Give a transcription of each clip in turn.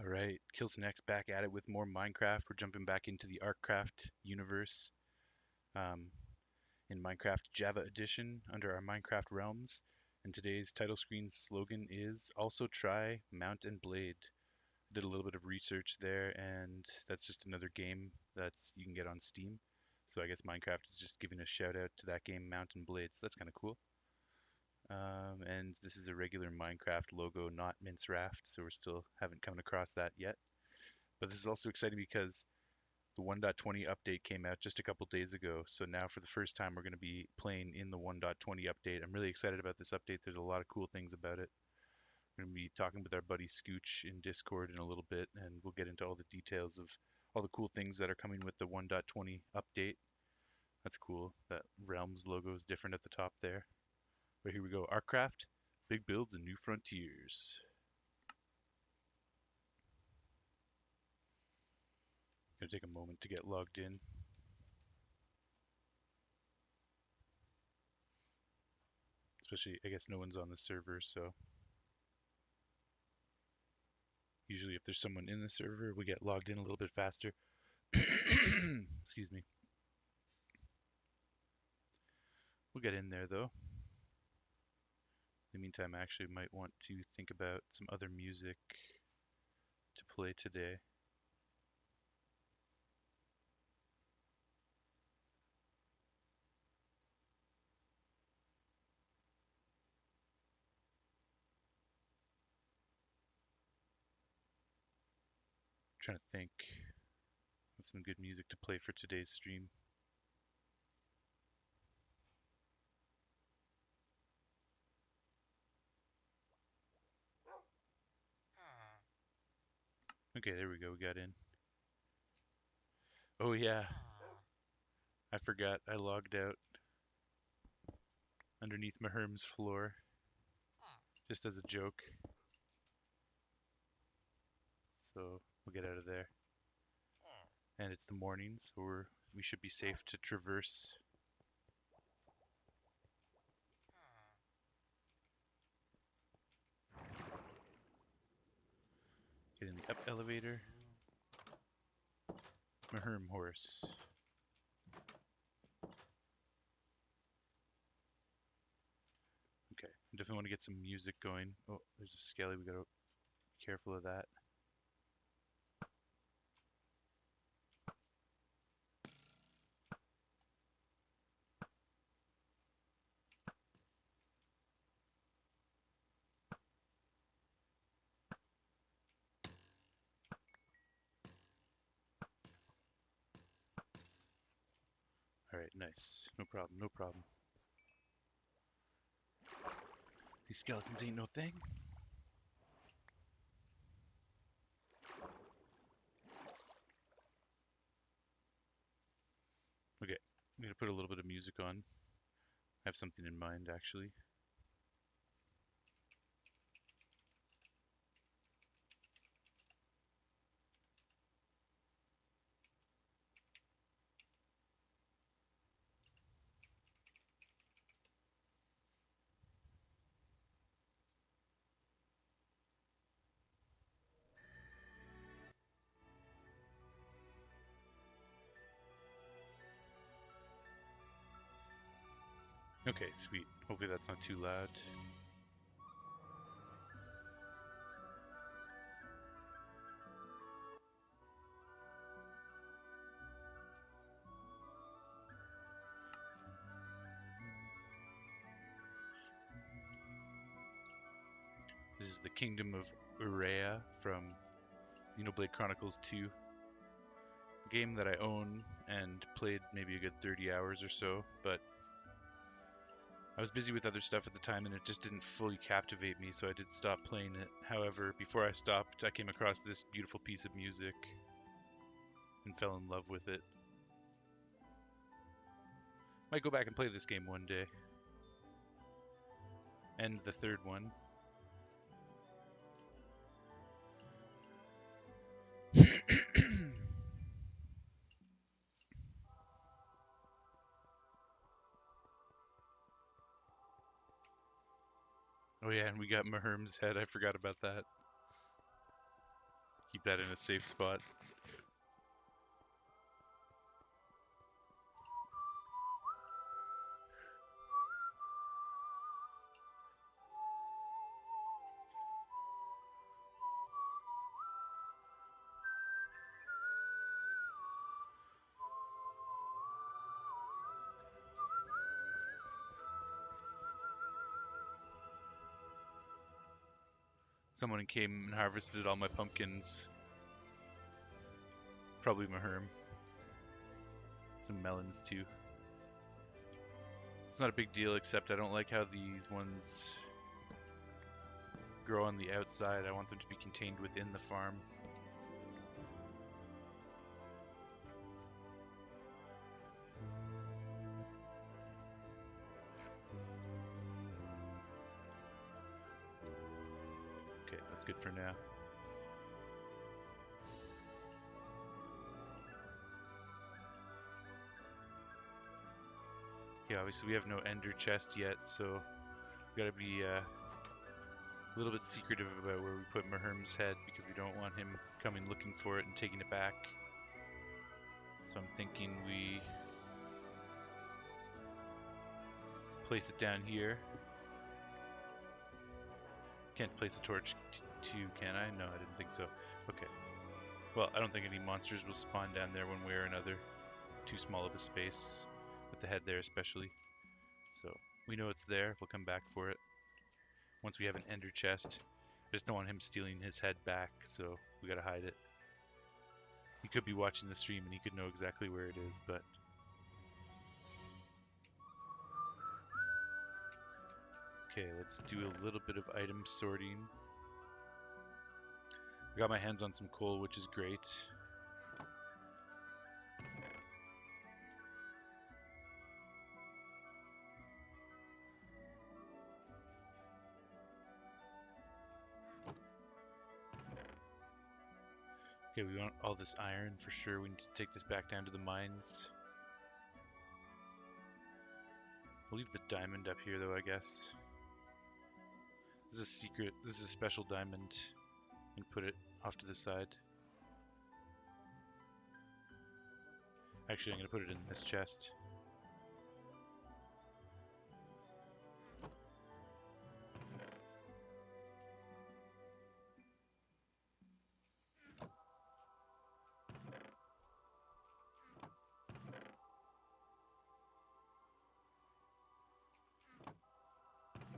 All right, Kilson's back at it with more Minecraft. We're jumping back into the ArcCraft universe um, in Minecraft Java Edition under our Minecraft realms. And today's title screen slogan is also try Mount and Blade. I did a little bit of research there, and that's just another game that's you can get on Steam. So I guess Minecraft is just giving a shout out to that game, Mount and Blade. So that's kind of cool. And this is a regular Minecraft logo, not Mince Raft. So we're still haven't come across that yet. But this is also exciting because the 1.20 update came out just a couple days ago. So now for the first time, we're going to be playing in the 1.20 update. I'm really excited about this update. There's a lot of cool things about it. We're going to be talking with our buddy Scooch in Discord in a little bit, and we'll get into all the details of all the cool things that are coming with the 1.20 update. That's cool. That Realms logo is different at the top there. But here we go. ArcCraft, big builds and new frontiers. Gonna take a moment to get logged in. Especially, I guess no one's on the server, so usually if there's someone in the server, we get logged in a little bit faster. Excuse me. We'll get in there though. In the meantime, I actually might want to think about some other music to play today. I'm trying to think of some good music to play for today's stream. Okay, there we go. We got in. Oh yeah, I forgot. I logged out underneath Maherm's floor just as a joke. So we'll get out of there. And it's the morning, so we should be safe to traverse. Get in the up elevator. Maherm horse. Okay, I definitely want to get some music going. Oh, there's a skelly. We gotta be careful of that. All right, nice. No problem. No problem. These skeletons ain't no thing. Okay, I'm gonna put a little bit of music on. I have something in mind actually. Okay, sweet. Hopefully that's not too loud. This is the Kingdom of Urea from Xenoblade Chronicles 2. A game that I own and played maybe a good 30 hours or so, but I was busy with other stuff at the time and it just didn't fully captivate me, so I did stop playing it. However, before I stopped, I came across this beautiful piece of music and fell in love with it. Might go back and play this game one day. And the third one. Oh yeah, and we got Maherm's head. I forgot about that. Keep that in a safe spot. Someone came and harvested all my pumpkins. Probably Maherm. Some melons too. It's not a big deal, except I don't like how these ones grow on the outside. I want them to be contained within the farm. Okay, that's good for now. Yeah, obviously we have no ender chest yet, so we gotta be a little bit secretive about where we put Maherm's head, because we don't want him coming looking for it and taking it back. So I'm thinking we place it down here. Can't place a torch too, can I? No, I didn't think so. Okay. Well, I don't think any monsters will spawn down there one way or another. Too small of a space, with the head there especially. So we know it's there. We'll come back for it once we have an ender chest. I just don't want him stealing his head back, so we gotta hide it. He could be watching the stream and he could know exactly where it is, but... Okay, let's do a little bit of item sorting. I got my hands on some coal, which is great. Okay, we want all this iron for sure. We need to take this back down to the mines. I'll leave the diamond up here though, I guess. This is a secret, this is a special diamond. And put it off to the side. Actually, I'm going to put it in this chest.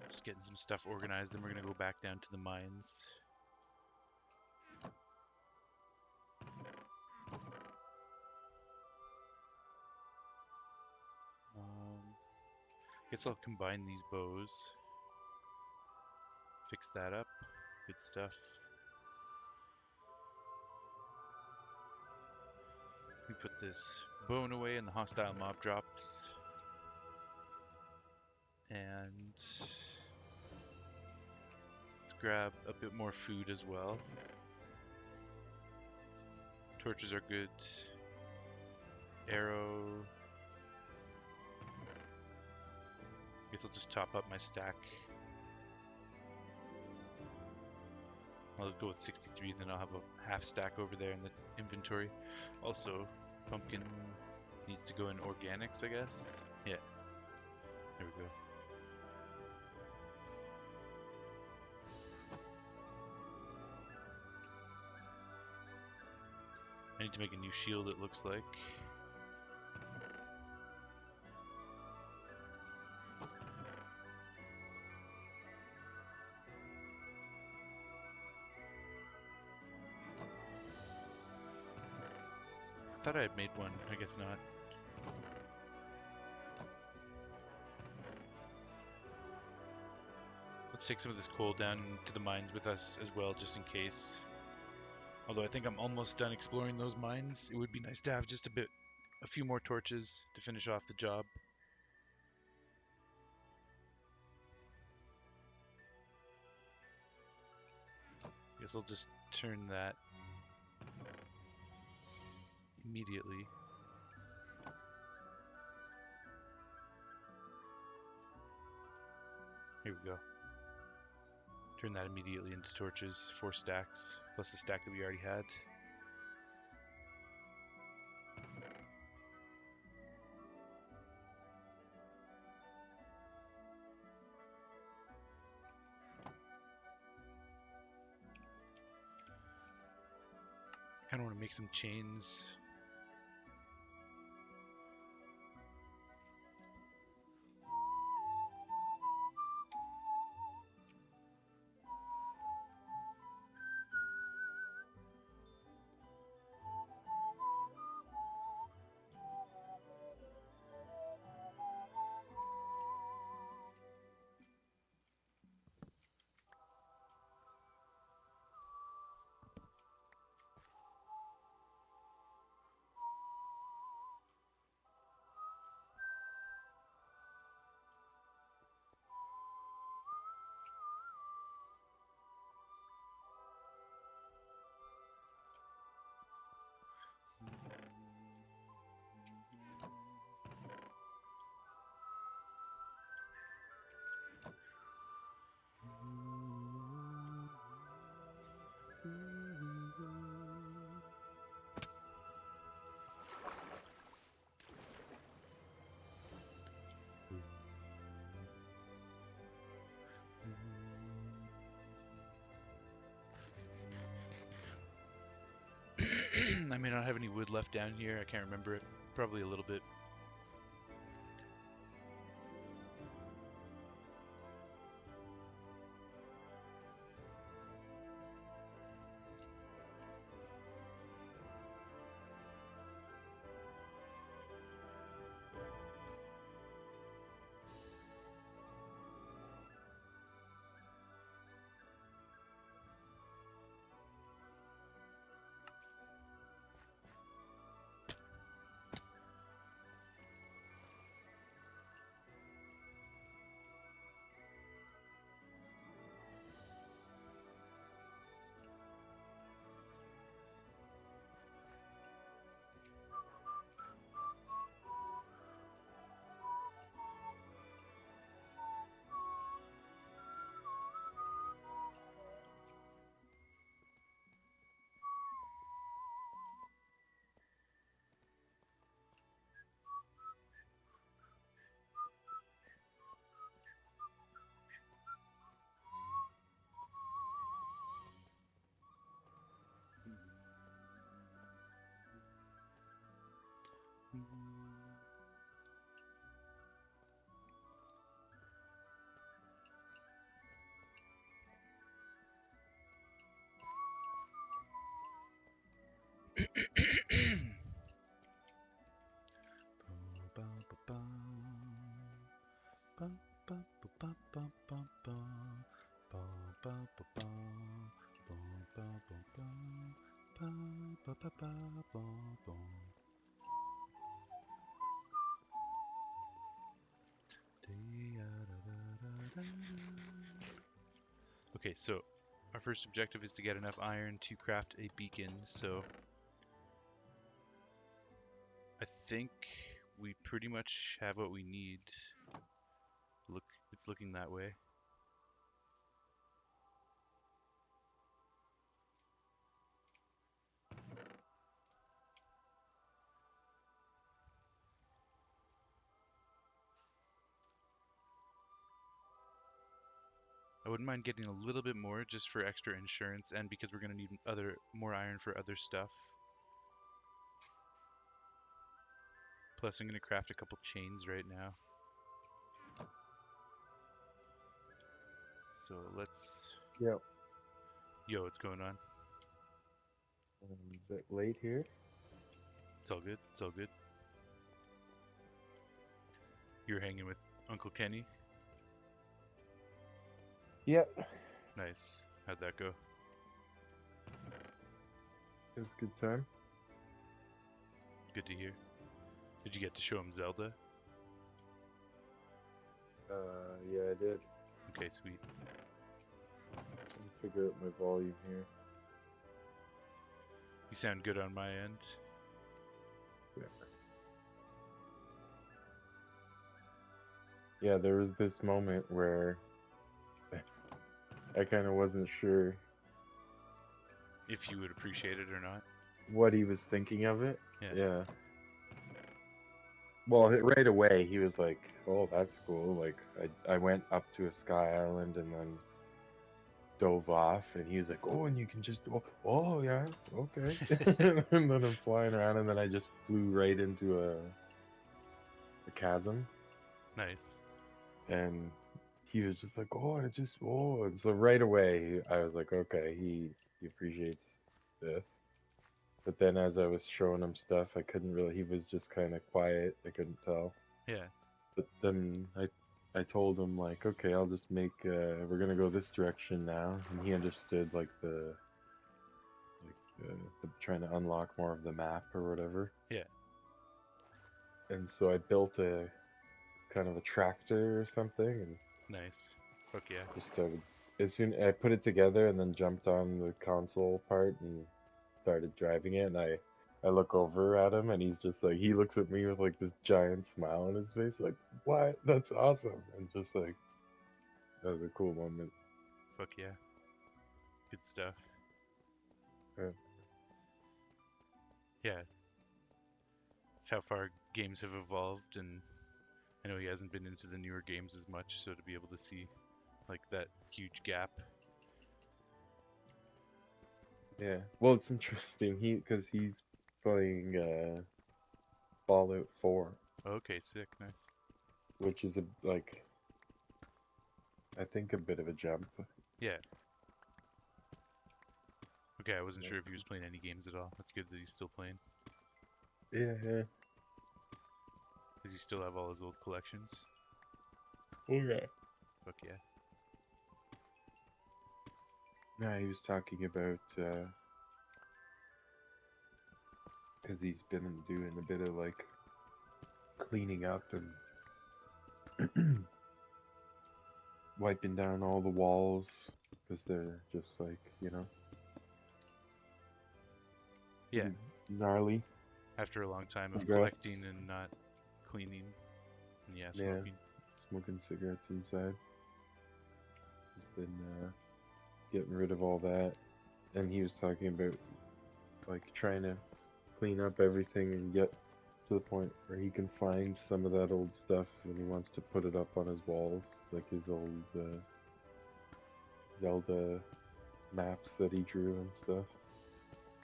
Just getting some stuff organized, then we're going to go back down to the mines. Guess I'll combine these bows. Fix that up. Good stuff. We put this bone away in the hostile mob drops. And let's grab a bit more food as well. Torches are good. Arrow. Guess I'll just top up my stack. I'll go with 63, then I'll have a half stack over there in the inventory. Also, pumpkin needs to go in organics, I guess. Yeah, there we go. I need to make a new shield, it looks like. I thought I had made one, I guess not. Let's take some of this coal down to the mines with us as well, just in case. Although I think I'm almost done exploring those mines. It would be nice to have just a few more torches to finish off the job. Guess I'll just turn that immediately. Here we go. Turn that immediately into torches, 4 stacks, plus the stack that we already had. Kind of want to make some chains. I may not have any wood left down here. I can't remember it. Probably a little bit. Okay, so our first objective is to get enough iron to craft a beacon, so I think we pretty much have what we need. Look, it's looking that way. I wouldn't mind getting a little bit more just for extra insurance and because we're going to need more iron for other stuff. Plus I'm going to craft a couple chains right now. So let's... Yep. Yo, what's going on? A bit late here. It's all good. It's all good. You're hanging with Uncle Kenny? Yep. Nice. How'd that go? It was a good time. Good to hear. Did you get to show him Zelda? Yeah, I did. Okay, sweet. Let me figure out my volume here. You sound good on my end. Yeah. Yeah, there was this moment where I kind of wasn't sure if you would appreciate it or not. what he was thinking of it. Yeah, Yeah. Well, right away he was like, "Oh, that's cool." Like I went up to a sky island and then dove off, and he was like, "Oh, and you can just oh yeah, okay." And then I'm flying around, and then I just flew right into a chasm, nice. and he was just like, "Oh, it just oh," and so right away I was like, "Okay, he appreciates this." But then as I was showing him stuff, I couldn't really. He was just kind of quiet. I couldn't tell. Yeah, But then I told him like, okay, I'll just make we're gonna go this direction now, and he understood like the trying to unlock more of the map or whatever. yeah, And so I built a kind of a tractor or something, and nice. Fuck yeah. just started. As soon I put it together and then jumped on the console part and started driving it, and I look over at him and he's just like he looks at me with like this giant smile on his face, like, what? That's awesome. And just like that was a cool moment. Fuck yeah. Good stuff. Uh, Yeah, it's how far games have evolved, and I know he hasn't been into the newer games as much, so to be able to see like that huge gap. Yeah. Well, it's interesting. Because he's playing Fallout 4, Okay, sick, nice. which is a like I think a bit of a jump. Yeah. Okay, I wasn't sure if he was playing any games at all. That's good that he's still playing. Yeah, yeah. Does he still have all his old collections? Oh yeah. Fuck yeah. Yeah, he was talking about because he's been doing a bit of like cleaning up and wiping down all the walls because they're just like Yeah. pretty gnarly. After a long time of Cigarettes. collecting and not cleaning, and yeah, Yeah, smoking. smoking cigarettes inside. He's been getting rid of all that, and he was talking about like trying to clean up everything and get to the point where he can find some of that old stuff and he wants to put it up on his walls, like his old Zelda maps that he drew and stuff.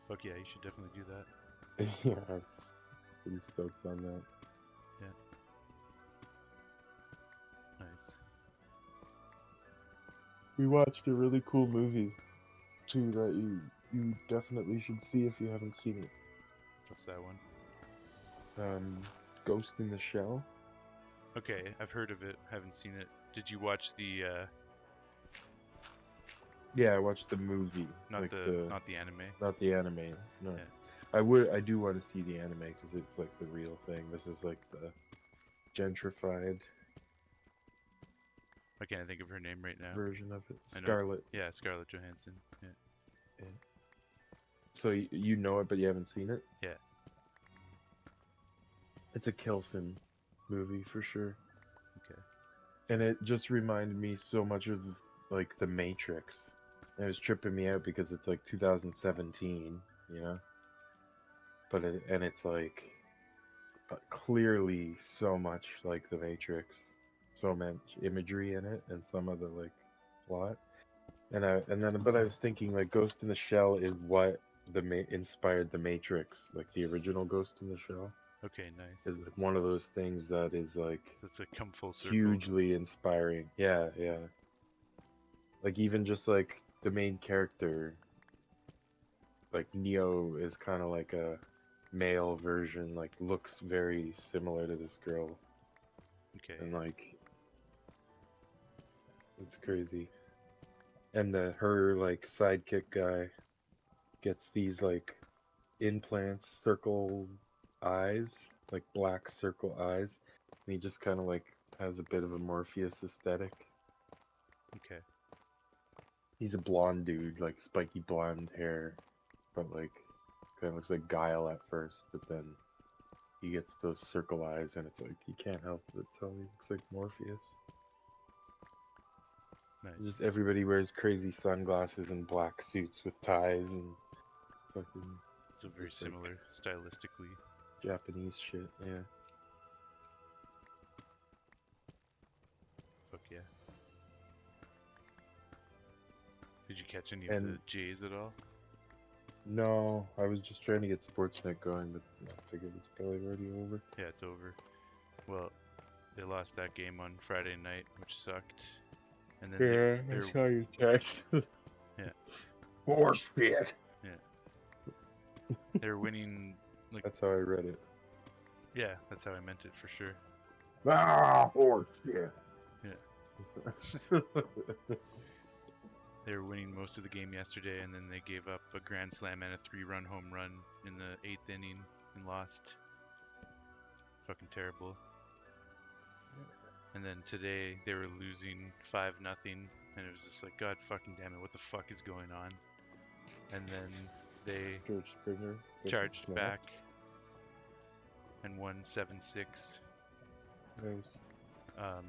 Fuck yeah, you should definitely do that. Yeah, it's pretty stoked on that. Yeah, nice. We watched a really cool movie too that you definitely should see if you haven't seen What's that one? it. Ghost in the Shell. Okay, I've heard of it. Haven't seen it. Did you watch the Yeah, I watched the movie, not like the the not the anime? not the anime. No, Yeah. I do want to see the anime because it's like the real thing. This is like the gentrified I can't think of her name right now. version of it. I know. Scarlet. Yeah, Scarlett Johansson. Yeah. Yeah. So you know it, but you haven't seen it. Yeah. It's a Kilson movie for sure, Okay. and it just reminded me so much of like The Matrix. And it was tripping me out because it's like 2017, you know. And it's like clearly so much like The Matrix, so much imagery in it, and some of the like plot. But I was thinking like Ghost in the Shell is what inspired The Matrix, like the original Ghost in the Shell Okay, nice. is like one of those things that is like So it's like come full circle. hugely inspiring. Yeah, yeah. Like even just like the main character, like Neo is kind of like a male version, like looks very similar to this girl, Okay. and like it's crazy. And her like sidekick guy gets these like implants, circle eyes, like black circle eyes, and he just kind of like has a bit of a Morpheus aesthetic. Okay. He's a blonde dude, like spiky blonde hair, but like kind of looks like Guile at first, but then he gets those circle eyes, and it's like you can't help but tell he looks like Morpheus. Nice. Just everybody wears crazy sunglasses and black suits with ties and fucking So very just like similar stylistically. Japanese shit. Yeah. Fuck yeah. Did you catch any of the And Jays at all? no, I was just trying to get Sportsnet going, but I figured it's probably already over. Yeah, it's over. Well, they lost that game on Friday night, which sucked. And then Yeah, I they're saw your text. yeah, Horse shit. yeah. They're winning like That's how I read it. yeah, that's how I meant it for sure. Ah, horse shit. Yeah. They were winning most of the game yesterday, and then they gave up a grand slam and a 3-run home run in the 8th inning and lost. Fucking terrible. And then today they were losing 5-0, and it was just like, God fucking damn it, what the fuck is going on? And then they George Springer charged back snapped. and won 7-6. Nice. Um,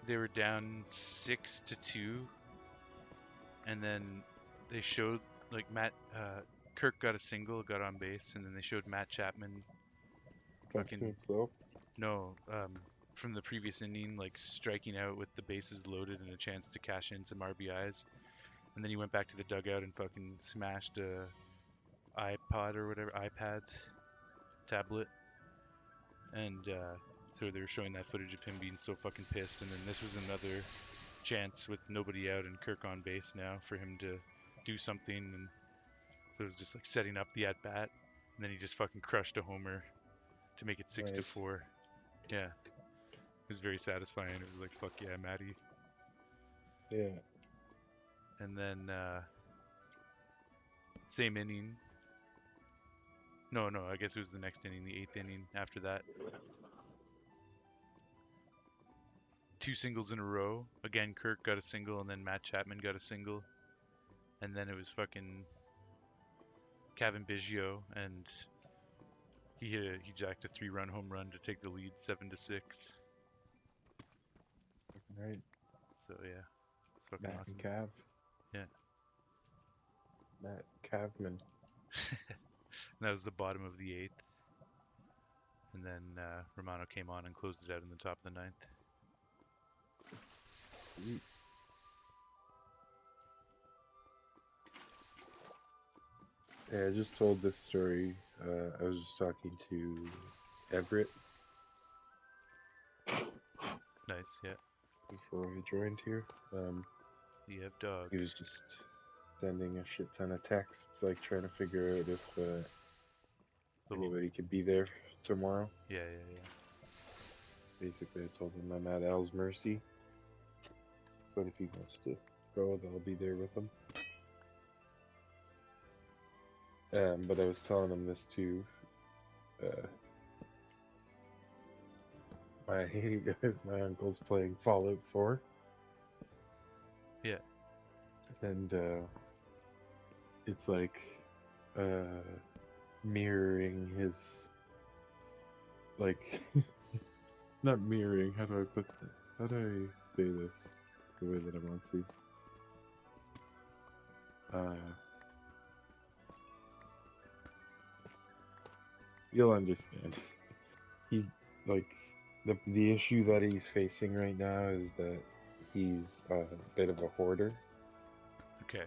they were down 6-2, and then they showed like Kirk got a single, got on base, and then they showed Matt Chapman Talk to fucking himself. no from the previous inning, like striking out with the bases loaded and a chance to cash in some RBIs. And then he went back to the dugout and fucking smashed a iPod or whatever, iPad tablet. And so they were showing that footage of him being so fucking pissed. And then this was another chance with nobody out and Kirk on base now for him to do something. And so it was just like setting up the at bat. And then he just fucking crushed a homer to make it 6 to Nice. 4. Yeah, it was very satisfying. It was like, fuck yeah, Matty. Yeah. And then same inning. No, I guess it was the next inning, the 8th inning after that. 2 singles in a row. Again, Kirk got a single, and then Matt Chapman got a single. And then it was fucking Kevin Biggio, and he jacked a 3-run home run to take the lead 7-6. Right. So yeah, it's fucking Matt and awesome. Cav. Yeah. Matt Cavman. And that was the bottom of the 8th. And then Romano came on and closed it out in the top of the 9th. Sweet. Yeah, I just told this story. I was just talking to Everett Nice, yeah. before he joined here. You have dog. He was just sending a shit ton of texts, like trying to figure out if Little, anybody could be there tomorrow. yeah. Basically, I told him I'm at Al's mercy, but if he wants to go, then I'll be there with him. But I was telling him this too. My my uncle's playing Fallout 4. Yeah. And it's like mirroring his like not mirroring. How do I put that? How do I say this the way that I want to? You'll understand. He like the issue that he's facing right now is that he's a bit of a hoarder, Okay.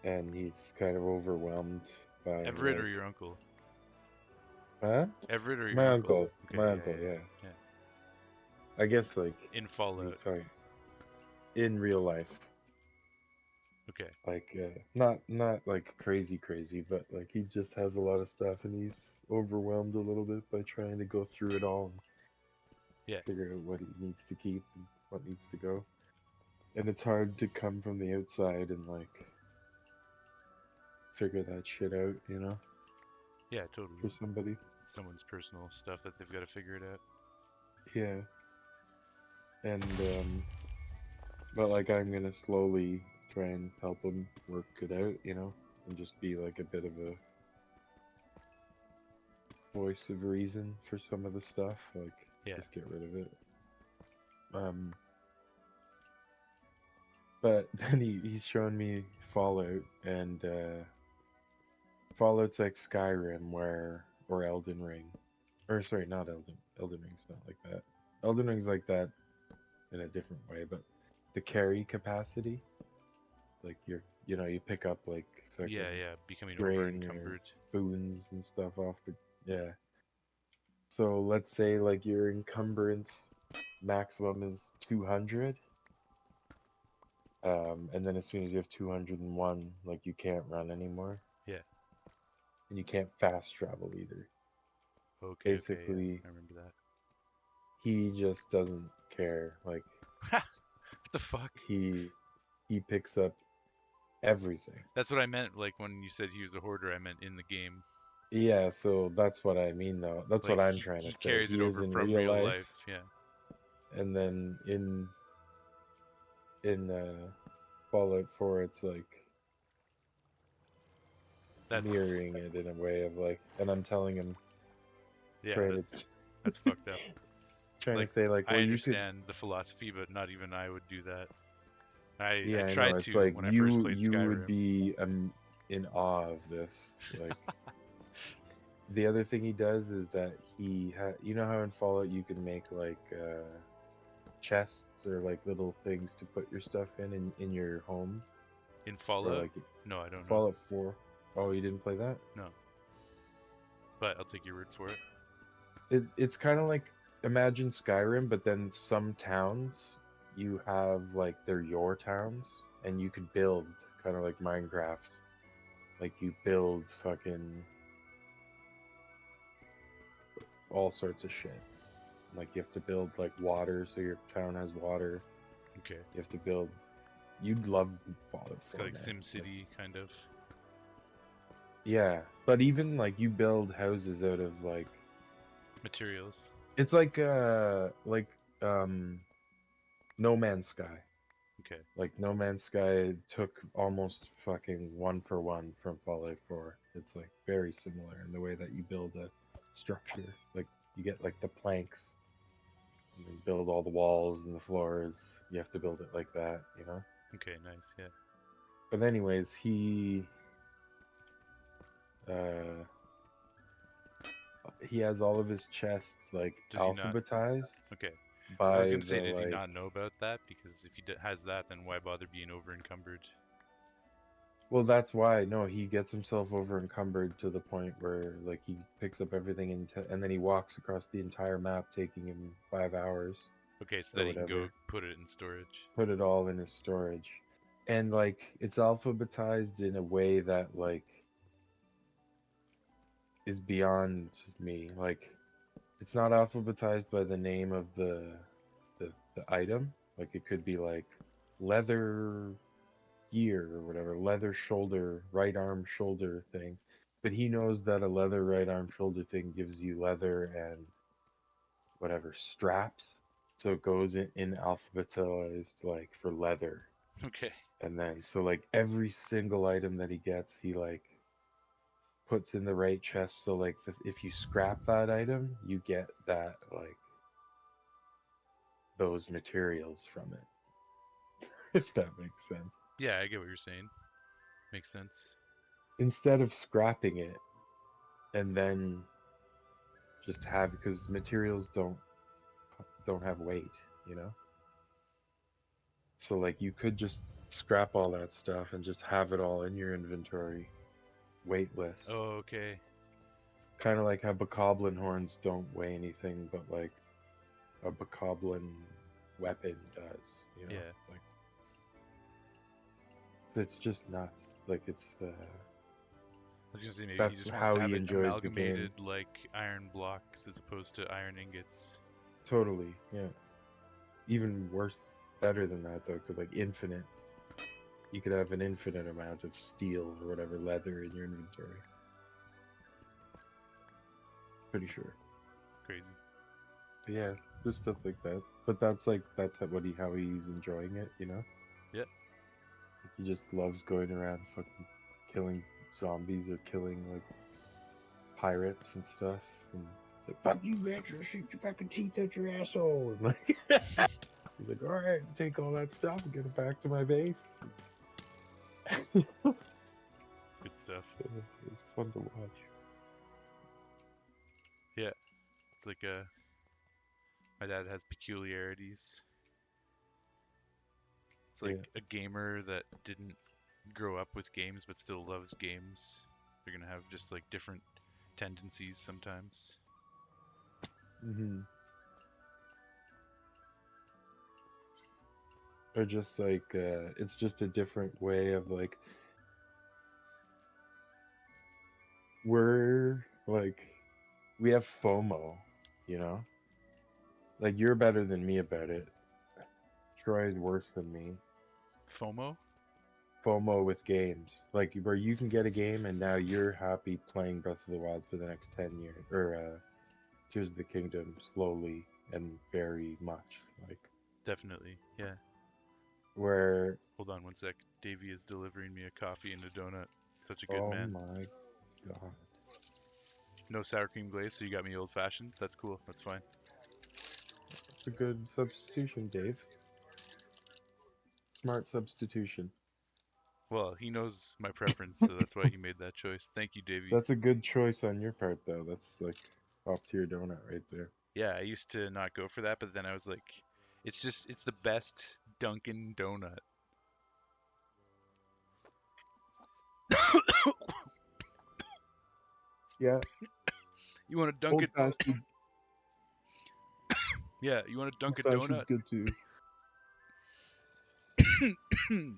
and he's kind of overwhelmed by Everett like, or your uncle? huh? Everett or your My uncle? uncle, Okay, my uncle, yeah. yeah. I guess like In Fallout. sorry, in real life, Okay. like not like crazy, but like he just has a lot of stuff, and he's overwhelmed a little bit by trying to go through it all and Yeah. figure out what he needs to keep and what needs to go. And it's hard to come from the outside and like figure that shit out, you know, Yeah, totally. for somebody. Someone's personal stuff that they've got to figure it out. Yeah. And but like I'm gonna slowly try and help him work it out, you know, and just be like a bit of a voice of reason for some of the stuff, like Yeah. just get rid of it. Um But then he's showing me Fallout, and Fallout's like Skyrim, where or Elden Ring, or sorry, not Elden Ring's not like that. Elden Ring's like that in a different way, but the carry capacity, like you pick up like Yeah, fucking yeah, becoming over grain or encumbered. boons and stuff off the yeah. So let's say like your encumbrance maximum is 200, and then as soon as you have 201, like you can't run anymore, Yeah. and you can't fast travel either. Okay, okay, yeah, Basically, I remember that. he just doesn't care. Like Ha! What the fuck? he he picks up everything. That's what I meant. Like when you said he was a hoarder, I meant in the game. Yeah, so that's what I mean though. That's what Like I'm he trying to he say. carries it He is over in from real real life, life. Yeah. and then in Fallout 4, it's like That's mirroring it in a way of like, and I'm telling him, yeah, trying to that's fucked up. trying to Like say like, I well, you could. understand the philosophy, but not even I would do that. I Yeah, I know. tried It's to like when I first played you would Skyrim. be in awe of this. Like the other thing he does is that you know how in Fallout you can make like chests or like little things to put your stuff in your home, In or Fallout? like No, I don't know. Fallout 4. Oh, you didn't play that? No, but I'll take your word for it. It's kind of like, imagine Skyrim, but then some towns you have like they're your towns, and you could build kind of like Minecraft. Like you build fucking all sorts of shit. Like you have to build like water, so your town has water. Okay. You have to build. You'd love Fallout It's 4, like man. Sim Like, City kind of. yeah, but even like you build houses out of like, Materials. it's like um No Man's Sky. Okay. Like No Man's Sky took almost fucking one for one from Fallout 4. It's like very similar in the way that you build a structure. Like you get like the planks, and then build all the walls and the floors. You have to build it like that, you know? Okay, nice. Yeah. But anyways, uh he has all of his chests like Does he not? alphabetized Okay. I was by gonna say, the does he like. not know about that? Because if he has that, then why bother being over encumbered? Well, that's why. No, he gets himself over encumbered to the point where like he picks up everything and then he walks across the entire map, taking him 5 hours Okay, so or that he can go whatever. put it in storage. Put it all in his storage, and like it's alphabetized in a way that like is beyond me. Like it's not alphabetized by the name of the item. Like it could be like leather gear or whatever, leather shoulder, right arm shoulder thing. But he knows that a leather right arm shoulder thing gives you leather and whatever straps. So it goes in alphabetized like for leather. Okay. And then so like every single item that he gets, he like puts in the right chest. So like if you scrap that item, you get that like those materials from it. If that makes sense. Yeah, I get what you're saying. Makes sense. Instead of scrapping it and then just have, because materials don't have weight, you know? So like you could just scrap all that stuff and just have it all in your inventory, weightless. Oh, okay. Kind of like how bokoblin horns don't weigh anything, but like a bokoblin weapon does, you know? Yeah. Like it's just nuts. Like I was gonna say maybe he that's just wants how to have he it enjoys the game. amalgamated like iron blocks as opposed to iron ingots. Totally, yeah. Even worse, better than that though, because like infinite, you could have an infinite amount of steel or whatever leather in your inventory. Pretty sure. Crazy. But yeah, just stuff like that. But that's how he's enjoying it, you know? Yeah. Like, he just loves going around fucking killing zombies or killing like pirates and stuff. And it's like, fuck you, bitch! I'll shoot your fucking teeth out your asshole. And like, He's like, all right, take all that stuff and get it back to my base. It's good stuff. It's fun to watch. Yeah, it's like my dad has peculiarities. It's like Yeah. a gamer that didn't grow up with games but still loves games. They're gonna have just like different tendencies sometimes. Hmm. Or just like it's just a different way of like we're like we have FOMO, you know? Like you're better than me about it. Troy's worse than me. FOMO? FOMO with games. Like where you can get a game and now you're happy playing Breath of the Wild for the next 10 years or Tears of the Kingdom slowly and very much. Like Definitely. Yeah. where Hold on one sec. Davey is delivering me a coffee and a donut. Such a good oh man. my god. No sour cream glaze, so you got me old fashions. That's cool. That's fine. It's a good substitution, Dave. Smart substitution. Well, he knows my preference, so that's why he made that choice. Thank you, Davey. That's a good choice on your part though. That's like top tier donut right there. Yeah, I used to not go for that, but then I was like, it's the best Dunkin' donut. Yeah, You want a old Dunkin'? fashioned Yeah, you want a old Dunkin' fashioned's donut? good too.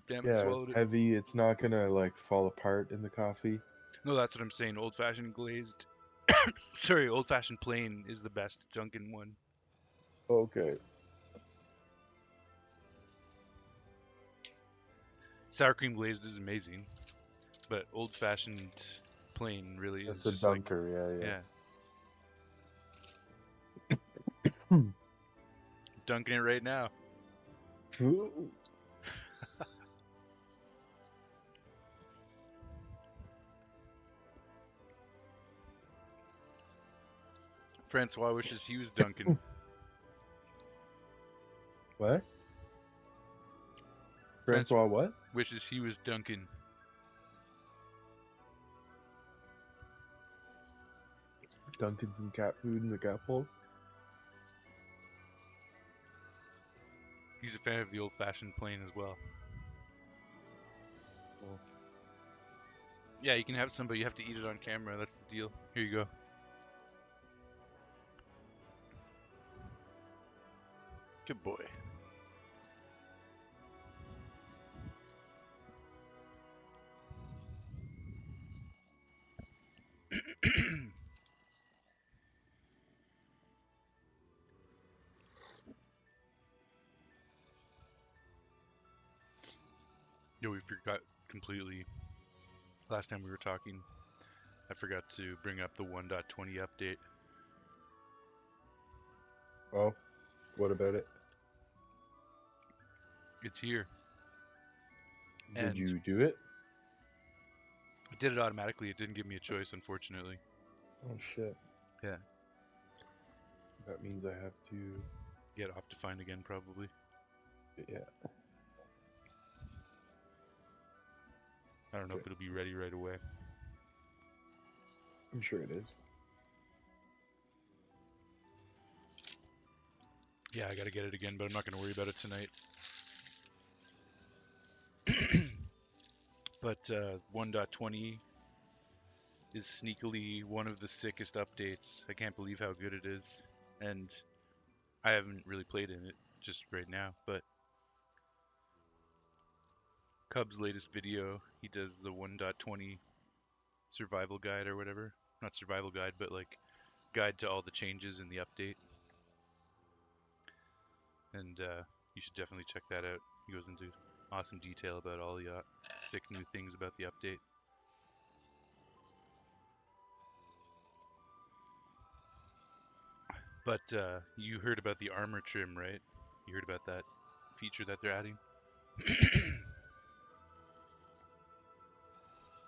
Damn it, Yeah, swallowed it. heavy. It's not gonna like fall apart in the coffee. No, that's what I'm saying. Old fashioned glazed. Sorry, old fashioned plain is the best Dunkin' one. Okay, Sour cream glazed is amazing, but old fashioned plain really is that's a just like, dunker. yeah, Yeah, dunking it right now. yeah. Francois wishes he was Dunkin'. What? Francois Francois? What? wishes he was Dunkin'. Dunkin' some cat food in the cat hole. He's a fan of the old fashioned plain as well. Oh, Yeah, you can have some, but you have to eat it on camera. That's the deal. Here you go. Good boy. Yo, we forgot completely. Last time we were talking, I forgot to bring up the 1.20 update. oh, what about it? It's here, Did and you do it? it did it automatically. It didn't give me a choice, unfortunately. Oh shit. Yeah, That means I have to. get Optifine again, probably. Yeah. I don't know Okay. if it'll be ready right away. I'm sure it is. Yeah, I gotta get it again, but I'm not gonna worry about it tonight. But 1.20 is sneakily one of the sickest updates. I can't believe how good it is. And I haven't really played in it just right now, but Cub's latest video, he does the 1.20 survival guide or whatever. Not survival guide, but like guide to all the changes in the update. And you should definitely check that out. He goes into awesome detail about all the sick new things about the update. But you heard about the armor trim, right? You heard about that feature that they're adding?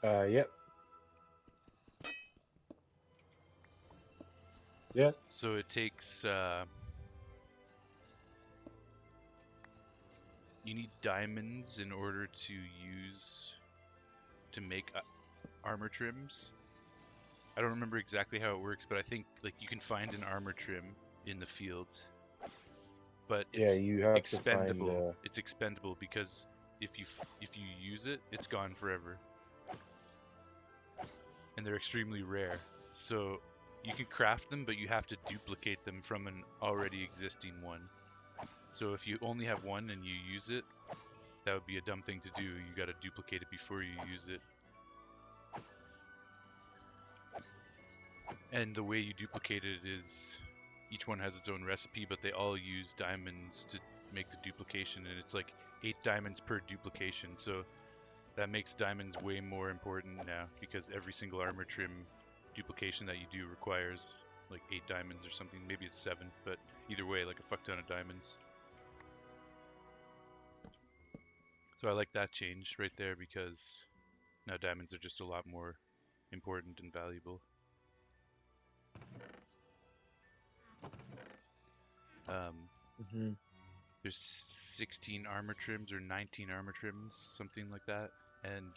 Yep. Yeah. So it takes you need diamonds in order to make armor trims. I don't remember exactly how it works, but I think like you can find an armor trim in the field, but Yeah, it's you have to find. expendable. It's expendable because if you use it, it's gone forever, and they're extremely rare. So you can craft them, but you have to duplicate them from an already existing one. So if you only have one and you use it, that would be a dumb thing to do. You got to duplicate it before you use it. And the way you duplicate it is each one has its own recipe, but they all use diamonds to make the duplication, and it's like 8 diamonds per duplication. So that makes diamonds way more important now because every single armor trim duplication that you do requires like 8 diamonds or something. Maybe it's 7, but either way, like a fuck ton of diamonds. So I like that change right there because now diamonds are just a lot more important and valuable. Um, Mhm. there's 16 armor trims or 19 armor trims, something like that, and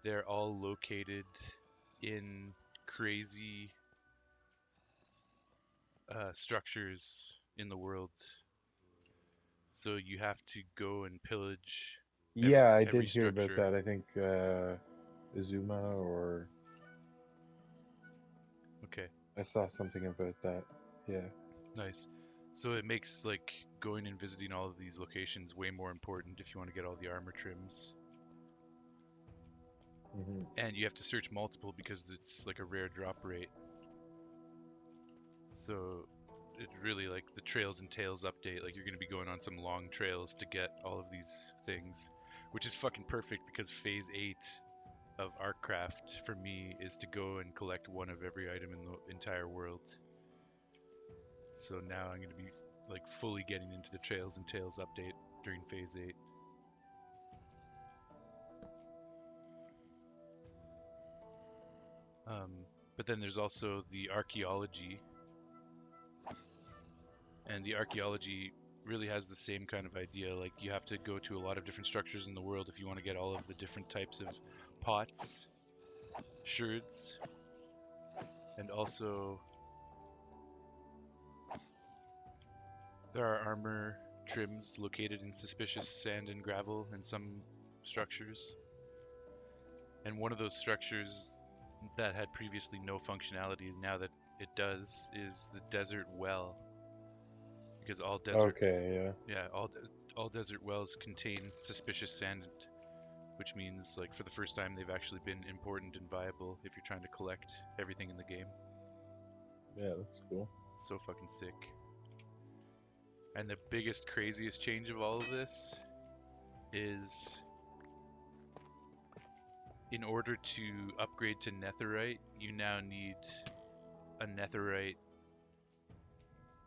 they're all located in crazy structures in the world. So you have to go and pillage Yeah, I every did hear about structure. that. I think Izuma or Okay, I saw something about that. Yeah. nice. So it makes like going and visiting all of these locations way more important if you want to get all the armor trims. Hmm. And you have to search multiple because it's like a rare drop rate. So it really like the Trails and Tales update, like you're going to be going on some long trails to get all of these things, which is fucking perfect because phase 8 of ArcCraft for me is to go and collect one of every item in the entire world. So now I'm going to be like fully getting into the Trails and Tales update during phase 8. Um, but then there's also the archaeology, and the archaeology really has the same kind of idea. Like you have to go to a lot of different structures in the world if you want to get all of the different types of pots, sherds, and also there are armor trims located in suspicious sand and gravel in some structures. And one of those structures that had previously no functionality, now that it does, is the desert well. Because all desert, Okay, yeah. yeah, all desert wells contain suspicious sand, which means like for the first time they've actually been important and viable if you're trying to collect everything in the game. Yeah, that's cool. So fucking sick. And the biggest, craziest change of all of this is in order to upgrade to netherite, you now need a netherite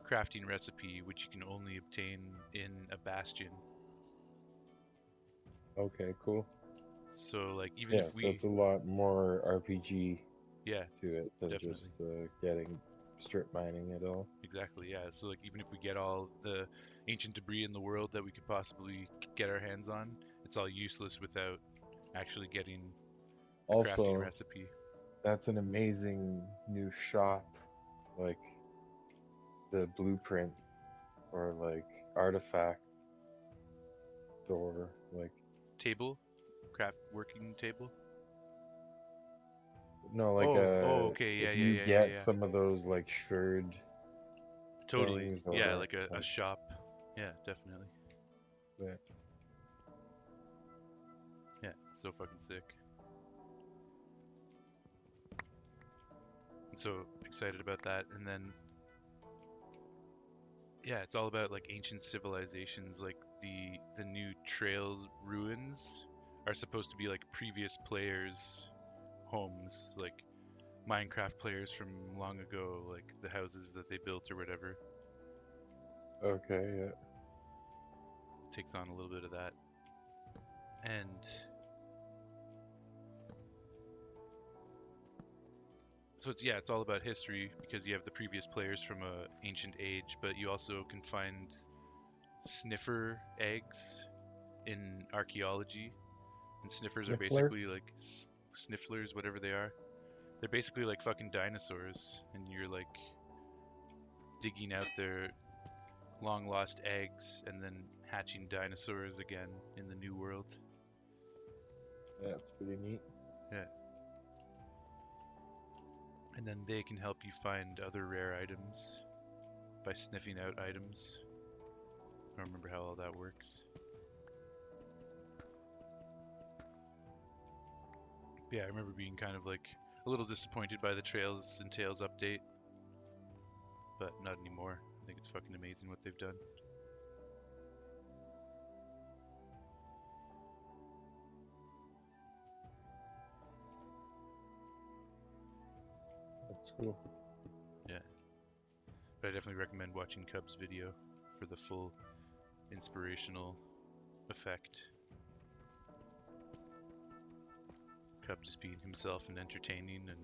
crafting recipe, which you can only obtain in a bastion. Okay, cool. So, like, even Yeah, if so we, it's a lot more RPG yeah, to it than just definitely, getting strip mining at all. exactly, yeah. So, like, even if we get all the ancient debris in the world that we could possibly get our hands on, it's all useless without actually getting a crafting Also, recipe. that's an amazing new shop, like the blueprint or like artifact or like Table, craft working table. no, like Okay, yeah, if yeah, you yeah, yeah, get yeah. some of those like shirred Totally, things yeah, or like a shop. Yeah, definitely. yeah. Yeah, so fucking sick. I'm so excited about that. And then yeah, it's all about like ancient civilizations. Like the new trails ruins are supposed to be like previous players' homes, like Minecraft players from long ago, like the houses that they built or whatever. Okay, yeah. Takes on a little bit of that. And so it's yeah, it's all about history because you have the previous players from a ancient age, but you also can find sniffer eggs in archaeology, and sniffers are Sniffler? basically like snifflers, whatever they are. They're basically like fucking dinosaurs, and you're like digging out their long lost eggs and then hatching dinosaurs again in the new world. Yeah, it's pretty neat. Yeah. And then they can help you find other rare items by sniffing out items. I don't remember how all that works. Yeah, I remember being kind of like a little disappointed by the Trails and Tales update, but not anymore. I think it's fucking amazing what they've done. That's cool. Yeah. But I definitely recommend watching Cub's video for the full inspirational effect. Cub just being himself and entertaining and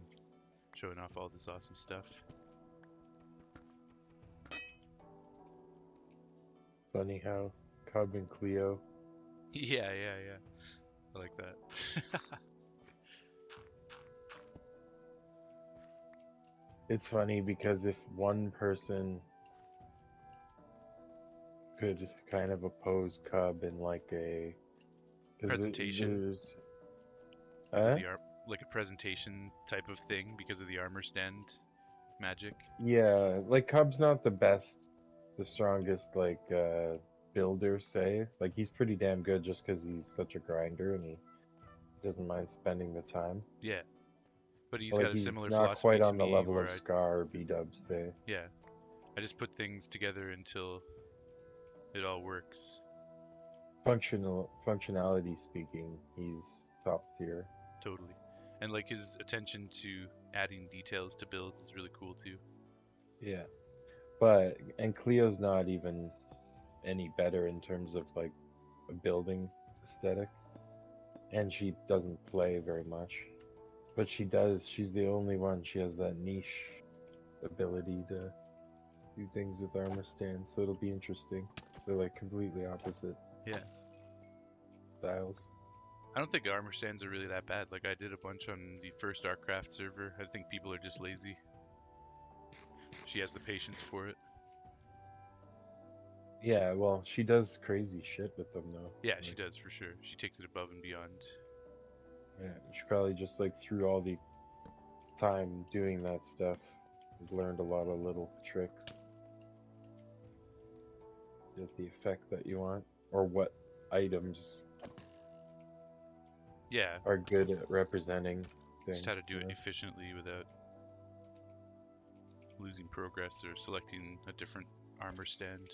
showing off all this awesome stuff. Funny how Cub and Cleo. Yeah, yeah, yeah. I like that. It's funny because if one person could kind of oppose Cub in like a, because Presentation there's, because of the like a presentation type of thing because of the armor stand magic. yeah, like Cub's not the best, the strongest like builder, say. Like he's pretty damn good just because he's such a grinder and he doesn't mind spending the time. Yeah, but he's But like got a he's similar not philosophy quite to on the me level where of I, Scar or B-Dubs, say. yeah, I just put things together until it all works. Functionality speaking, he's top tier. Totally. And like his attention to adding details to builds is really cool too. Yeah. But and Cleo's not even any better in terms of like a building aesthetic. And she doesn't play very much. But she does, she's the only one. She has that niche ability to do things with armor stands, so it'll be interesting. They're like completely opposite Yeah. styles. I don't think armor stands are really that bad. Like I did a bunch on the first ArcCraft server. I think people are just lazy. She has the patience for it. Yeah, well, she does crazy shit with them though. Yeah, she Like, does for sure. She takes it above and beyond. yeah, she probably just like through all the time doing that stuff, has learned a lot of little tricks. Get the effect that you want, or what items Yeah, are good at representing just things. how to do You it know? efficiently without losing progress or selecting a different armor stand.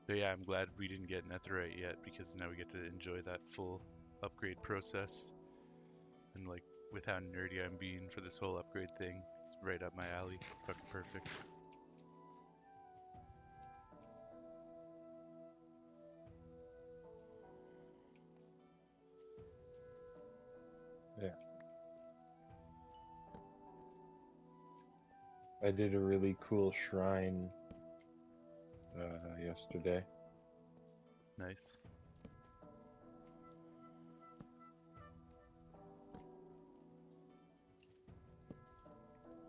But yeah, I'm glad we didn't get Netherite yet because now we get to enjoy that full upgrade process. And like with how nerdy I'm being for this whole upgrade thing, it's right up my alley. It's fucking perfect. Yeah. I did a really cool shrine yesterday. Nice.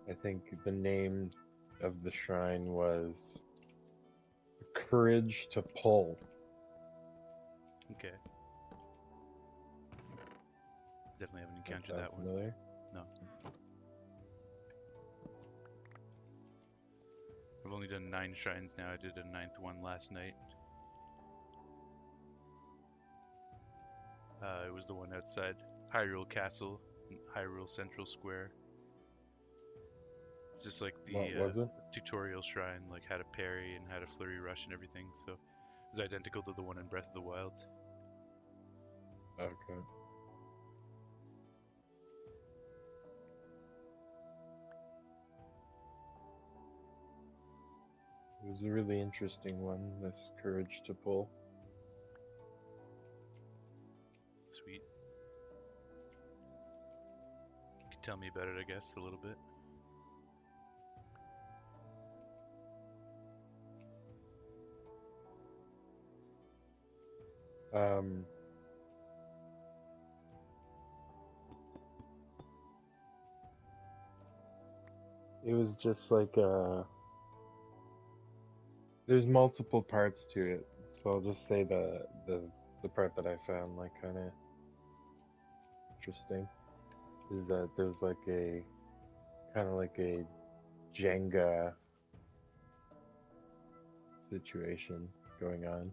I think the name of the shrine was Courage to Pull. Okay. Definitely haven't That encountered sound that one. familiar? No. I've only done 9 shrines now. I did a 9th one last night. It was the one outside Hyrule Castle, Hyrule Central Square. It's just like What the was it? tutorial shrine, like how to parry and how to flurry rush and everything. So it was identical to the one in Breath of the Wild. Okay. It was a really interesting one, this courage to pull. Sweet. You could tell me about it, I guess, a little bit. Um, it was just like there's multiple parts to it, so I'll just say the part that I found like kind of interesting is that there's like a kind of like a Jenga situation going on.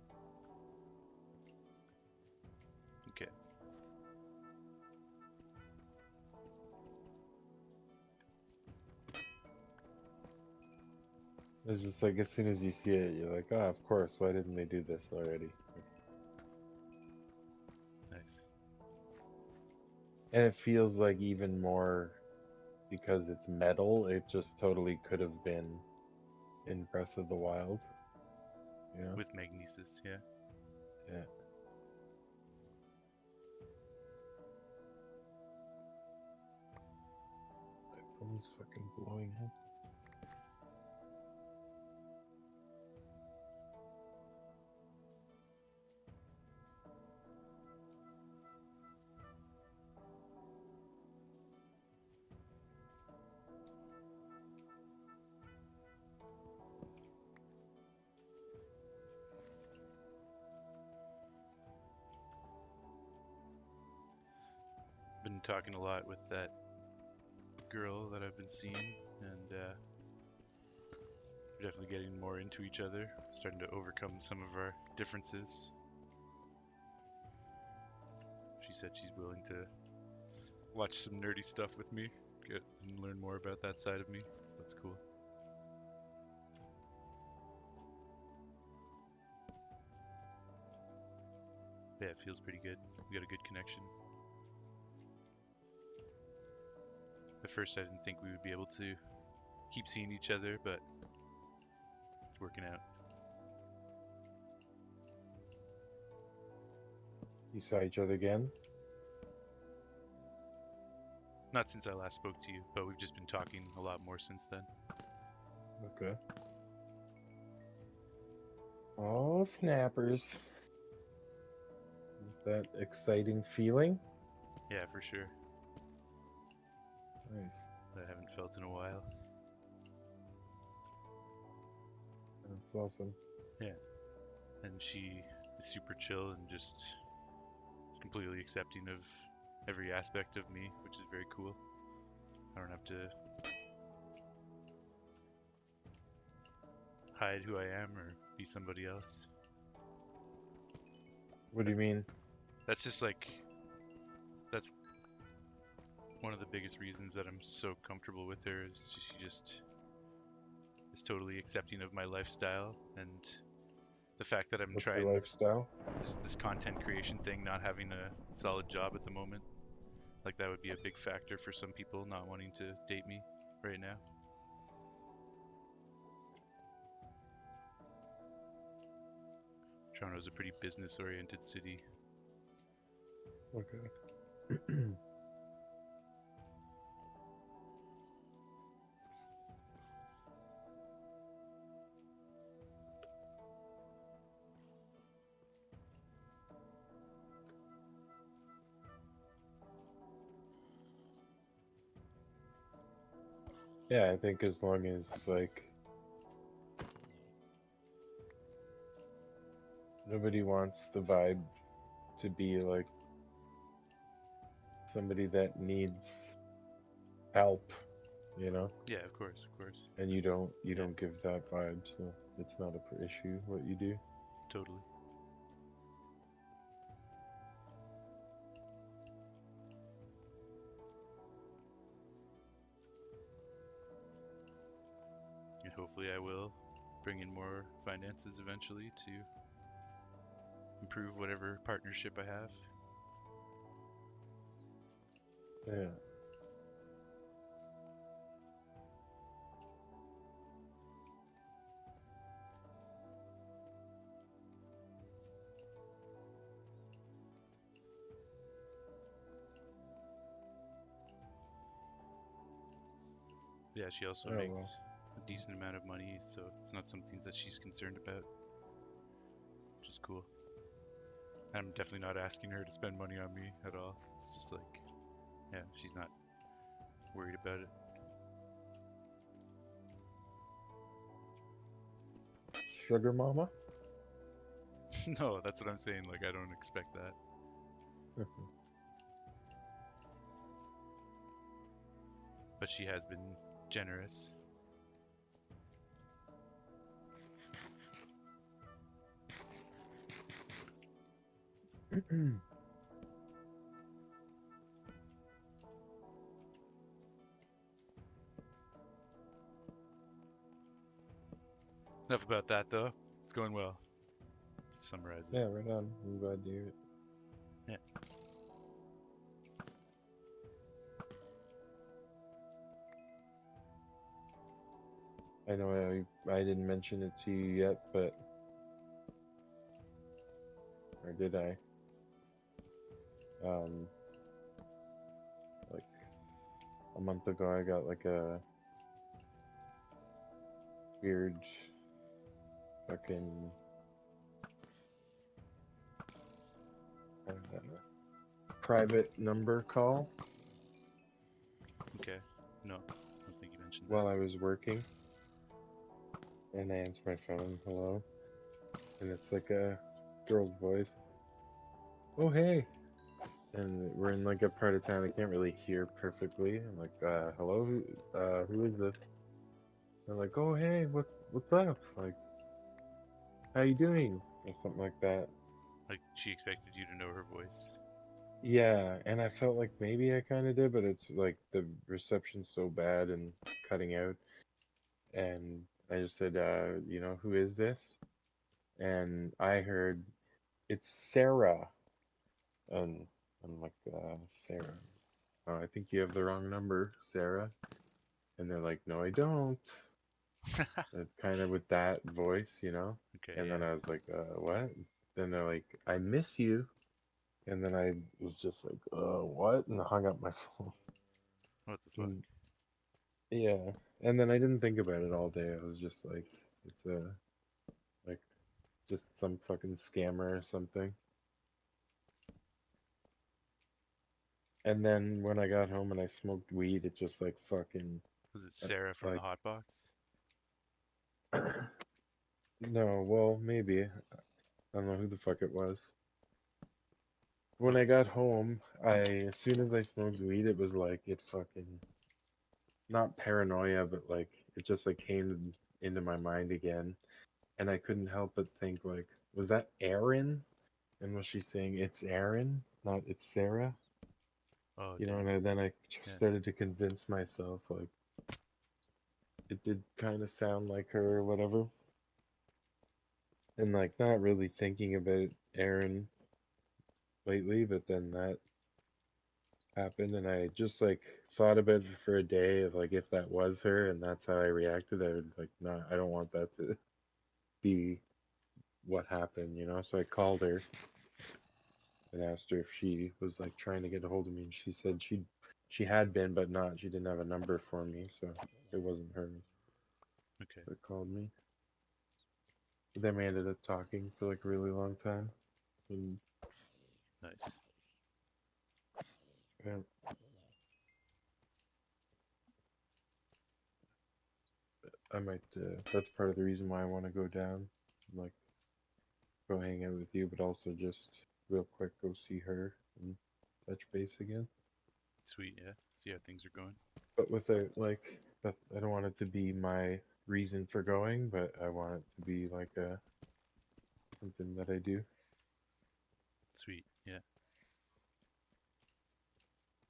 Okay. It's just like as soon as you see it, you're like, oh, of course, why didn't they do this already? Nice. And it feels like even more because it's metal, it just totally could have been in Breath of the Wild, you know? With magnesis, yeah. Yeah. My phone's fucking blowing up. Been talking a lot with that girl that I've been seeing, and we're definitely getting more into each other, starting to overcome some of our differences. She said she's willing to watch some nerdy stuff with me, get and learn more about that side of me. So that's cool. Yeah, it feels pretty good. We got a good connection. At first, I didn't think we would be able to keep seeing each other, but it's working out. You saw each other again? Not since I last spoke to you, but we've just been talking a lot more since then. Okay. Oh, snappers. That exciting feeling? Yeah, for sure. Nice. That I haven't felt in a while. That's awesome. Yeah. And she is super chill and just is completely accepting of every aspect of me, which is very cool. I don't have to hide who I am or be somebody else. What do you mean? That's just like, that's one of the biggest reasons that I'm so comfortable with her is she just is totally accepting of my lifestyle and the fact that I'm What's your trying lifestyle? this content creation thing, not having a solid job at the moment. Like that would be a big factor for some people not wanting to date me right now. Toronto's a pretty business-oriented city. Okay. Yeah, I think as long as like nobody wants the vibe to be like somebody that needs help, you know, Yeah, of course, of course. and you Yeah, don't give that vibe, so it's not a issue what you do. totally. And hopefully I will bring in more finances eventually to improve whatever partnership I have. Yeah. Yeah, she also Oh well. makes a decent amount of money, so it's not something that she's concerned about, which is cool. I'm definitely not asking her to spend money on me at all. It's just like, yeah, she's not worried about it. Sugar mama? No, that's what I'm saying. Like, I don't expect that. But she has been generous. Enough about that, though. It's going well, to summarize it. Yeah, right on. I'm glad to hear it. Yeah, I know I didn't mention it to you yet, but or did I? Um, like a month ago, I got like a weird fucking private number call okay. No, I don't think you mentioned that. while I was working, and I answer my phone, hello, and it's like a girl's voice. Oh hey, and we're in like a part of town I can't really hear perfectly. I'm like, hello, who is this? They're like, oh hey, what's up? Like, how you doing? Or something like that. Like, she expected you to know her voice. Yeah, and I felt like maybe I kind of did, but it's like the reception's so bad and cutting out. And I just said, who is this? And I heard it's Sarah, and I'm like, Sarah. Oh, I think you have the wrong number, Sarah. And they're like, no, I don't. Kind of with that voice. Okay, And then yeah. I was like, what? Then they're like, I miss you. And then I was just like, what? And I hung up my phone. What the fuck? And yeah. And then I didn't think about it all day. I was just like, it's like just some fucking scammer or something. And then when I got home and I smoked weed, it just like fucking Was it uh, Sarah from the like hot box? no, well maybe. I don't know who the fuck it was. When What? I got home, as soon as I smoked weed, it was like it fucking not paranoia, but like it just like came into my mind again, and I couldn't help but think like, was that Aaron? And was she saying it's Aaron, not it's Sarah? Oh, And damn. then I Yeah. started to convince myself like it did kind of sound like her or whatever, and like not really thinking about Aaron lately, but then that happened, and I just like thought about it for a day of like if that was her and that's how I reacted, I would like not. I don't want that to be what happened. So I called her and asked her if she was like trying to get a hold of me, and she said she had been, but not. She didn't have a number for me, so it wasn't her Okay. that called me. But then we ended up talking for like a really long time, and Nice. uh, I might. That's part of the reason why I want to go down, like go hang out with you, but also just real quick go see her and touch base again. Sweet, yeah. See how things are going. But without like, that, I don't want it to be my reason for going, but I want it to be like a something that I do. Sweet, yeah.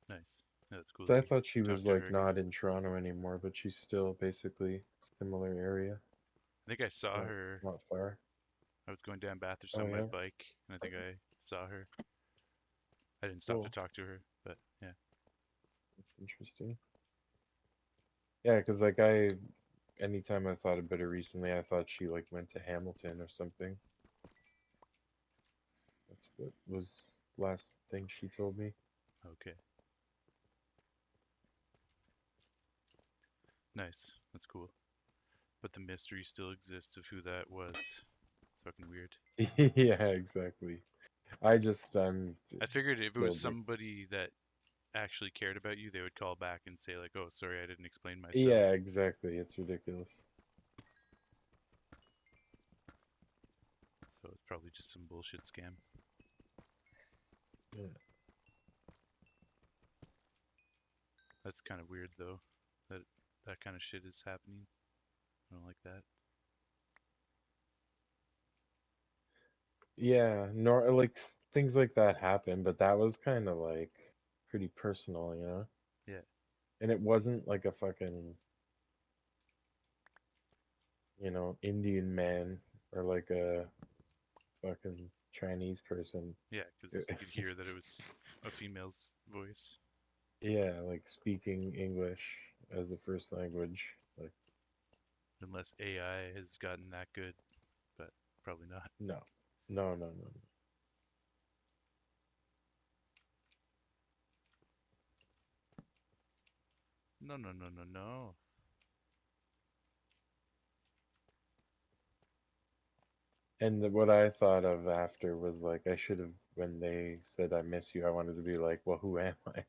Nice. Yeah, that's cool So that I you thought she talked was to her like again. not in Toronto anymore, but she's still basically similar area, I think I saw not her. not far. I was going down Bathurst Oh on my yeah, bike, and I think I saw her. I didn't stop to cool. talk to her, but yeah. Interesting. Yeah, because anytime I thought about it recently, I thought she like went to Hamilton or something. That's what was last thing she told me. Okay, nice. That's cool. But the mystery still exists of who that was. It's fucking weird. Yeah, exactly. I'm I figured if it was filled with. somebody that actually cared about you, they would call back and say like, "Oh, sorry, I didn't explain myself." Yeah, exactly. It's ridiculous. So it's probably just some bullshit scam. Yeah. That's kind of weird though, that that kind of shit is happening. I don't like that. Yeah, nor like things like that happen, but that was kind of like pretty personal, you know? Yeah, And it wasn't like a fucking, Indian man or like a fucking Chinese person. yeah, because you could hear that it was a female's voice, Yeah, like speaking English as a first language. Like, unless AI has gotten that good, but probably not. no, no, no, no. No, no, no, no, no. And what I thought of after was like, I should have, when they said I miss you, I wanted to be like, well, who am I?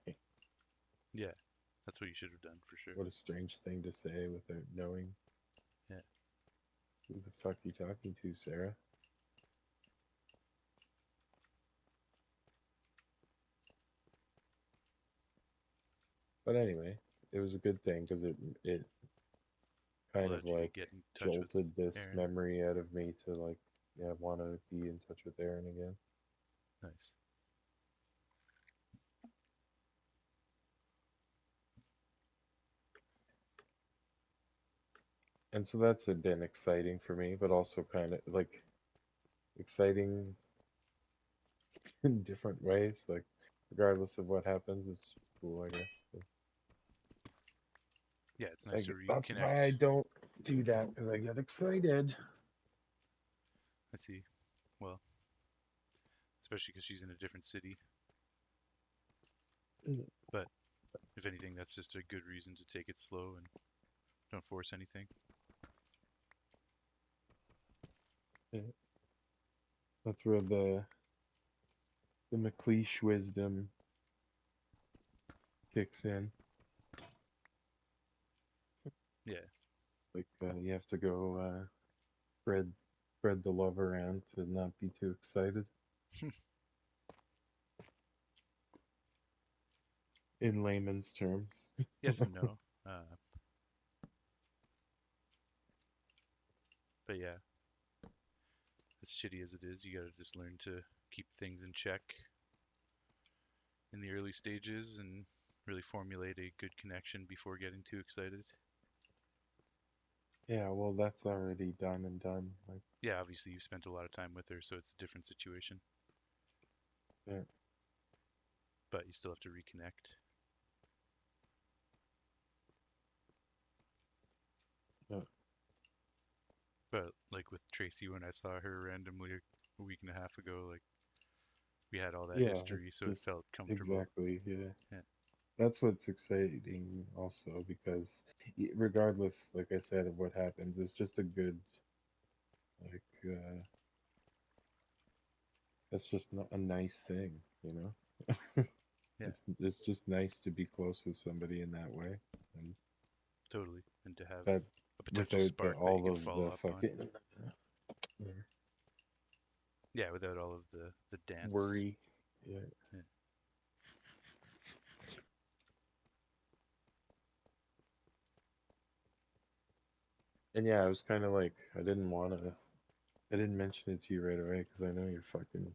Yeah, that's what you should have done for sure. What a strange thing to say without knowing Yeah, who the fuck you talking to, Sarah. But anyway, it was a good thing because it kind of allowed you to like get in touch with jolted this Aaron. memory out of me to like, yeah, want to be in touch with Aaron again. Nice. And so that's been exciting for me, but also kind of like exciting in different ways. Like, regardless of what happens, it's cool, I guess. So, Yeah, it's nice to that's why reconnect. I don't do that because I get excited. I see. Well, especially because she's in a different city. But if anything, that's just a good reason to take it slow and don't force anything. Yeah, that's where the McLeish wisdom kicks in. Yeah, Like you have to go spread spread the love around to not be too excited. In layman's terms. yes and no. Uh, but yeah, as shitty as it is, you gotta just learn to keep things in check in the early stages and really formulate a good connection before getting too excited. Yeah, well, that's already done and done. Like, Yeah, obviously you've spent a lot of time with her, so it's a different situation, yeah, but you still have to reconnect. yeah, But like with Tracy, when I saw her randomly a week and a half ago, like we had all that yeah. history, It's so it just felt comfortable. exactly, yeah. Yeah, That's what's exciting also because regardless, like I said, of what happens, it's just a good like that's just not a nice thing, you know? yeah, It's just nice to be close with somebody in that way, and totally. And to have that a potential without the spark that you all can of follow the up on. fucking Yeah, without all of the dance. worry. Yeah. Yeah, And yeah, I was kind of like, I didn't mention it to you right away because I know you're fucking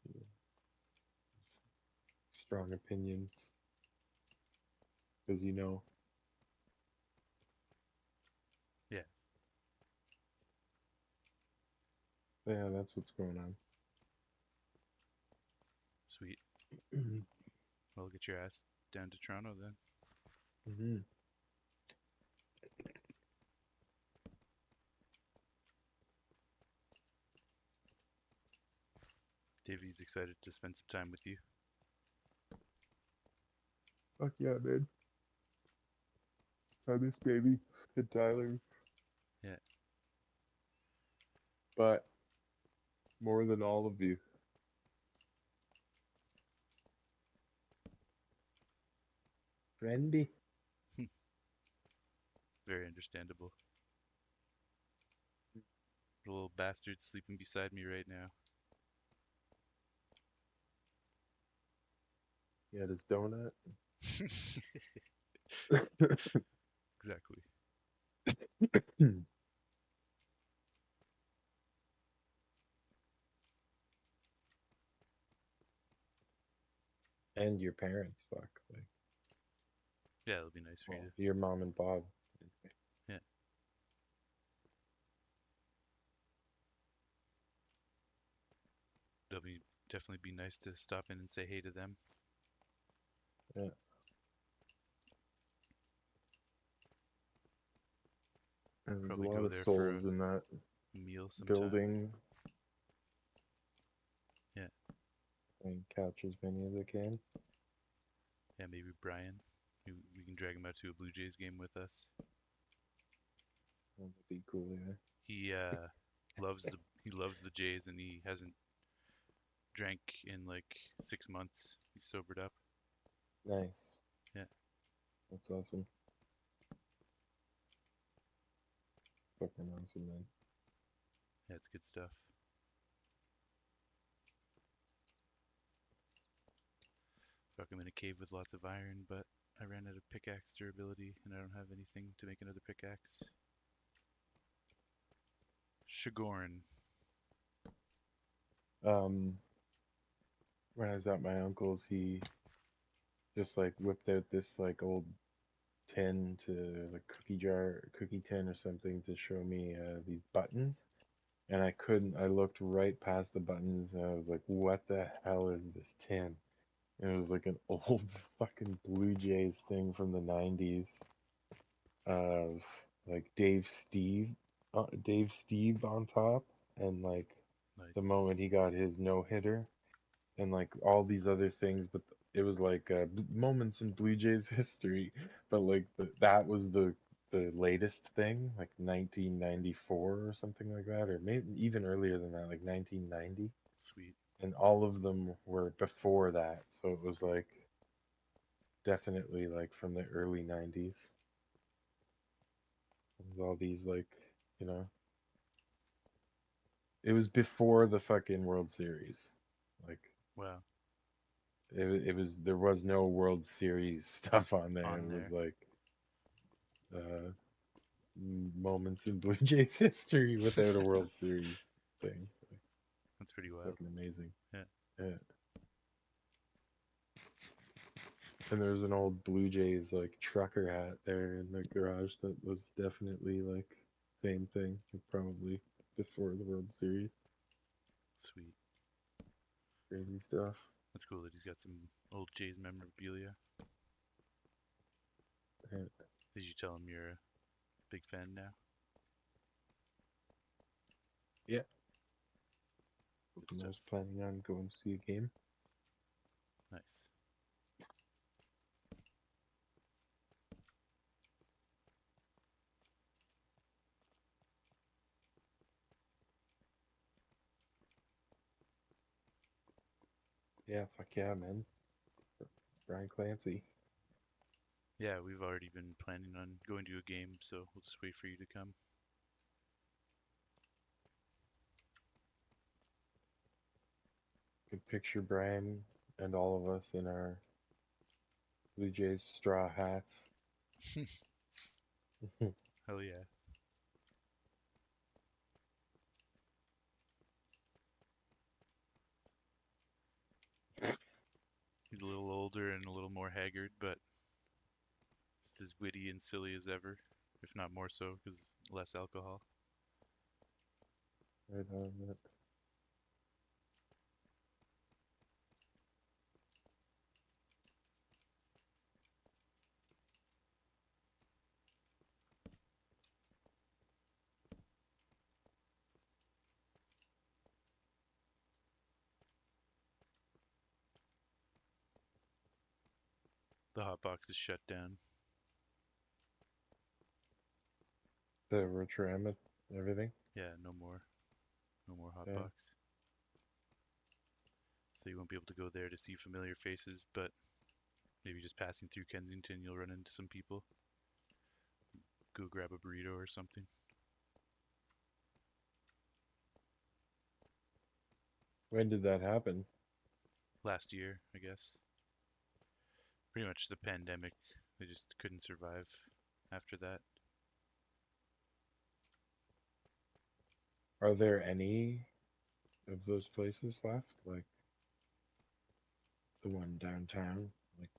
you know, strong opinions because you know, yeah, yeah, that's what's going on. sweet. Well, get your ass down to Toronto then. Mm-hmm. Davey's excited to spend some time with you. Fuck yeah, man. I miss baby and Tyler, Yeah, but more than all of you. Friendy. very understandable. The little bastard's sleeping beside me right now. He had his donut. Exactly. And your parents, fuck. Like, Yeah, it'll be nice for you well, to. your mom and Bob. Yeah, it'll be definitely be nice to stop in and say hey to them. Yeah. And there's a Probably lot go of there for souls in that a meal sometime. building. Yeah, And catch as many as I can. yeah, maybe Brian. We can drag him out to a Blue Jays game with us. That would be cool, yeah. He he loves the Jays and he hasn't drank in like 6 months. He's sobered up. Nice. Yeah, That's awesome. Fucking awesome, man. yeah, it's good stuff. Fuck, I'm in a cave with lots of iron, but I ran out of pickaxe durability and I don't have anything to make another pickaxe. Shagorn. Um, when I was at my uncle's, he just like whipped out this like old tin to like cookie jar, cookie tin or something to show me these buttons. And I couldn't, I looked right past the buttons and I was like, what the hell is this tin? And it was like an old fucking Blue Jays thing from the 90s of like Dave Steve on top. And like the Nice. moment he got his no hitter and like all these other things, but it was like moments in Blue Jays history. But like that was the latest thing, like 1994 or something like that, or maybe even earlier than that, like 1990. Sweet. And all of them were before that, so it was like definitely like from the early 90s. With all these like, you know, it was before the fucking World Series. Like Wow. it was there was no World Series stuff on there. On It was there. like uh, moments in Blue Jays history without a World Series thing. Like, That's pretty wild. fucking amazing. Yeah. Yeah. And there's an old Blue Jays like trucker hat there in the garage that was definitely like same thing, like, probably before the World Series. Sweet. Crazy stuff. That's cool that he's got some old Jays memorabilia. And, Did you tell him you're a big fan now? yeah, Good and I stuff. was planning on going to see a game. Nice. Yeah, fuck yeah, man. Brian Clancy. Yeah, we've already been planning on going to a game, so we'll just wait for you to come. Could picture Brian and all of us in our Blue Jays straw hats. Hell yeah. He's a little older and a little more haggard, but just as witty and silly as ever, if not more so, because less alcohol. Right on that. The hot box is shut down. The Rotorama, everything. Yeah, no more. No more hot Yeah. box. So you won't be able to go there to see familiar faces, but maybe just passing through Kensington, you'll run into some people. Go grab a burrito or something. When did that happen? Last year, I guess. Pretty much the pandemic. They just couldn't survive after that. Are there any of those places left? Like the one downtown? Like,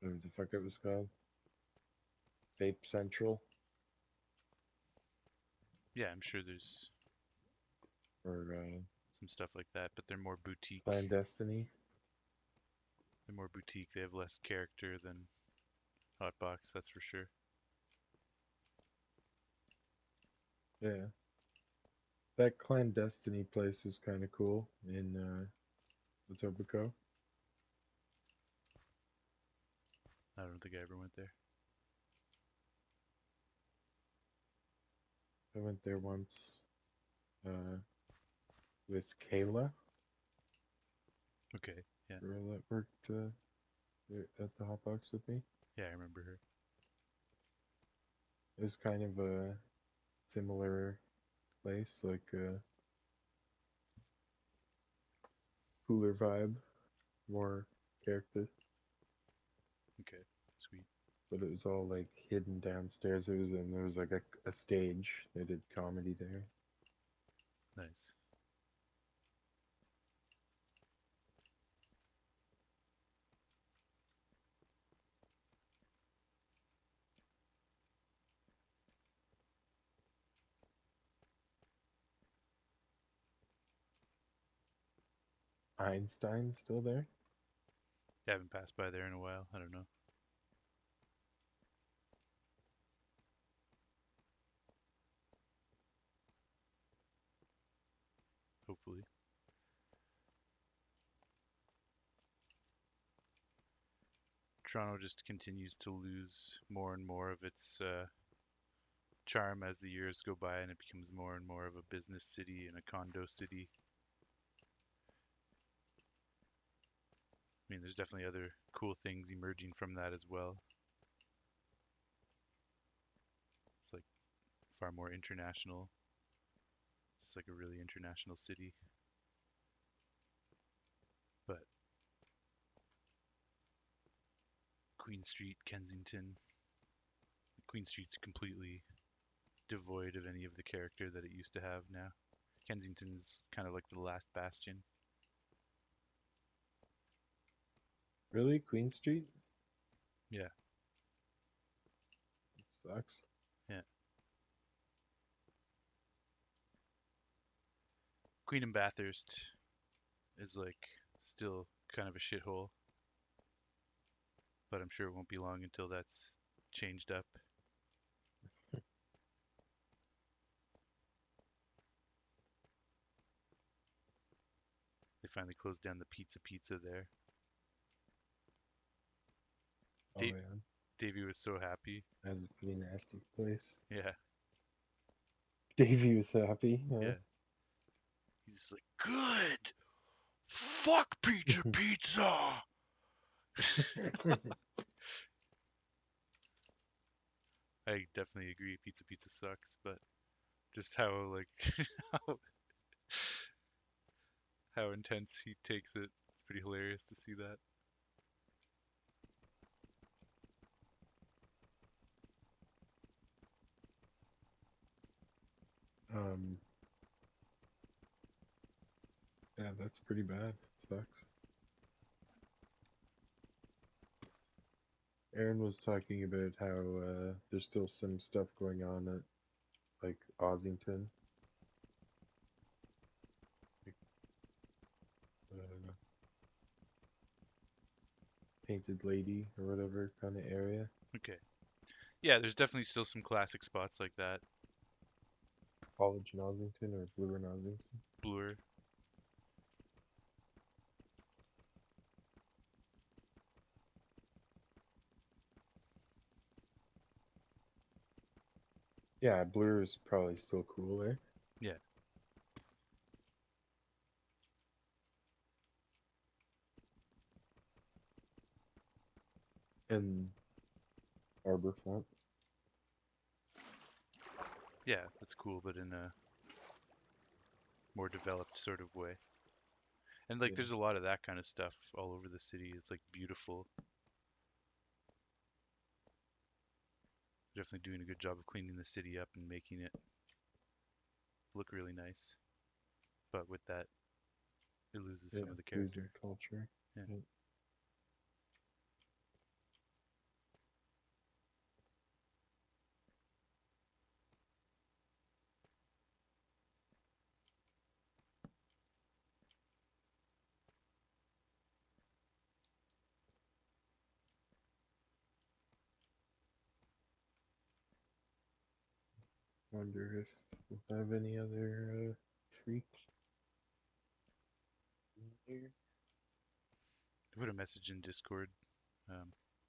whatever the fuck it was called? Vape Central? Yeah, I'm sure there's Or, some stuff like that, but they're more boutique. Clandestiny? They're more boutique. They have less character than Hotbox, that's for sure. Yeah. That Clandestiny place was kind of cool in, Etobicoke. I don't think I ever went there. I went there once, uh, with Kayla, Okay, yeah, girl that worked, there at the Hotbox with me. yeah, I remember her. It was kind of a similar place, like a cooler vibe, more character, Okay, sweet, but it was all like hidden downstairs. There was like a stage. They did comedy there. nice. Einstein's still there. I haven't passed by there in a while. I don't know. Hopefully. Toronto just continues to lose more and more of its charm as the years go by, and it becomes more and more of a business city and a condo city. I mean, there's definitely other cool things emerging from that as well. It's like far more international. It's like a really international city. But Queen Street, Kensington, Queen Street's completely devoid of any of the character that it used to have now. Kensington's kind of like the last bastion. Really, Queen Street? Yeah, It sucks. yeah. Queen and Bathurst is like still kind of a shithole, but I'm sure it won't be long until that's changed up. They finally closed down the pizza there. Oh Da- yeah, Davey was so happy. that's a pretty nasty place. Yeah, Davey was happy. yeah. He's just like, good. Fuck pizza. Yeah. I definitely agree. Pizza sucks, but just how like how, how intense he takes it. It's pretty hilarious to see that. um. Yeah, that's pretty bad. It sucks. Aaron was talking about how there's still some stuff going on at like Ossington, like uh, Painted Lady or whatever kind of area. Okay. Yeah, there's definitely still some classic spots like that. College in Ossington or Blue in Ossington. Bloor. Yeah, blue is probably still cool, eh? Yeah, And Arbor font. yeah, that's cool, but in a more developed sort of way. And like, Yeah, there's a lot of that kind of stuff all over the city. It's like beautiful. Definitely doing a good job of cleaning the city up and making it look really nice. But with that, it loses yeah, some of the it's losing character. culture. Yeah. Yeah. Wonder if we'll have any other freaks in here. I put a message in Discord.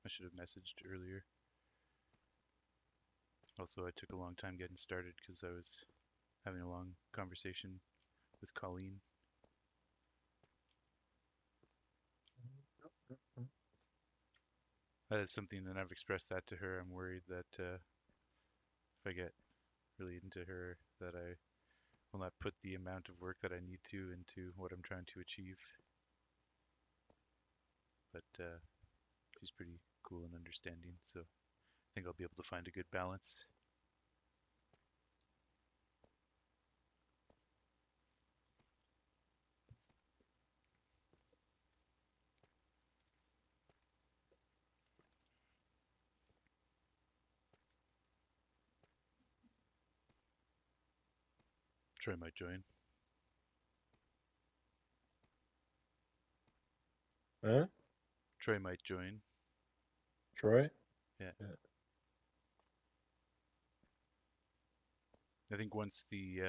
I should have messaged earlier. Also, I took a long time getting started because I was having a long conversation with Colleen. That is something that I've expressed that to her. I'm worried that if I get really into her, that I will not put the amount of work that I need to into what I'm trying to achieve. But she's pretty cool and understanding, so I think I'll be able to find a good balance. Troy might join. Huh? Troy might join. Troy? Yeah. Yeah. I think once the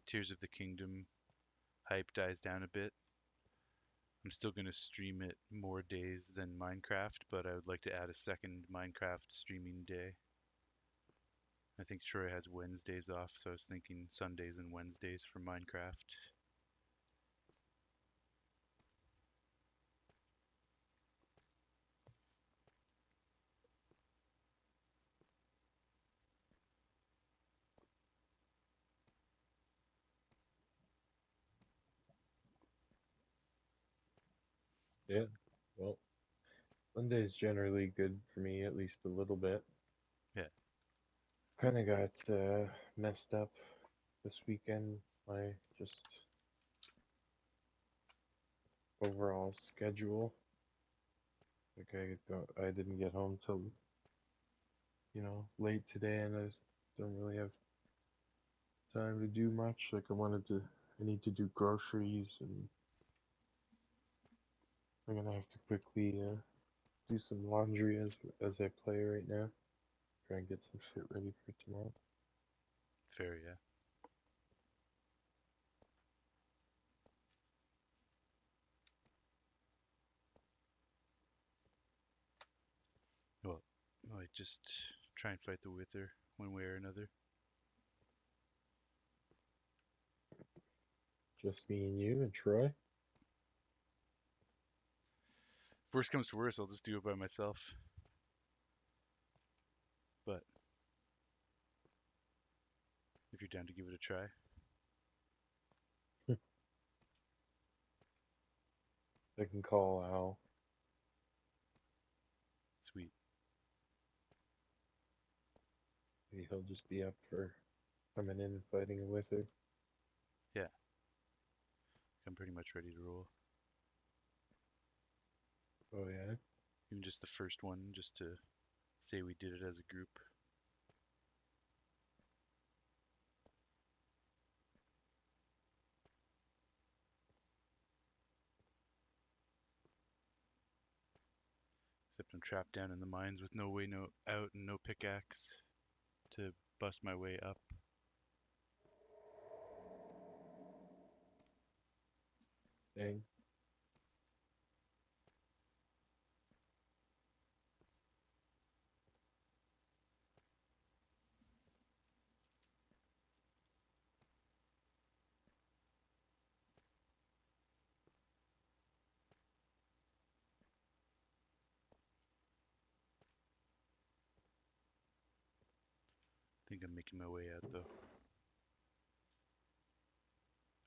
Tears of the Kingdom hype dies down a bit, I'm still going to stream it more days than Minecraft, but I would like to add a second Minecraft streaming day. I think Troy has Wednesdays off, so I was thinking Sundays and Wednesdays for Minecraft. Yeah. Well, Sunday's generally good for me, at least a little bit. Yeah, Kind of got messed up this weekend. My just overall schedule. Like I didn't get home till late today, and I don't really have time to do much. Like I need to do groceries, and I'm gonna have to quickly do some laundry as I play right now. Try and get some shit ready for tomorrow. fair, yeah. Well, I might just try and fight the Wither one way or another. Just me and you and Troy. If worst comes to worst, I'll just do it by myself. But if you're down to give it a try, I can call Al. sweet. Maybe he'll just be up for coming in and fighting a wizard. Yeah, I'm pretty much ready to roll. Oh yeah. Even just the first one, just to say we did it as a group. Except I'm trapped down in the mines with no way no out and no pickaxe to bust my way up. Dang. think I'm making my way out though.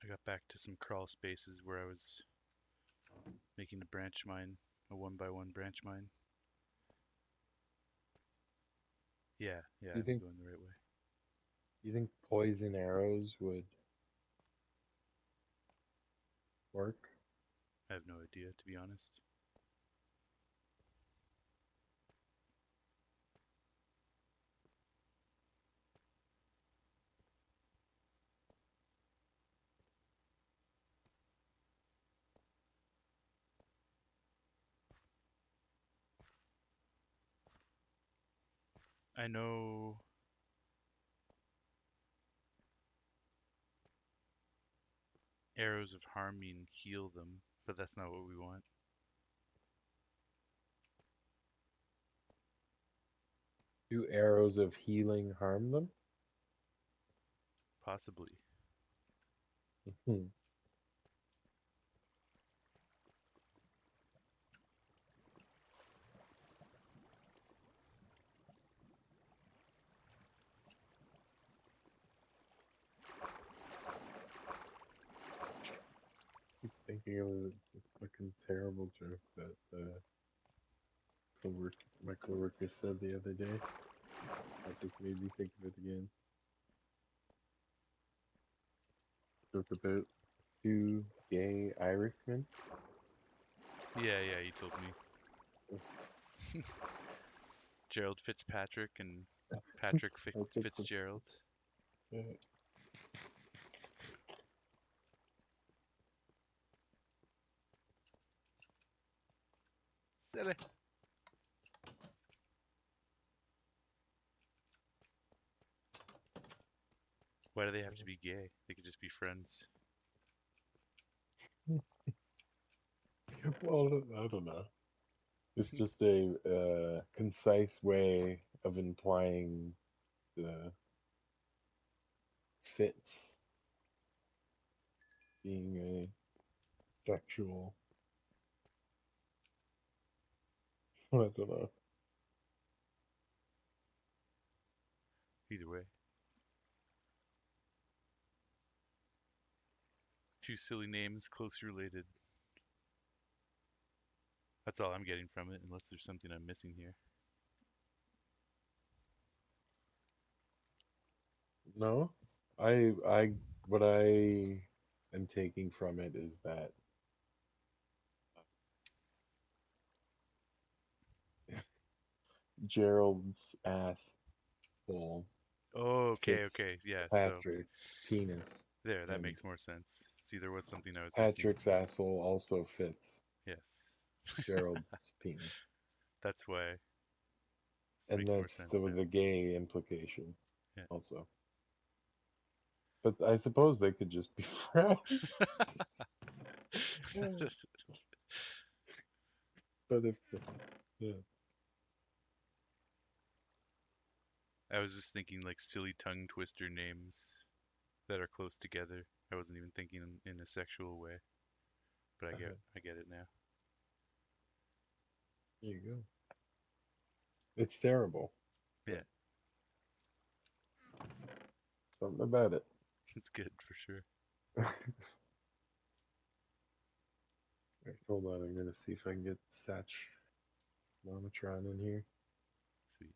I got back to some crawl spaces where I was making a branch mine, a 1x1 branch mine. Yeah, You I'm think going the right way. you think poison arrows would work? I have no idea, to be honest. I know arrows of harming heal them, but that's not what we want. Do arrows of healing harm them? Possibly. Hmm. Keep thinking of a fucking terrible joke that coworker, my coworker said the other day. That just made me think of it again. Joke about two gay Irishmen. Yeah, you told me. Gerald Fitzpatrick and Patrick That's it. Fitzgerald. Silly. Why do they have to be gay? They could just be friends. Well, I don't know. It's just a concise way of implying the fits being a sexual. I don't know. Either way. Two silly names, closely related. That's all I'm getting from it, unless there's something I'm missing here. No, I, what I am taking from it is that Gerald's asshole Oh, fits okay. Yeah, so Patrick's penis, there, that and makes more sense. See, there was something I was missing. Patrick's asshole also fits Yes. Gerald's penis, That's why this and makes more that's sense now. the gay implication Yeah. also. But I suppose they could just be friends. But if yeah, I was just thinking like silly tongue twister names that are close together. I wasn't even thinking in a sexual way, but I get it now. there you go. It's terrible, but Yeah, something about it. it's good for sure. Right, hold on, I'm gonna see if I can get Satch Momatron in here. Sweet.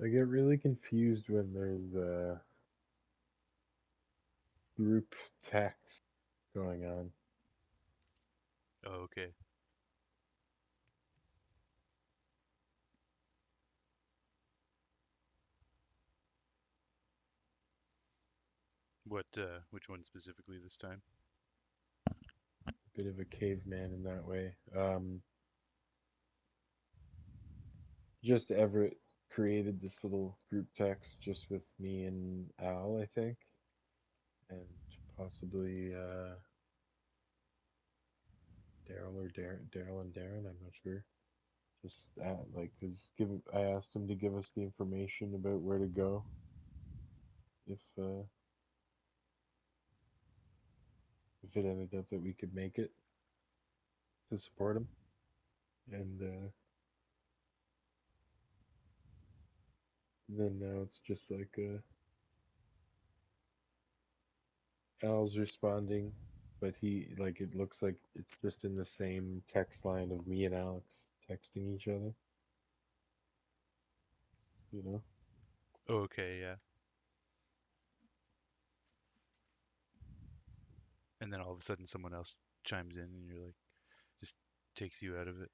I get really confused when there's the group text going on. Oh, okay. Which one specifically this time? Bit of a caveman in that way. Just Everett created this little group text just with me and Al, I think, and possibly Daryl and Darren. I'm not sure. Just like, cause I asked him to give us the information about where to go if it ended up that we could make it to support him, and then now it's just like Al's responding, but he like it looks like it's just in the same text line of me and Alex texting each other, you know? Oh, okay, yeah. And then all of a sudden someone else chimes in, and you're like, just takes you out of it.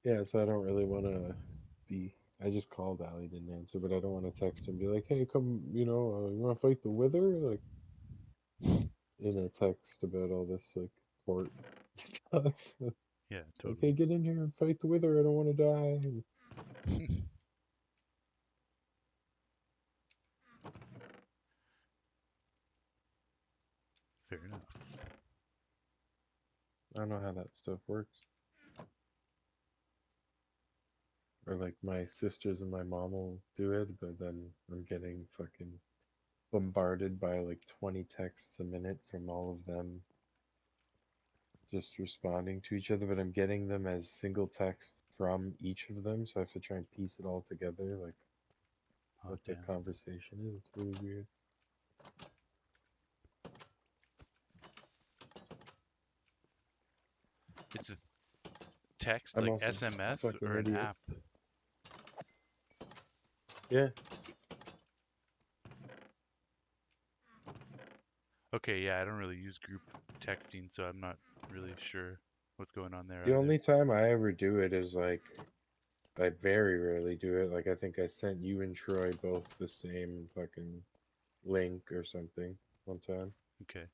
Yeah, so I don't really want to be. I just called Ali, didn't answer, but I don't want to text him, be like, "Hey, come, you want to fight the Wither?" Like in a text about all this like court stuff. Yeah, Like, hey, totally. get in here and fight the Wither. I don't want to die. Fair enough. I don't know how that stuff works. Or like my sisters and my mom will do it, but then I'm getting fucking bombarded by like 20 texts a minute from all of them just responding to each other, but I'm getting them as single text from each of them, so I have to try and piece it all together, like Oh, what the damn. conversation is. It's really weird. It's a text I'm like also just a SMS fucking or an idiot. app? Yeah, Okay, yeah, I don't really use group texting, so I'm not really sure what's going on there the either. only time I ever do it is like I very rarely do it. Like I think I sent you and Troy both the same fucking link or something one time Okay.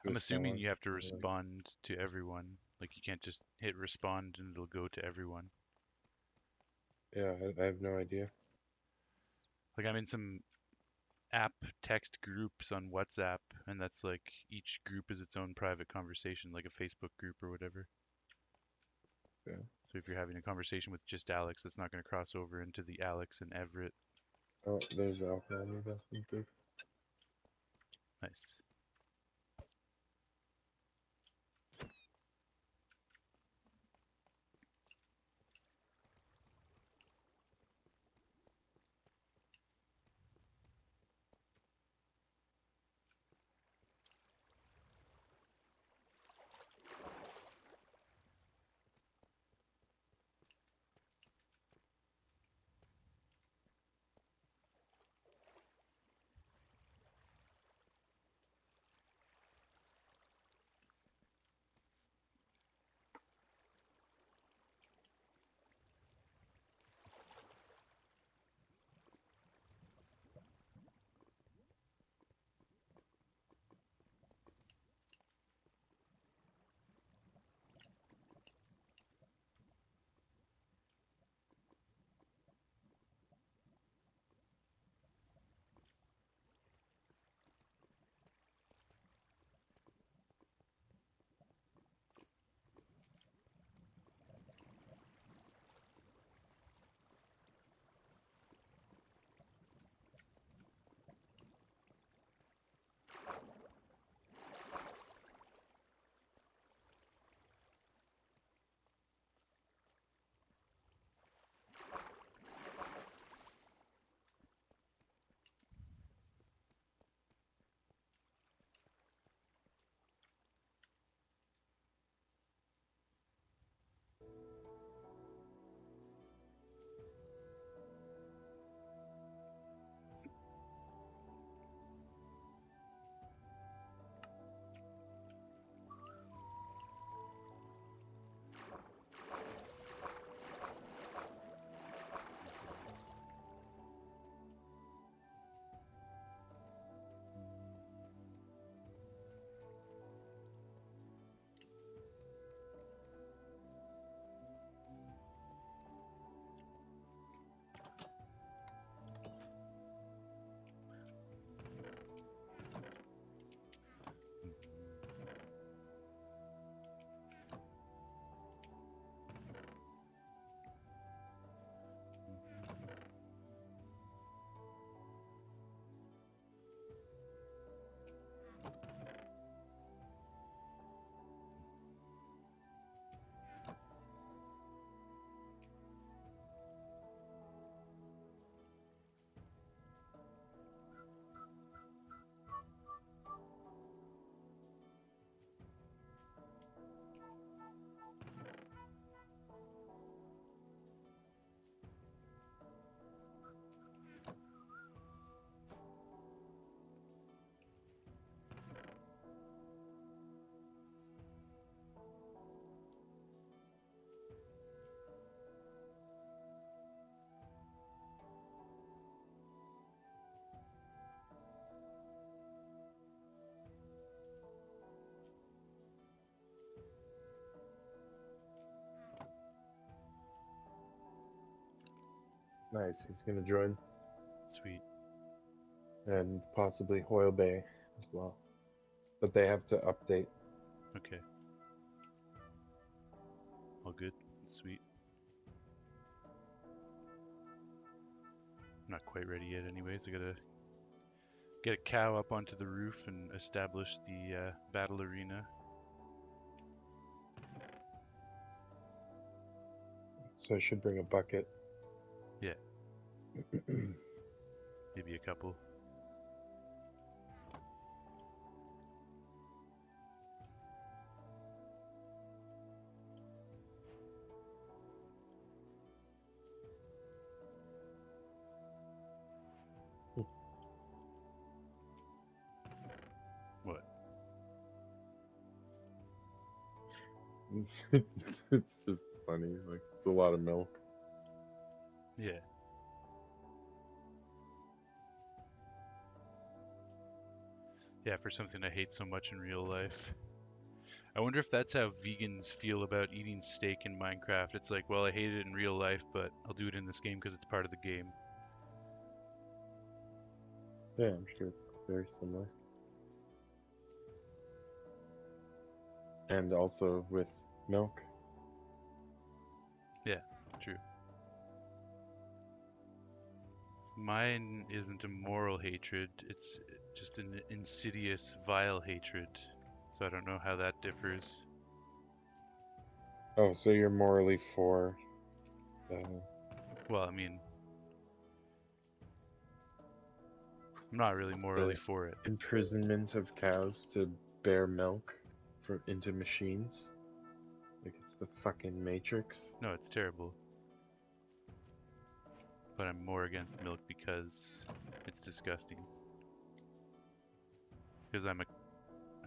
to a I'm assuming song. you have to Like, respond to everyone. Like you can't just hit respond and it'll go to everyone. yeah, I have no idea. Like I'm in some app text groups on WhatsApp, and that's like each group is its own private conversation, like a Facebook group or whatever. Yeah. So if you're having a conversation with just Alex, that's not going to cross over into the Alex and Everett. Oh, there's alcohol in the bathroom too. Nice. Nice. He's gonna join, Sweet. and possibly Hoyle Bay as well. But they have to update. Okay. All good. Sweet. I'm not quite ready yet anyways. I gotta get a cow up onto the roof and establish the battle arena. So I should bring a bucket. Yeah, maybe a couple. What? It's just funny. Like it's a lot of milk. Yeah. Yeah, for something I hate so much in real life. I wonder if that's how vegans feel about eating steak in Minecraft. It's like, well, I hate it in real life, but I'll do it in this game because it's part of the game. Yeah, I'm sure it's very similar. And also with milk. Yeah, true. Mine isn't a moral hatred, it's just an insidious, vile hatred. So I don't know how that differs. Oh, so you're morally for uh, Well, I mean, I'm not really morally the for it. imprisonment of cows to bear milk for into machines? Like it's the fucking Matrix. No, it's terrible. But I'm more against milk because it's disgusting. Because I'm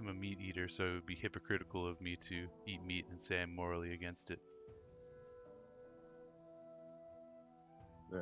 a meat eater, so it would be hypocritical of me to eat meat and say I'm morally against it. Yeah.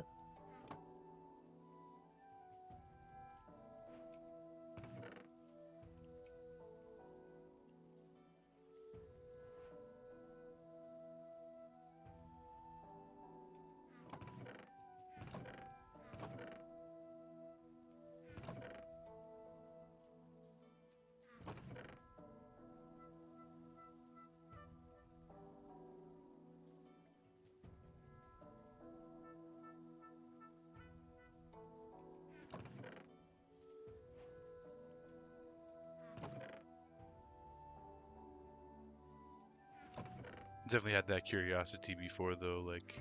Definitely had that curiosity before, though. Like,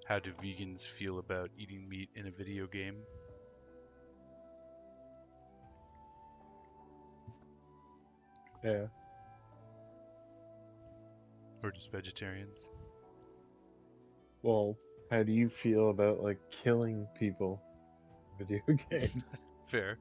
how do vegans feel about eating meat in a video game? Yeah. Or just vegetarians? Well, how do you feel about like killing people in video games? Fair.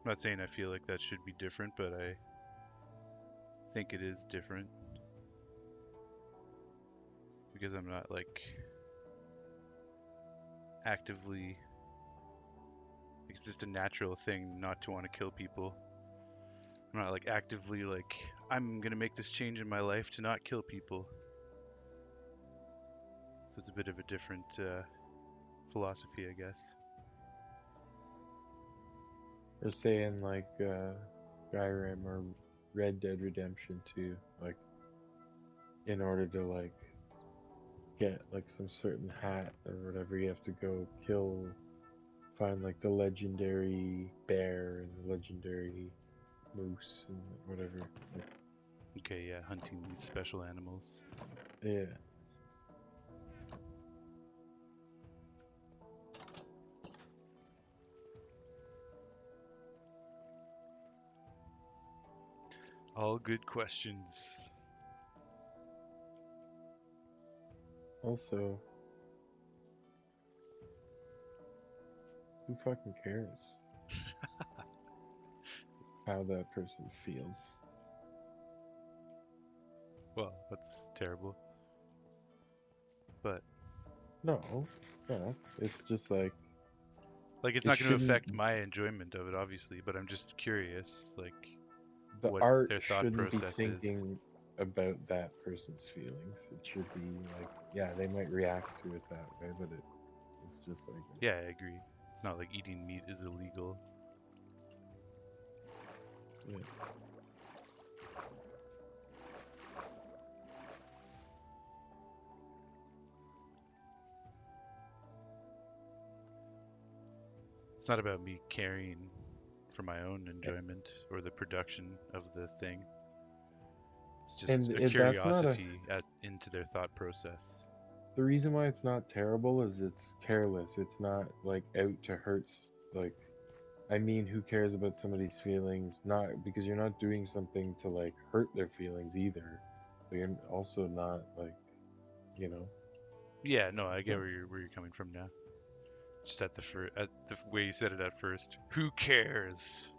I'm not saying I feel like that should be different, but I think it is different. Because I'm not, like, actively. It's just a natural thing not to want to kill people. I'm not, like, actively, like, I'm gonna make this change in my life to not kill people. So it's a bit of a different philosophy, I guess. They're saying like Skyrim or Red Dead Redemption 2, like in order to like get like some certain hat or whatever, you have to go find like the legendary bear and the legendary moose and whatever. Like, Okay, yeah, hunting these special animals. yeah. All good questions. Also, who fucking cares? how that person feels. Well, that's terrible. But No, yeah, it's just like like, it's it not going to shouldn't. affect my enjoyment of it, obviously. But I'm just curious, like, The what art their thought shouldn't be process is. thinking about that person's feelings. It should be like, yeah, they might react to it that way, but it's just like, Yeah, I agree. It's not like eating meat is illegal. yeah. It's not about me caring for my own enjoyment or the production of the thing. It's just a That's not a. curiosity into their thought process. The reason why it's not terrible is it's careless. It's not like out to hurt. Like, I mean, who cares about somebody's feelings? Not because you're not doing something to like hurt their feelings either. But you're also not like, you know, Yeah, no, I it's get not. where you're coming from now. Just at the way you said it at first. Who cares?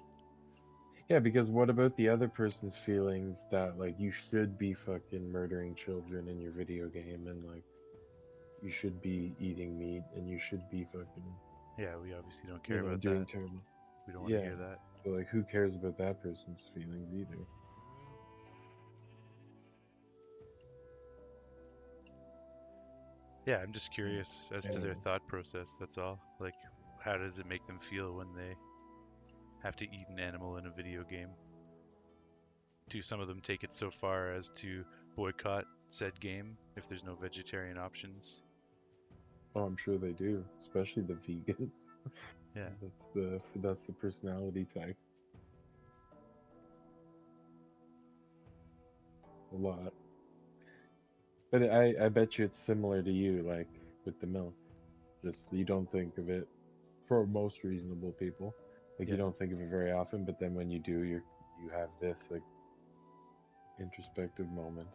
Yeah, because what about the other person's feelings that like you should be fucking murdering children in your video game and like you should be eating meat and you should be fucking, Yeah, we obviously don't care about doing that. terrible. We don't want to Yeah. hear that. So like who cares about that person's feelings either? Yeah, I'm just Hmm. curious as to their Anyway. thought process. That's all. Like, how does it make them feel when they have to eat an animal in a video game? Do some of them take it so far as to boycott said game if there's no vegetarian options? Oh, I'm sure they do, especially the vegans. Yeah. That's the personality type. A lot. But I bet you it's similar to you, like with the milk. Just you don't think of it for most reasonable people. Like you Yeah. don't think of it very often, but then when you do, you have this like introspective moment.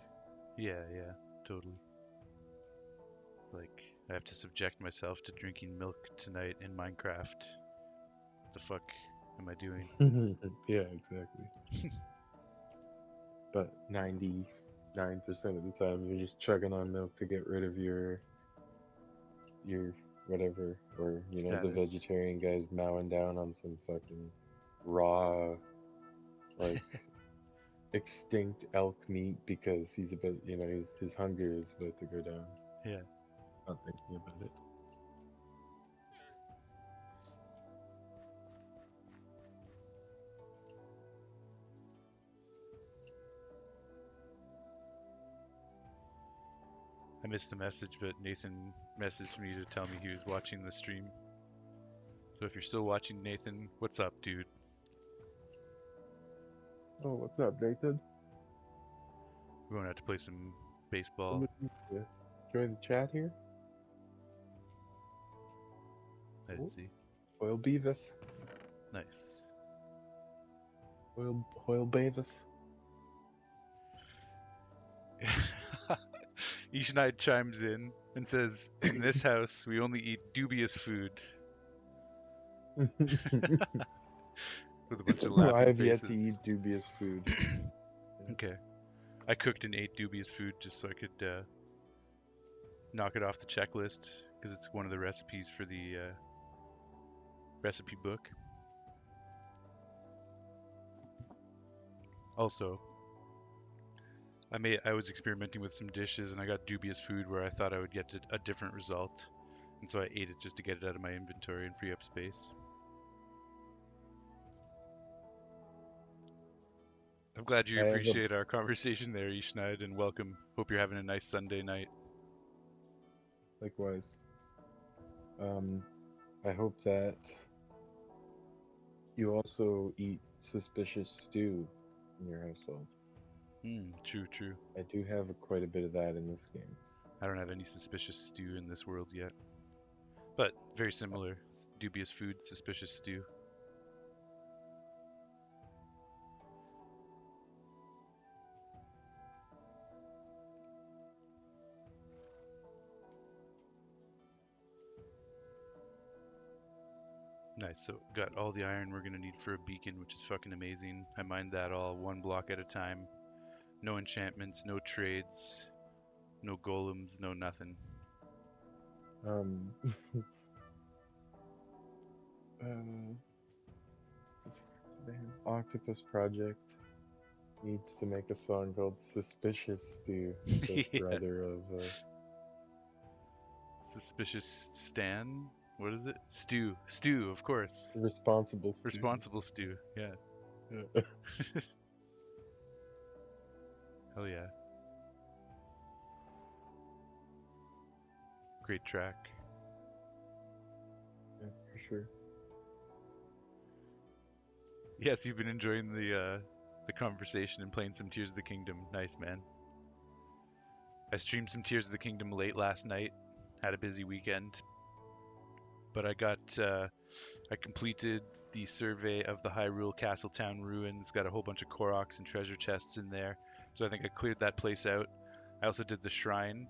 Yeah, yeah, totally. Like, I have to subject myself to drinking milk tonight in Minecraft. What the fuck am I doing? Yeah, exactly. But 99% of the time, you're just chugging on milk to get rid of your whatever, or the Status. vegetarian guy's mowing down on some fucking raw, like extinct elk meat because he's about, his hunger is about to go down. Yeah. Not thinking about it. I missed the message, but Nathan messaged me to tell me he was watching the stream. So if you're still watching, Nathan, what's up, dude? Oh, what's up, Nathan? We're going to have to play some baseball. Somebody join the chat here. I didn't Oh, see. Hoyle Beavis. Nice. Hoyle Beavis. Ishnai chimes in and says, "In this house, we only eat dubious food," with a bunch of I laughing have yet to faces. eat dubious food. Yeah. Okay. I cooked and ate dubious food just so I could knock it off the checklist because it's one of the recipes for the recipe book. Also, I was experimenting with some dishes and I got dubious food where I thought I would get a different result, and so I ate it just to get it out of my inventory and free up space. I'm glad you I have a appreciate our conversation there, Ishnaid, and welcome. Hope you're having a nice Sunday night. likewise. I hope that you also eat suspicious stew in your household. True, true. I do have quite a bit of that in this game. I don't have any suspicious stew in this world yet, but very similar. Dubious food, suspicious stew. Nice. So got all the iron we're gonna need for a beacon, which is fucking amazing. I mined that all one block at a time. No enchantments, no trades, no golems, no nothing. Um, uh, man, Octopus Project needs to make a song called "Suspicious Stew." The Yeah. brother of Suspicious Stan. What is it? Stew. Stew, of course. Responsible Stew. Responsible stew. Yeah. Yeah, Hell yeah. Great track. yeah, for sure. Yes, you've been enjoying the conversation and playing some Tears of the Kingdom. Nice, man. I streamed some Tears of the Kingdom late last night. Had a busy weekend, but I completed the survey of the Hyrule Castletown ruins. Got a whole bunch of Koroks and treasure chests in there, so I think I cleared that place out. I also did the shrine,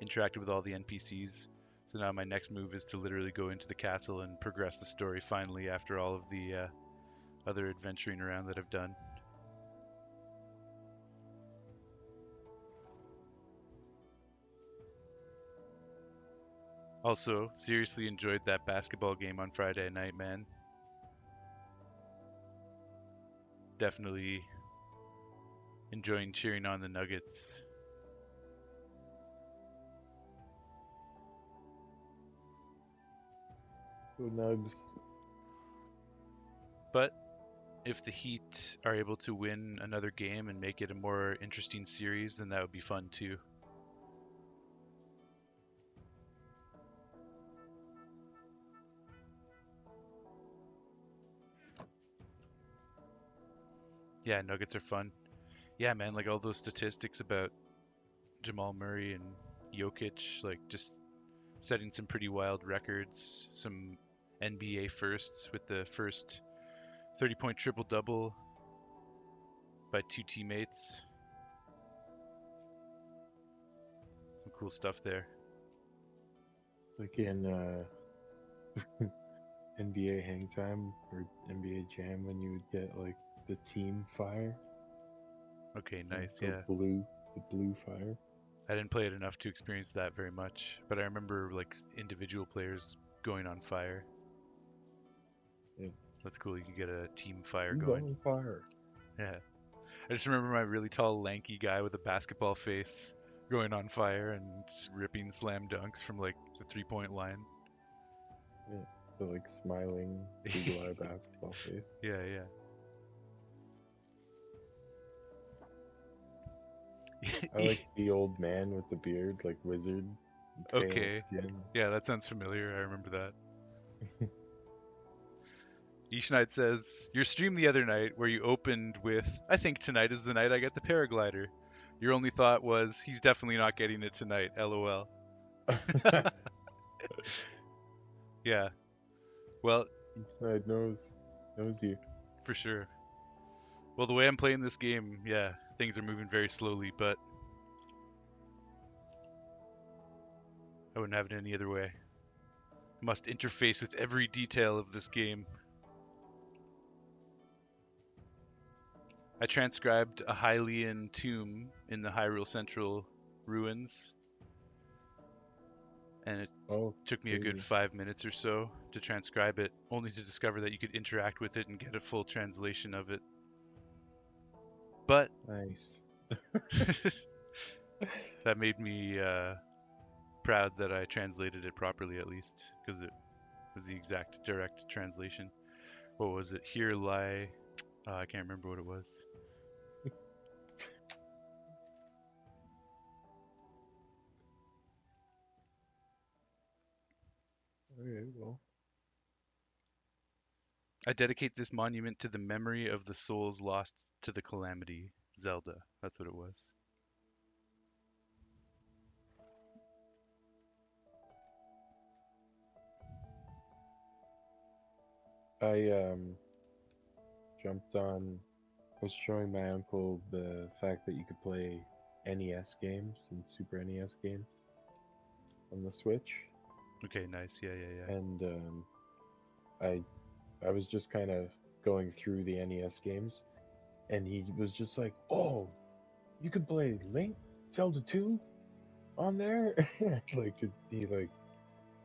interacted with all the NPCs. So now my next move is to literally go into the castle and progress the story finally after all of the other adventuring around that I've done. Also, seriously enjoyed that basketball game on Friday night, man. Definitely enjoying cheering on the Nuggets. So Nugs, But if the Heat are able to win another game and make it a more interesting series, then that would be fun too. Yeah, Nuggets are fun. Yeah, man, like all those statistics about Jamal Murray and Jokic, like just setting some pretty wild records, some NBA firsts with the first 30-point triple double by two teammates. Some cool stuff there. like in NBA Hang Time or NBA Jam, when you would get like the team fire, Okay, like nice. Yeah. the blue fire. I didn't play it enough to experience that very much, but I remember like individual players going on fire. Yeah. That's cool. You could get a team fire Who's going. on fire? Yeah. I just remember my really tall, lanky guy with a basketball face going on fire and just ripping slam dunks from like the 3-point line. Yeah. The like smiling eagle eye basketball face. Yeah, I yeah. like the old man with the beard, like wizard, pale Okay. skin. Yeah, that sounds familiar. I remember that. Ishnight says, your stream the other night where you opened with, I think tonight is the night I get the paraglider. Your only thought was, he's definitely not getting it tonight, lol. Yeah, well, Each side knows you. for sure. Well, the way I'm playing this game, yeah, things are moving very slowly, but I wouldn't have it any other way. I must interface with every detail of this game. I transcribed a Hylian tomb in the Hyrule Central ruins, and it Oh, took me a good crazy. 5 minutes or so to transcribe it, only to discover that you could interact with it and get a full translation of it. But Nice. that made me proud that I translated it properly, at least, because it was the exact direct translation. What was it? Here lie. I can't remember what it was. Okay, well, I dedicate this monument to the memory of the souls lost to the calamity. Zelda. That's what it was. I jumped on. Was showing my uncle the fact that you could play NES games and Super NES games on the Switch, Okay, nice. Yeah, yeah, yeah. and I I was just kind of going through the NES games, and he was just like, "Oh, you can play Link Zelda 2 on there?" He like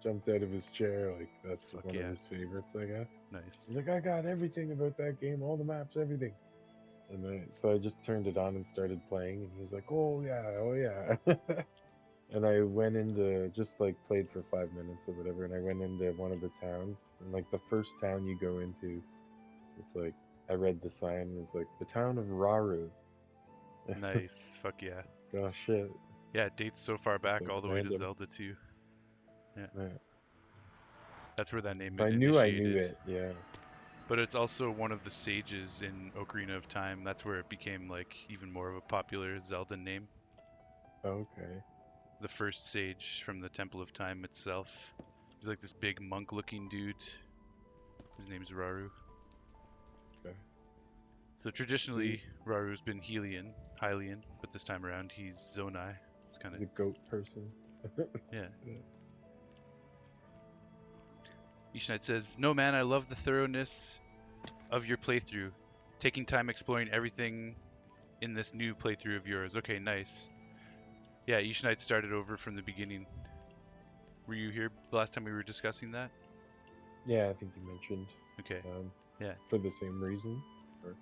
jumped out of his chair, like that's Fuck one of yeah. his favorites, I guess. He's Nice. like, "I got everything about that game, all the maps, everything." And so I just turned it on and started playing, and he was like, "Oh yeah, oh yeah." And I went into just like played for 5 minutes or whatever, and I went into one of the towns, and like the first town you go into, it's like I read the sign, and it's like the town of Raru. Nice. Fuck yeah. Gosh, shit, Yeah, it dates so far just back like all the way to random. Zelda 2. Yeah, Yeah. that's where that name If I knew initiated. it. Yeah. But it's also one of the sages in Ocarina of Time. That's where it became like even more of a popular Zelda name. Okay. The first sage from the Temple of Time itself. He's like this big monk-looking dude. His name's Raru. Okay. So He, traditionally, Raru's been Hylian, but this time around he's Zonai. It's kind of he's a goat person. yeah. Yeah. Each says, "No man, I love the thoroughness of your playthrough. Taking time exploring everything in this new playthrough of yours. Okay, nice. Yeah, each night started over from the beginning. Were you here the last time we were discussing that? Yeah, I think you mentioned Okay. um, Yeah. for the same reason. Or,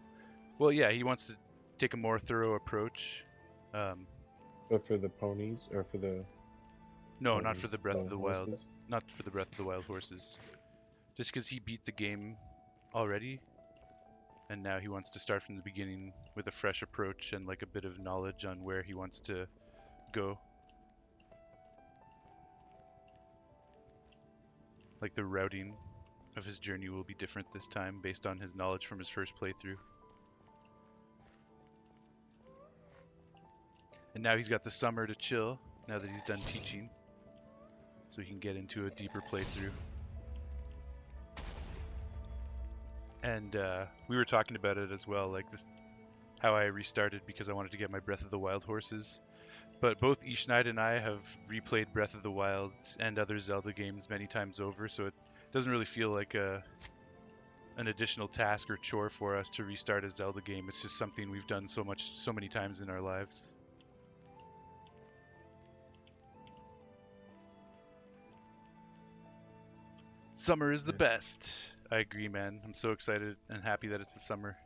Well, yeah, he wants to take a more thorough approach. Um, but for the ponies, or for the no, not for ponies, the Breath of the Wild. horses. Not for the Breath of the Wild horses. Just because he beat the game already, and now he wants to start from the beginning with a fresh approach and like a bit of knowledge on where he wants to go. Like the routing of his journey will be different this time based on his knowledge from his first playthrough. And now he's got the summer to chill now that he's done teaching, so he can get into a deeper playthrough. And we were talking about it as well, like this, how I restarted because I wanted to get my Breath of the Wild horses. But both Ishnaid and I have replayed Breath of the Wild and other Zelda games many times over, so it doesn't really feel like an additional task or chore for us to restart a Zelda game. It's just something we've done so many times in our lives. Summer is the Yeah. best. I agree, man. I'm so excited and happy that it's the summer.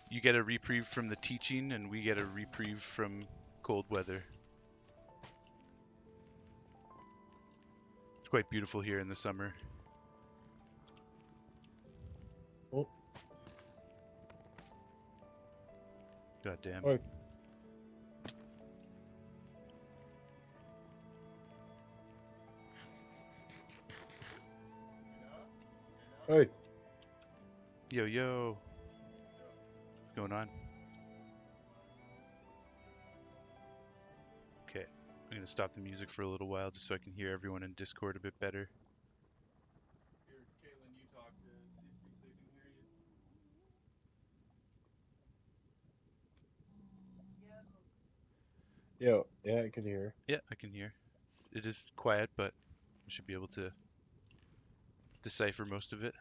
You get a reprieve from the teaching, and we get a reprieve from cold weather. It's quite beautiful here in the summer. Oh, God damn. oh, hey. Yo, yo. What's going on? Okay. I'm going to stop the music for a little while just so I can hear everyone in Discord a bit better. Here, Caitlin, you talk to see if they can hear you. Yo, yeah, I can hear. Yeah, I can hear. It is quiet, but I should be able to decipher most of it.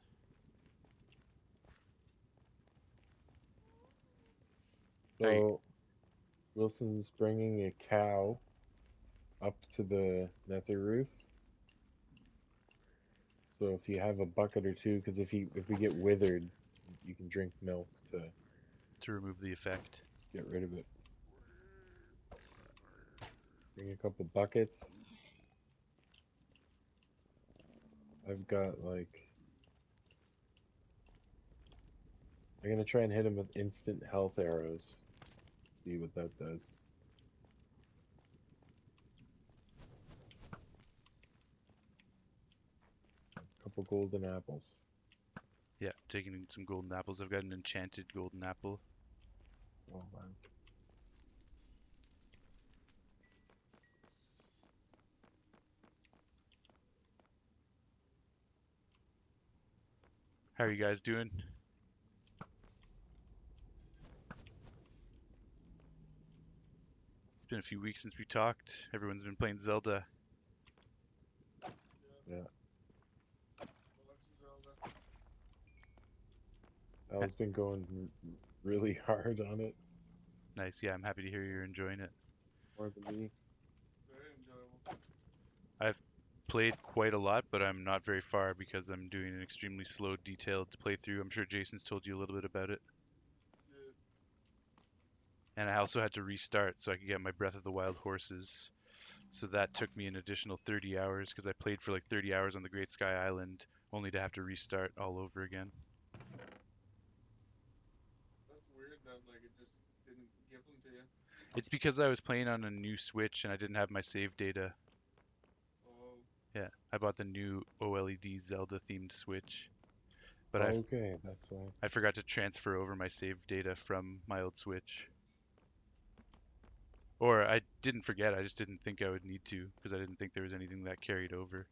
How you, So Wilson's bringing a cow up to the nether roof. So if you have a bucket or two, because if we get withered, you can drink milk to to remove the effect? get rid of it. Bring a couple buckets. I've got like I'm gonna try and hit him with instant health arrows. See what that does. Couple golden apples. Yeah, taking some golden apples. I've got an enchanted golden apple. Oh man. How are you guys doing? It's been a few weeks since we talked. Everyone's been playing Zelda. Yeah. Watch Zelda. Al's been going really hard on it, Nice. Yeah, I'm happy to hear you're enjoying it. more than me. Very enjoyable. I've played quite a lot, but I'm not very far because I'm doing an extremely slow, detailed playthrough. I'm sure Jason's told you a little bit about it. Yeah. And I also had to restart so I could get my Breath of the Wild horses. So that took me an additional 30 hours because I played for like 30 hours on the Great Sky Island, only to have to restart all over again. That's weird that like it just didn't give them to you. It's because I was playing on a new Switch and I didn't have my save data. Oh. Yeah, I bought the new OLED Zelda themed Switch, but Okay, that's why. I forgot to transfer over my save data from my old Switch. Or I didn't forget, I just didn't think I would need to because I didn't think there was anything that carried over.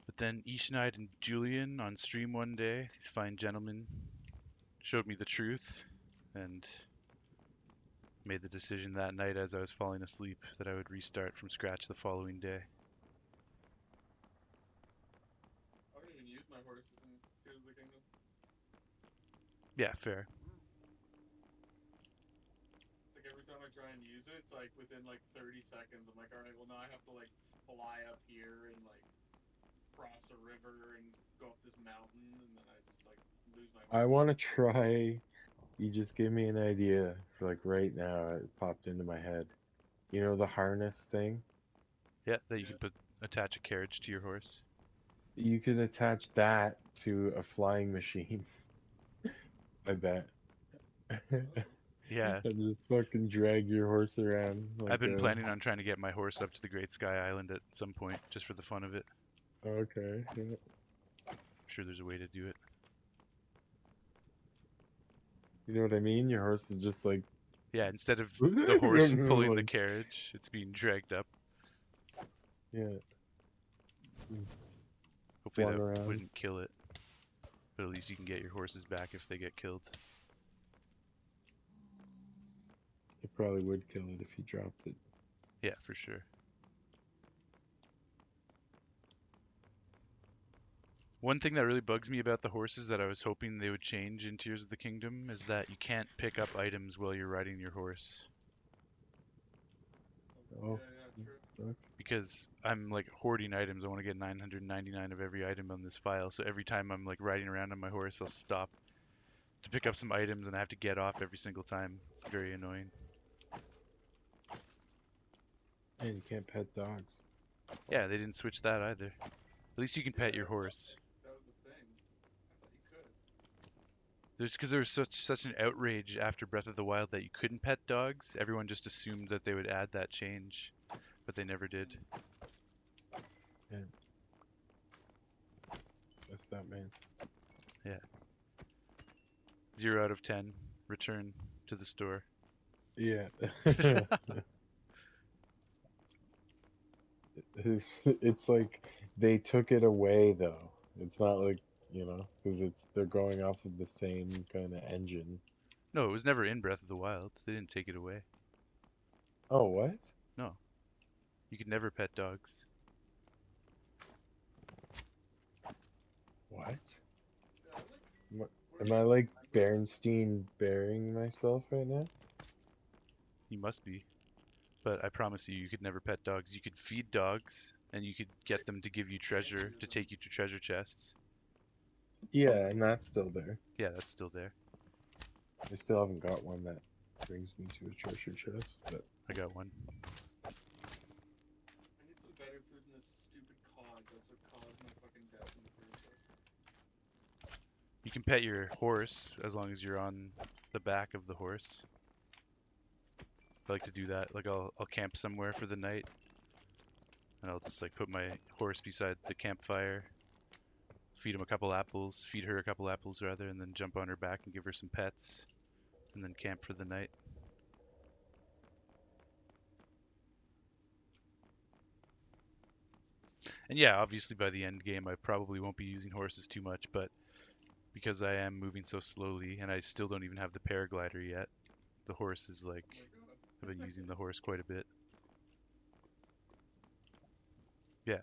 But then Ishnight and Julian on stream one day, these fine gentlemen, showed me the truth and made the decision that night as I was falling asleep that I would restart from scratch the following day. I don't even use my horses in Tears of the Kingdom. Yeah, fair. It's like every time I try and use it, it's like within like 30 seconds, I'm like, alright, well now I have to like fly up here and like cross a river and go up this mountain, and then I just like lose my I horses. want to try. You just gave me an idea for like right now. It popped into my head. You know the harness thing? Yeah, that you Yeah. can attach a carriage to your horse. You could attach that to a flying machine, I bet. Oh. Yeah, And just fucking drag your horse around I've like been a. planning on trying to get my horse up to the Great Sky Island at some point, just for the fun of it. Okay. Yeah. I'm sure there's a way to do it. You know what I mean? Your horse is just like. Yeah, instead of the horse pulling the like carriage, it's being dragged up. yeah, Hopefully flung that around. wouldn't kill it, but at least you can get your horses back if they get killed. It probably would kill it if you dropped it. Yeah, for sure. One thing that really bugs me about the horses that I was hoping they would change in Tears of the Kingdom is that you can't pick up items while you're riding your horse. Oh, Yeah, true. sucks. Because I'm like hoarding items. I want to get 999 of every item on this file. So every time I'm like riding around on my horse, I'll stop to pick up some items and I have to get off every single time. It's very annoying. And you can't pet dogs. Yeah, they didn't switch that either. At least you can Yeah, pet your horse. that was the thing. I thought you could. There's because there was such an outrage after Breath of the Wild that you couldn't pet dogs. Everyone just assumed that they would add that change, but they never did. Yeah. That's that man. Yeah. 0 out of 10. Return to the store. Yeah. It's like they took it away though. It's not like, because they're going off of the same kind of engine. No, it was never in Breath of the Wild. They didn't take it away. Oh, what? No, you could never pet dogs. What? Yeah, I like What? where Am I like Bernstein bearing myself right now? You must be. But I promise you, you could never pet dogs. You could feed dogs, and you could get them to give you treasure, to take you to treasure chests. Yeah, and that's still there. Yeah, that's still there. I still haven't got one that brings me to a treasure chest, but I got one. I need some better food than this stupid cod. That's what caused my fucking death in the first place. You can pet your horse as long as you're on the back of the horse. I like to do that. Like I'll camp somewhere for the night, and I'll just like put my horse beside the campfire, feed him a couple apples, feed her a couple apples rather, and then jump on her back and give her some pets, and then camp for the night. And yeah, obviously by the end game I probably won't be using horses too much, but because I am moving so slowly, and I still don't even have the paraglider yet. The horse is like, Oh my god. I've been using the horse quite a bit. Yeah.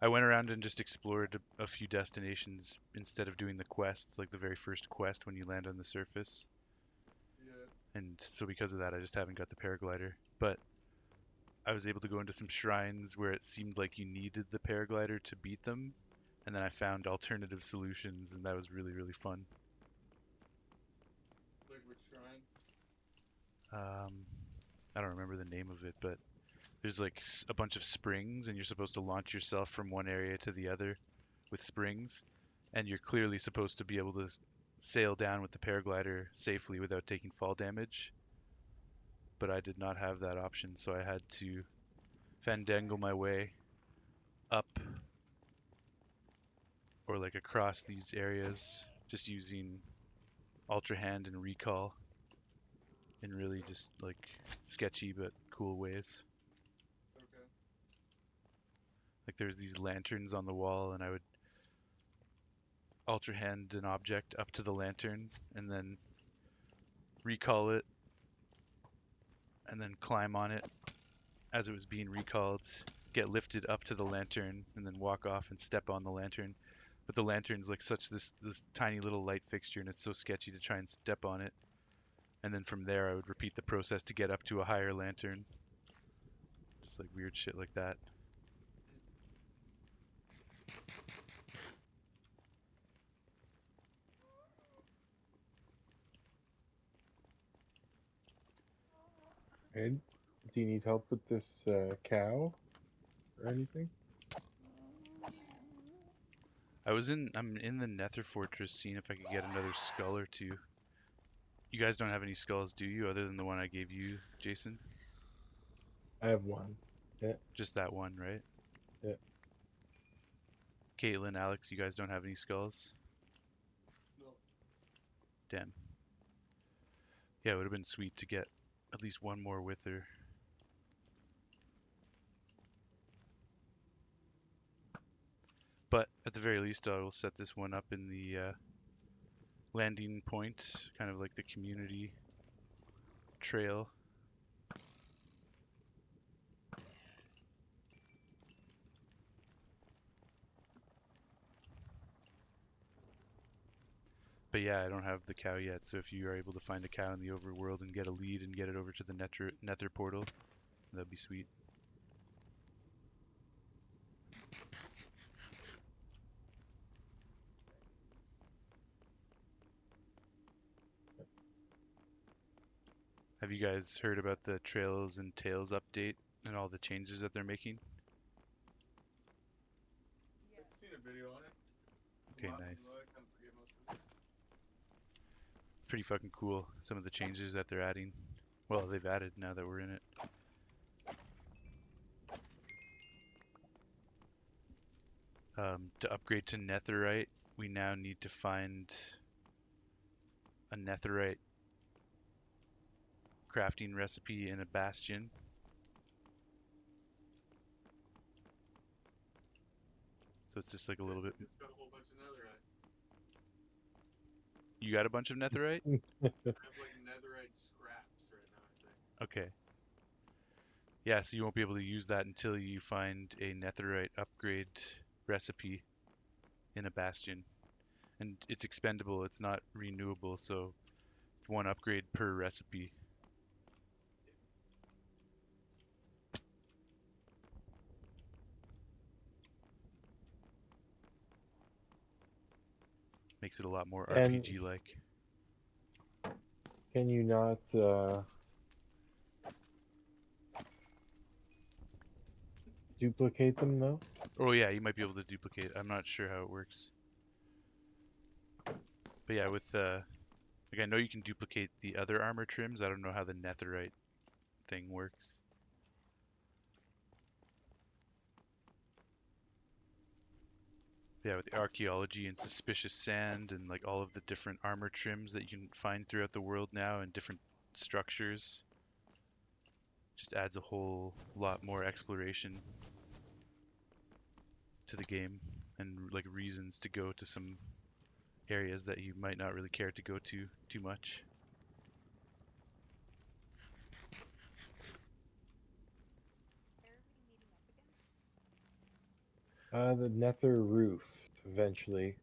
I went around and just explored a few destinations instead of doing the quest, like the very first quest when you land on the surface. Yeah. And so because of that, I just haven't got the paraglider. But I was able to go into some shrines where it seemed like you needed the paraglider to beat them, and then I found alternative solutions, and that was really, really fun. Like which shrine? Um, I don't remember the name of it, but there's like a bunch of springs, and you're supposed to launch yourself from one area to the other with springs, and you're clearly supposed to be able to sail down with the paraglider safely without taking fall damage. But I did not have that option, so I had to fandangle my way up or like across these areas just using ultra hand and recall in really just like sketchy but cool ways. Okay. Like there's these lanterns on the wall, and I would ultra hand an object up to the lantern and then recall it and then climb on it as it was being recalled, get lifted up to the lantern and then walk off and step on the lantern. But the lantern's like such this tiny little light fixture, and it's so sketchy to try and step on it. And then from there I would repeat the process to get up to a higher lantern. Just like weird shit like that. And do you need help with this cow or anything? I'm in the Nether Fortress seeing if I could get another skull or two. You guys don't have any skulls, do you, other than the one I gave you, Jason? I have one. Yeah, Just that one, right? yeah. Caitlin, Alex, you guys don't have any skulls? No. Damn. Yeah, it would have been sweet to get at least one more with her. But at the very least, I will set this one up in the landing point, kind of like the community trail. But yeah, I don't have the cow yet, so if you are able to find a cow in the overworld and get a lead and get it over to the Nether portal, that'd be sweet. Have you guys heard about the Trails and Tales update and all the changes that they're making? I've seen a video on it. Okay, From nice. I kind of forget most of it. It's pretty fucking cool, some of the changes that they're adding. Well, they've added now that we're in it. To upgrade to netherite, we now need to find a netherite crafting recipe in a bastion. So it's just like a little bit. It's got a whole bunch of netherite. You got a bunch of netherite? I have like netherite scraps right now, I think. Okay. Yeah, so you won't be able to use that until you find a netherite upgrade recipe in a bastion. And it's expendable, it's not renewable, so it's one upgrade per recipe. Makes it a lot more And RPG like. can you not duplicate them though? Oh yeah, you might be able to duplicate. I'm not sure how it works. But yeah, with like I know you can duplicate the other armor trims. I don't know how the netherite thing works. Yeah, with the archaeology and suspicious sand and like all of the different armor trims that you can find throughout the world now and different structures, just adds a whole lot more exploration to the game and like reasons to go to some areas that you might not really care to go to too much. The nether roof, eventually.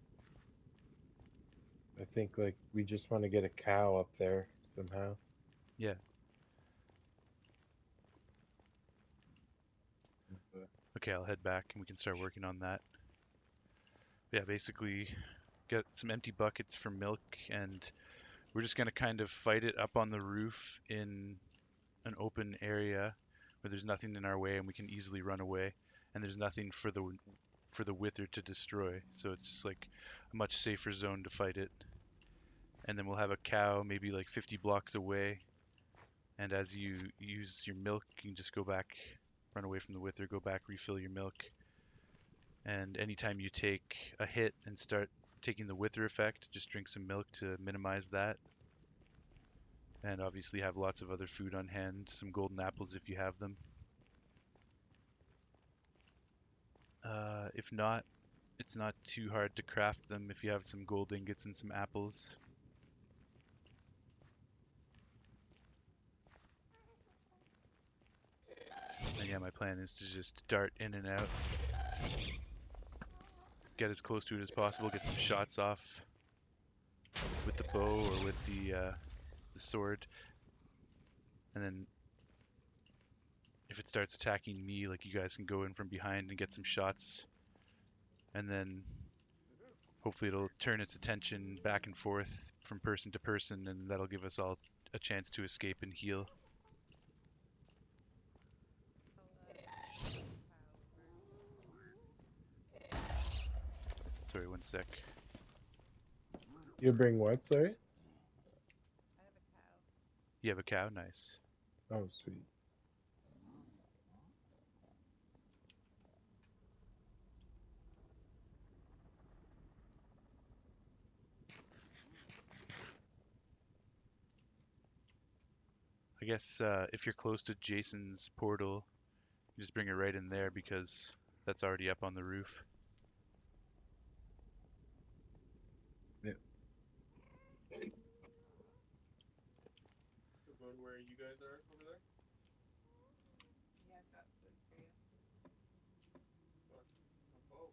I think, like, we just want to get a cow up there somehow. Yeah. But Okay, I'll head back and we can start working on that. Yeah, basically get some empty buckets for milk, and we're just going to kind of fight it up on the roof in an open area where there's nothing in our way and we can easily run away, and there's nothing for the wither to destroy. So it's just like a much safer zone to fight it. And then we'll have a cow maybe like 50 blocks away, and as you use your milk, you can just go back, run away from the wither, go back, refill your milk. And anytime you take a hit and start taking the wither effect, just drink some milk to minimize that. And obviously have lots of other food on hand, some golden apples if you have them. If not, it's not too hard to craft them if you have some gold ingots and some apples. And yeah, my plan is to just dart in and out, get as close to it as possible, get some shots off with the bow or with the sword, and then if it starts attacking me, like, you guys can go in from behind and get some shots, and then hopefully it'll turn its attention back and forth from person to person, and that'll give us all a chance to escape and heal. Sorry, one sec. you bring what, sorry? You have a cow? Nice. Oh, sweet. I guess if you're close to Jason's portal, you just bring it right in there because that's already up on the roof. Yeah. So go to where you guys are over there. Fuck. Oh.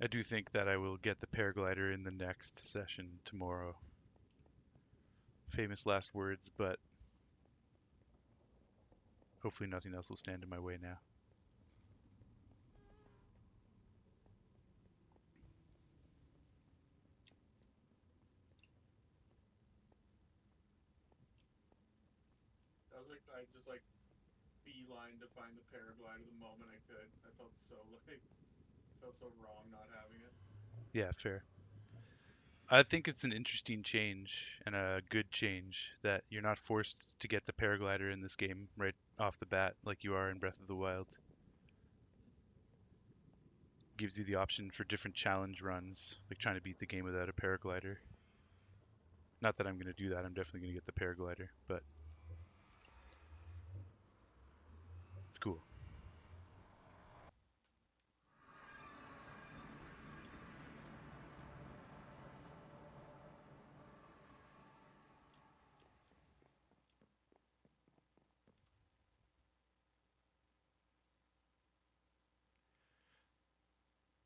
I do think that I will get the paraglider in the next session tomorrow. Famous last words, but hopefully nothing else will stand in my way now. That was like I just like beeline to find the paraglider the moment I could. I felt so like felt so wrong not having it. Yeah, fair. I think it's an interesting change and a good change that you're not forced to get the paraglider in this game right off the bat like you are in Breath of the Wild. Gives you the option for different challenge runs, like trying to beat the game without a paraglider. Not that I'm going to do that, I'm definitely going to get the paraglider, but it's cool.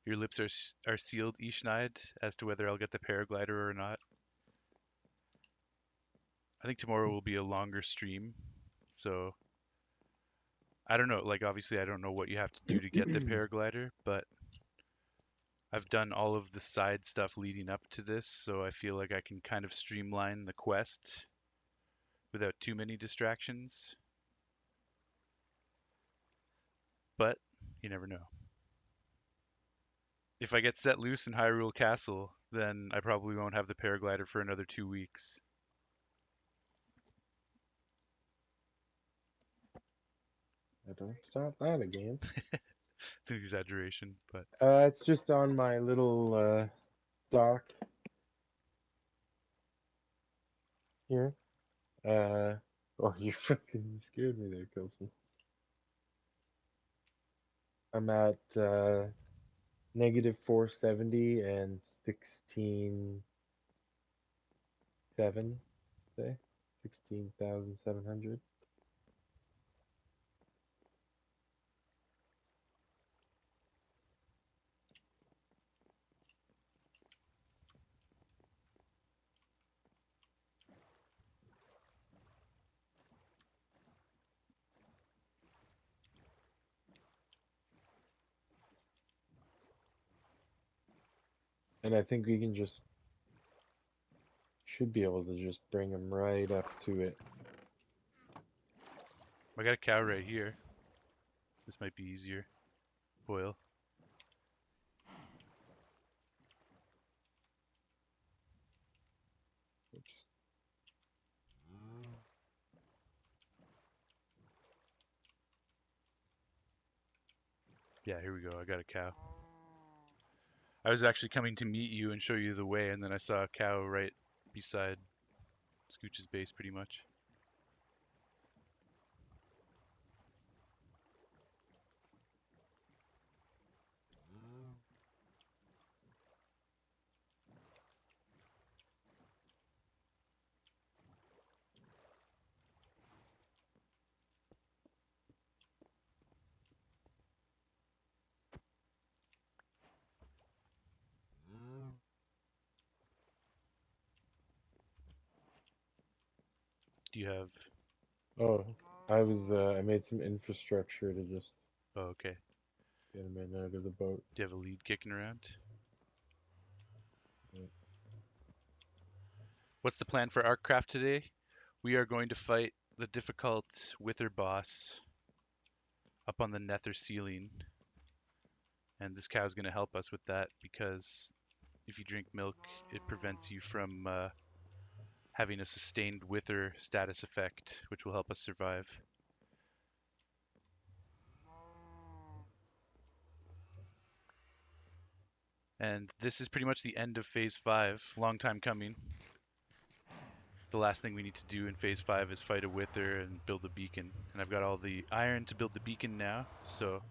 Your lips are sealed, Ishnaid, as to whether I'll get the paraglider or not. I think tomorrow will be a longer stream, so I don't know. Like, obviously, I don't know what you have to do to get the paraglider, but I've done all of the side stuff leading up to this, so I feel like I can kind of streamline the quest without too many distractions. But you never know. If I get set loose in Hyrule Castle, then I probably won't have the paraglider for another 2 weeks. I don't stop that again. It's an exaggeration, but It's just on my little dock here. Oh, you fucking scared me there, Kelson. I'm at negative 470 and 16.7, say 16,700. And I think we can just should be able to just bring them right up to it. I got a cow right here. This might be easier. Boil. Oops. Yeah, here we go. I got a cow. I was actually coming to meet you and show you the way, and then I saw a cow right beside Scooch's base pretty much. Do you have... Oh, I made some infrastructure to just Oh, okay. get them in out of the boat. Do you have a lead kicking around? Yeah. What's the plan for ArcCraft today? We are going to fight the difficult Wither boss up on the Nether ceiling. And this cow is going to help us with that because if you drink milk, it prevents you from having a sustained Wither status effect, which will help us survive. And this is pretty much the end of Phase 5. Long time coming. The last thing we need to do in Phase 5 is fight a Wither and build a beacon. And I've got all the iron to build the beacon now, so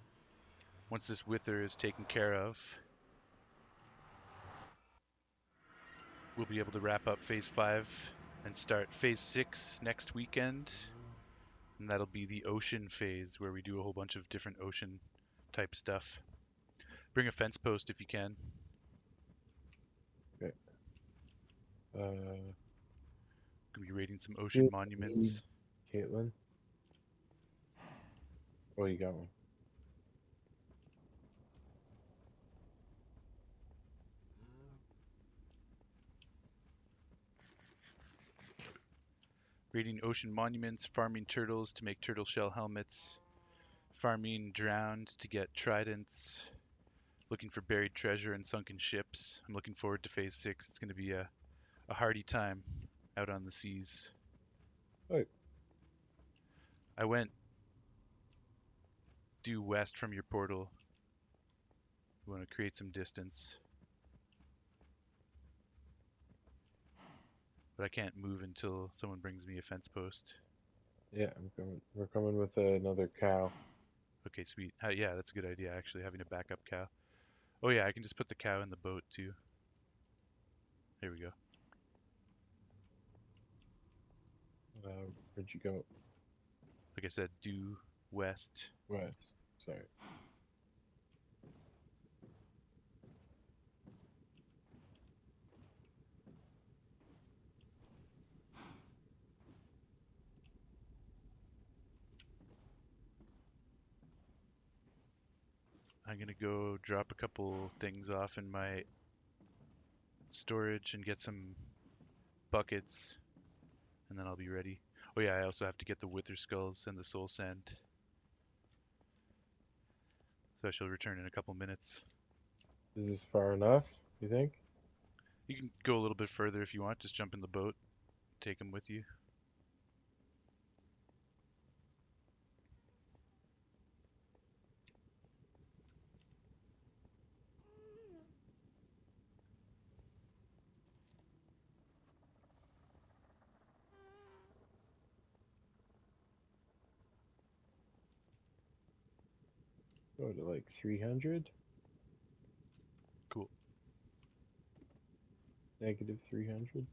once this Wither is taken care of, we'll be able to wrap up Phase 5 and start Phase 6 next weekend. And that'll be the ocean phase, where we do a whole bunch of different ocean type stuff. Bring a fence post if you can. Okay. Gonna be raiding some You ocean need monuments. Caitlin. Oh, you got one. Raiding ocean monuments, farming turtles to make turtle shell helmets, farming drowned to get tridents, looking for buried treasure and sunken ships. I'm looking forward to Phase 6. It's going to be a hardy time out on the seas. Right. I went due west from your portal. We want to create some distance. But I can't move until someone brings me a fence post. Yeah, I'm coming. We're coming with another cow. Okay, sweet. Yeah, that's a good idea, actually, having a backup cow. Oh yeah, I can just put the cow in the boat, too. There we go. Where'd you go? Like I said, due west. West. Sorry. I'm gonna go drop a couple things off in my storage and get some buckets, and then I'll be ready. Oh yeah, I also have to get the wither skulls and the soul sand. So I shall return in a couple minutes. Is this far enough, you think? You can go a little bit further if you want. Just jump in the boat, take them with you. Go to like 300. Cool. Negative 300.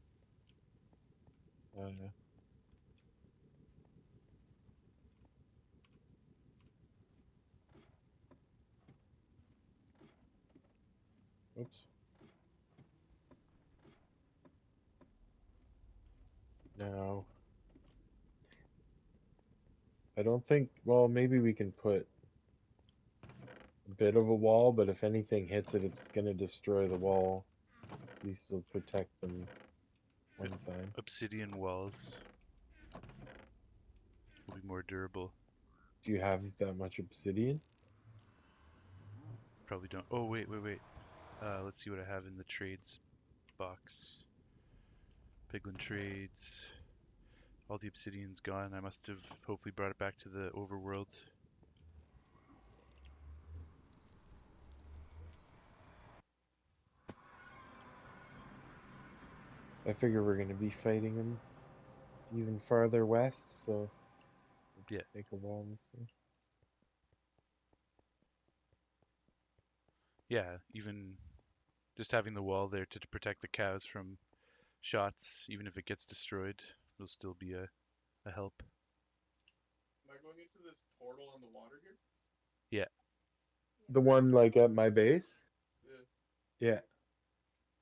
Oops. Now, I don't think, well, maybe we can put a bit of a wall, but if anything hits it, it's gonna destroy the wall. At least it'll protect them one time. Obsidian walls will be more durable. Do you have that much obsidian? Probably don't. Oh, wait. Let's see what I have in the trades box. Piglin trades. All the obsidian's gone. I must have hopefully brought it back to the overworld. I figure we're gonna be fighting them even farther west, so Yeah. make a wall this way. Yeah, even just having the wall there to protect the cows from shots, even if it gets destroyed, will still be a help. Am I going into this portal on the water here? Yeah. The one like at my base? Yeah. Yeah.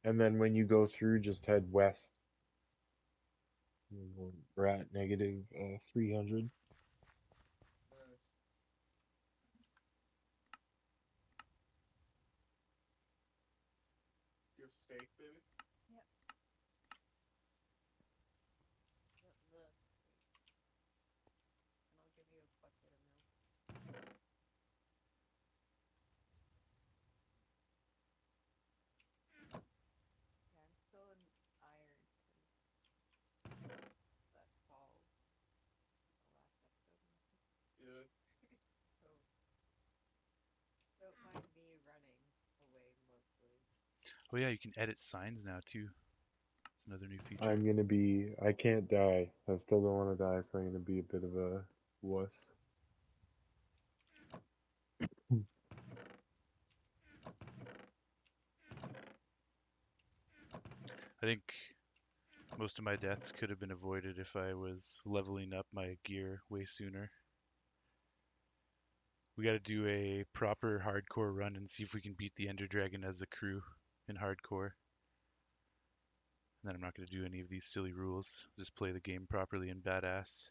And then when you go through, just head west. We're at negative 300. Nice. You have steak, baby? Yep. The steak. And I'll give you a bucket of milk. Yeah, I'm still in iron because that fall, the last episode happened. Yeah. So don't mind me running away mostly. Oh yeah, you can edit signs now too. Another new feature. I can't die. I still don't want to die, so I'm gonna be a bit of a wuss. I think most of my deaths could have been avoided if I was leveling up my gear way sooner. We got to do a proper hardcore run and see if we can beat the Ender Dragon as a crew in hardcore. And then I'm not going to do any of these silly rules. Just play the game properly and badass.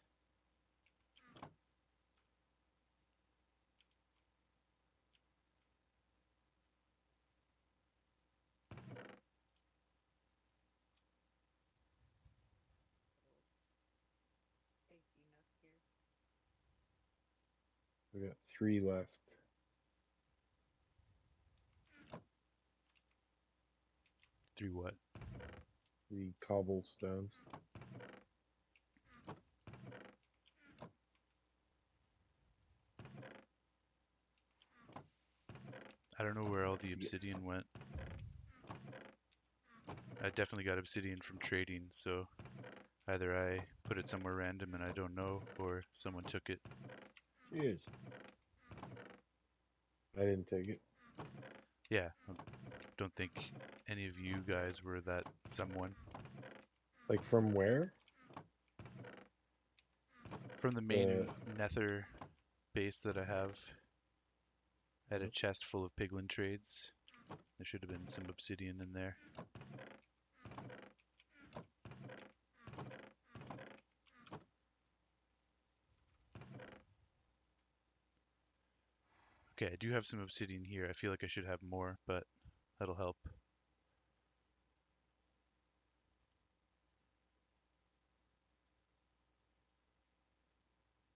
Little safety enough here. We got 3 left. 3 what? 3 cobblestones. I don't know where all the Yeah. obsidian went. I definitely got obsidian from trading, so either I put it somewhere random and I don't know, or someone took it. Cheers. I didn't take it. Yeah, I don't think any of you guys were that someone. Like from where? From the main nether base that I have, I had a chest full of piglin trades. There should have been some obsidian in there. Okay, I do have some obsidian here. I feel like I should have more, but that'll help.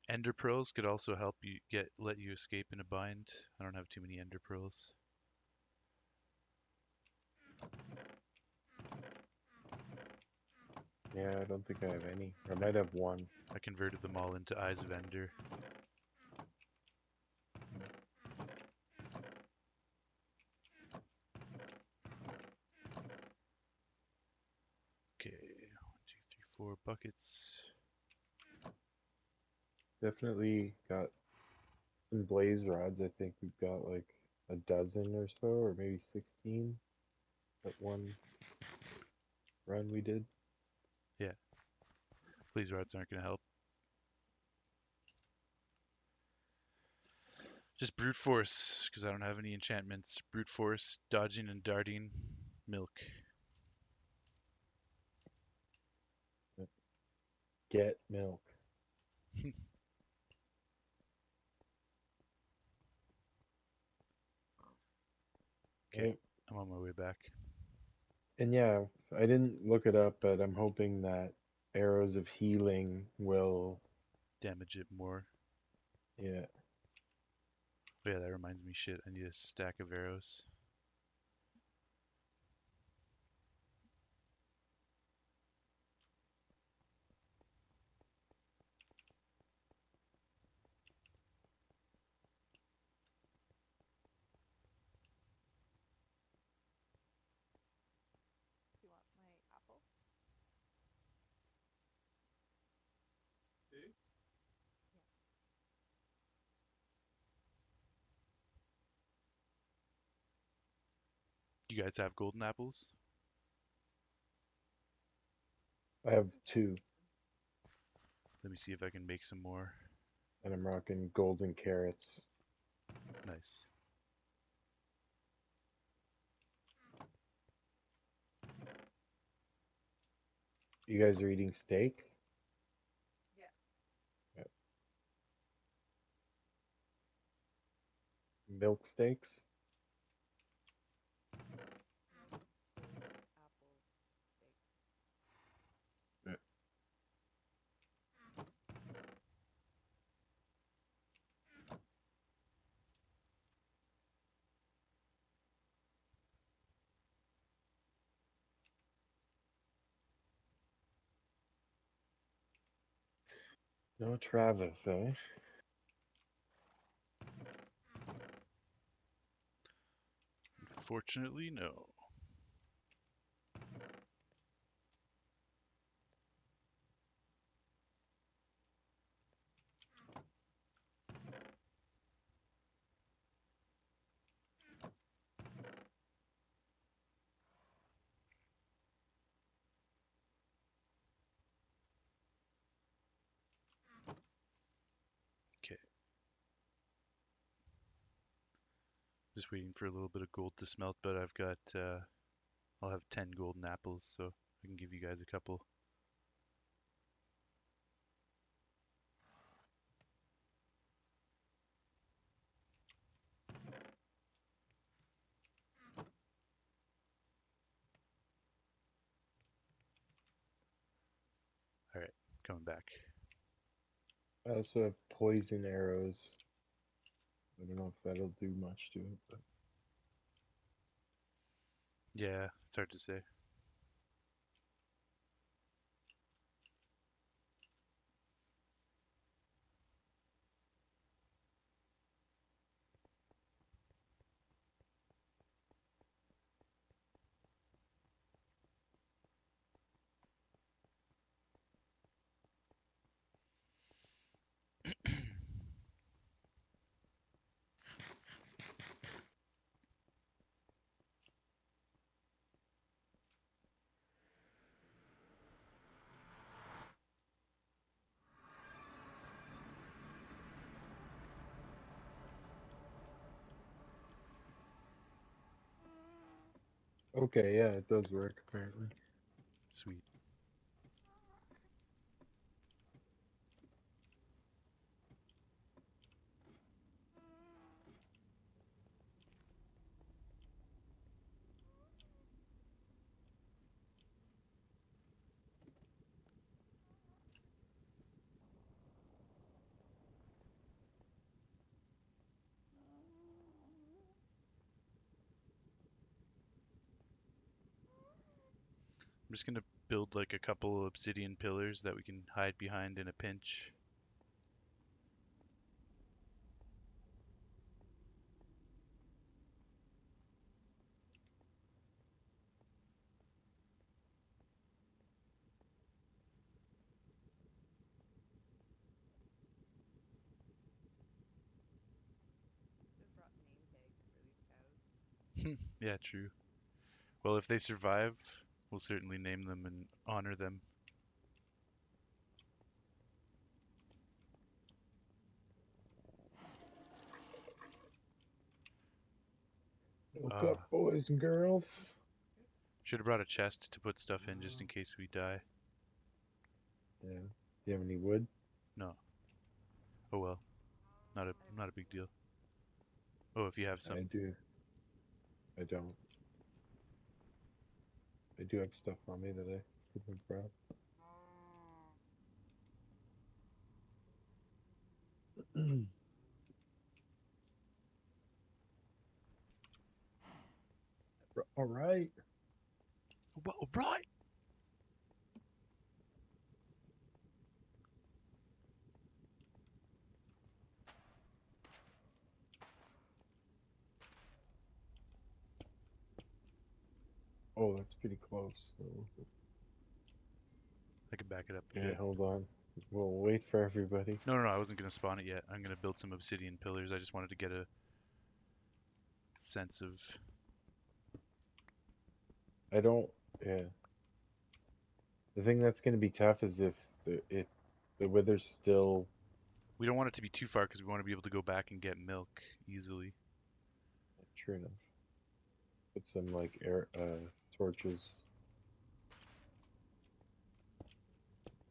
Ender pearls could also help you let you escape in a bind. I don't have too many ender pearls. Yeah, I don't think I have any. I might have 1. I converted them all into eyes of ender. Okay, 1, 2, 3, 4 buckets. Definitely got In blaze rods, I think we've got like a dozen or so, or maybe 16 that one run we did. Yeah, blaze rods aren't gonna help. Just brute force, because I don't have any enchantments. Brute force, dodging and darting, milk. Get milk. Okay, Right. I'm on my way back. And yeah, I didn't look it up, but I'm hoping that arrows of healing will, Damage it more. yeah. Oh yeah, that reminds me, shit, I need a stack of arrows. Do you want my apple? See? Yeah. You guys have golden apples? I have two, Let me see if I can make some more. and I'm rocking golden carrots. Nice. You guys are eating steak? Yeah. Yep. Milk steaks? Golden apple steak. Yep. No Travis, eh? Unfortunately, no. Okay, just waiting for a little bit of gold to smelt, but I've got, I'll have 10 golden apples, so I can give you guys a couple. Alright, coming back. I also have poison arrows. I don't know if that'll do much to it, but Yeah, it's hard to say. okay, yeah, it does work apparently. Sweet. I'm just gonna build like a couple obsidian pillars that we can hide behind in a pinch. Yeah, true. Well, if they survive, we'll certainly name them and honor them. Woke Uh, up, boys and girls. should have brought a chest to put stuff in just in case we die. Yeah. Do you have any wood? No. Oh well, not a big deal. Oh, if you have I some. do. I don't. I do have stuff on me that I could have brought. All right. Well, right. Oh, that's pretty close. So, I can back it up a yeah, bit. hold on. We'll wait for everybody. No, I wasn't gonna spawn it yet. I'm gonna build some obsidian pillars. I just wanted to get a sense of. I don't. Yeah. The thing that's going to be tough is if the weather's still. We don't want it to be too far because we want to be able to go back and get milk easily. True enough. Put some like air torches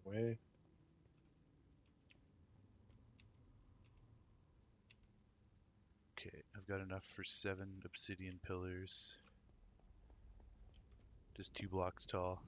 away. Okay, I've got enough for 7 obsidian pillars. Just 2 blocks tall.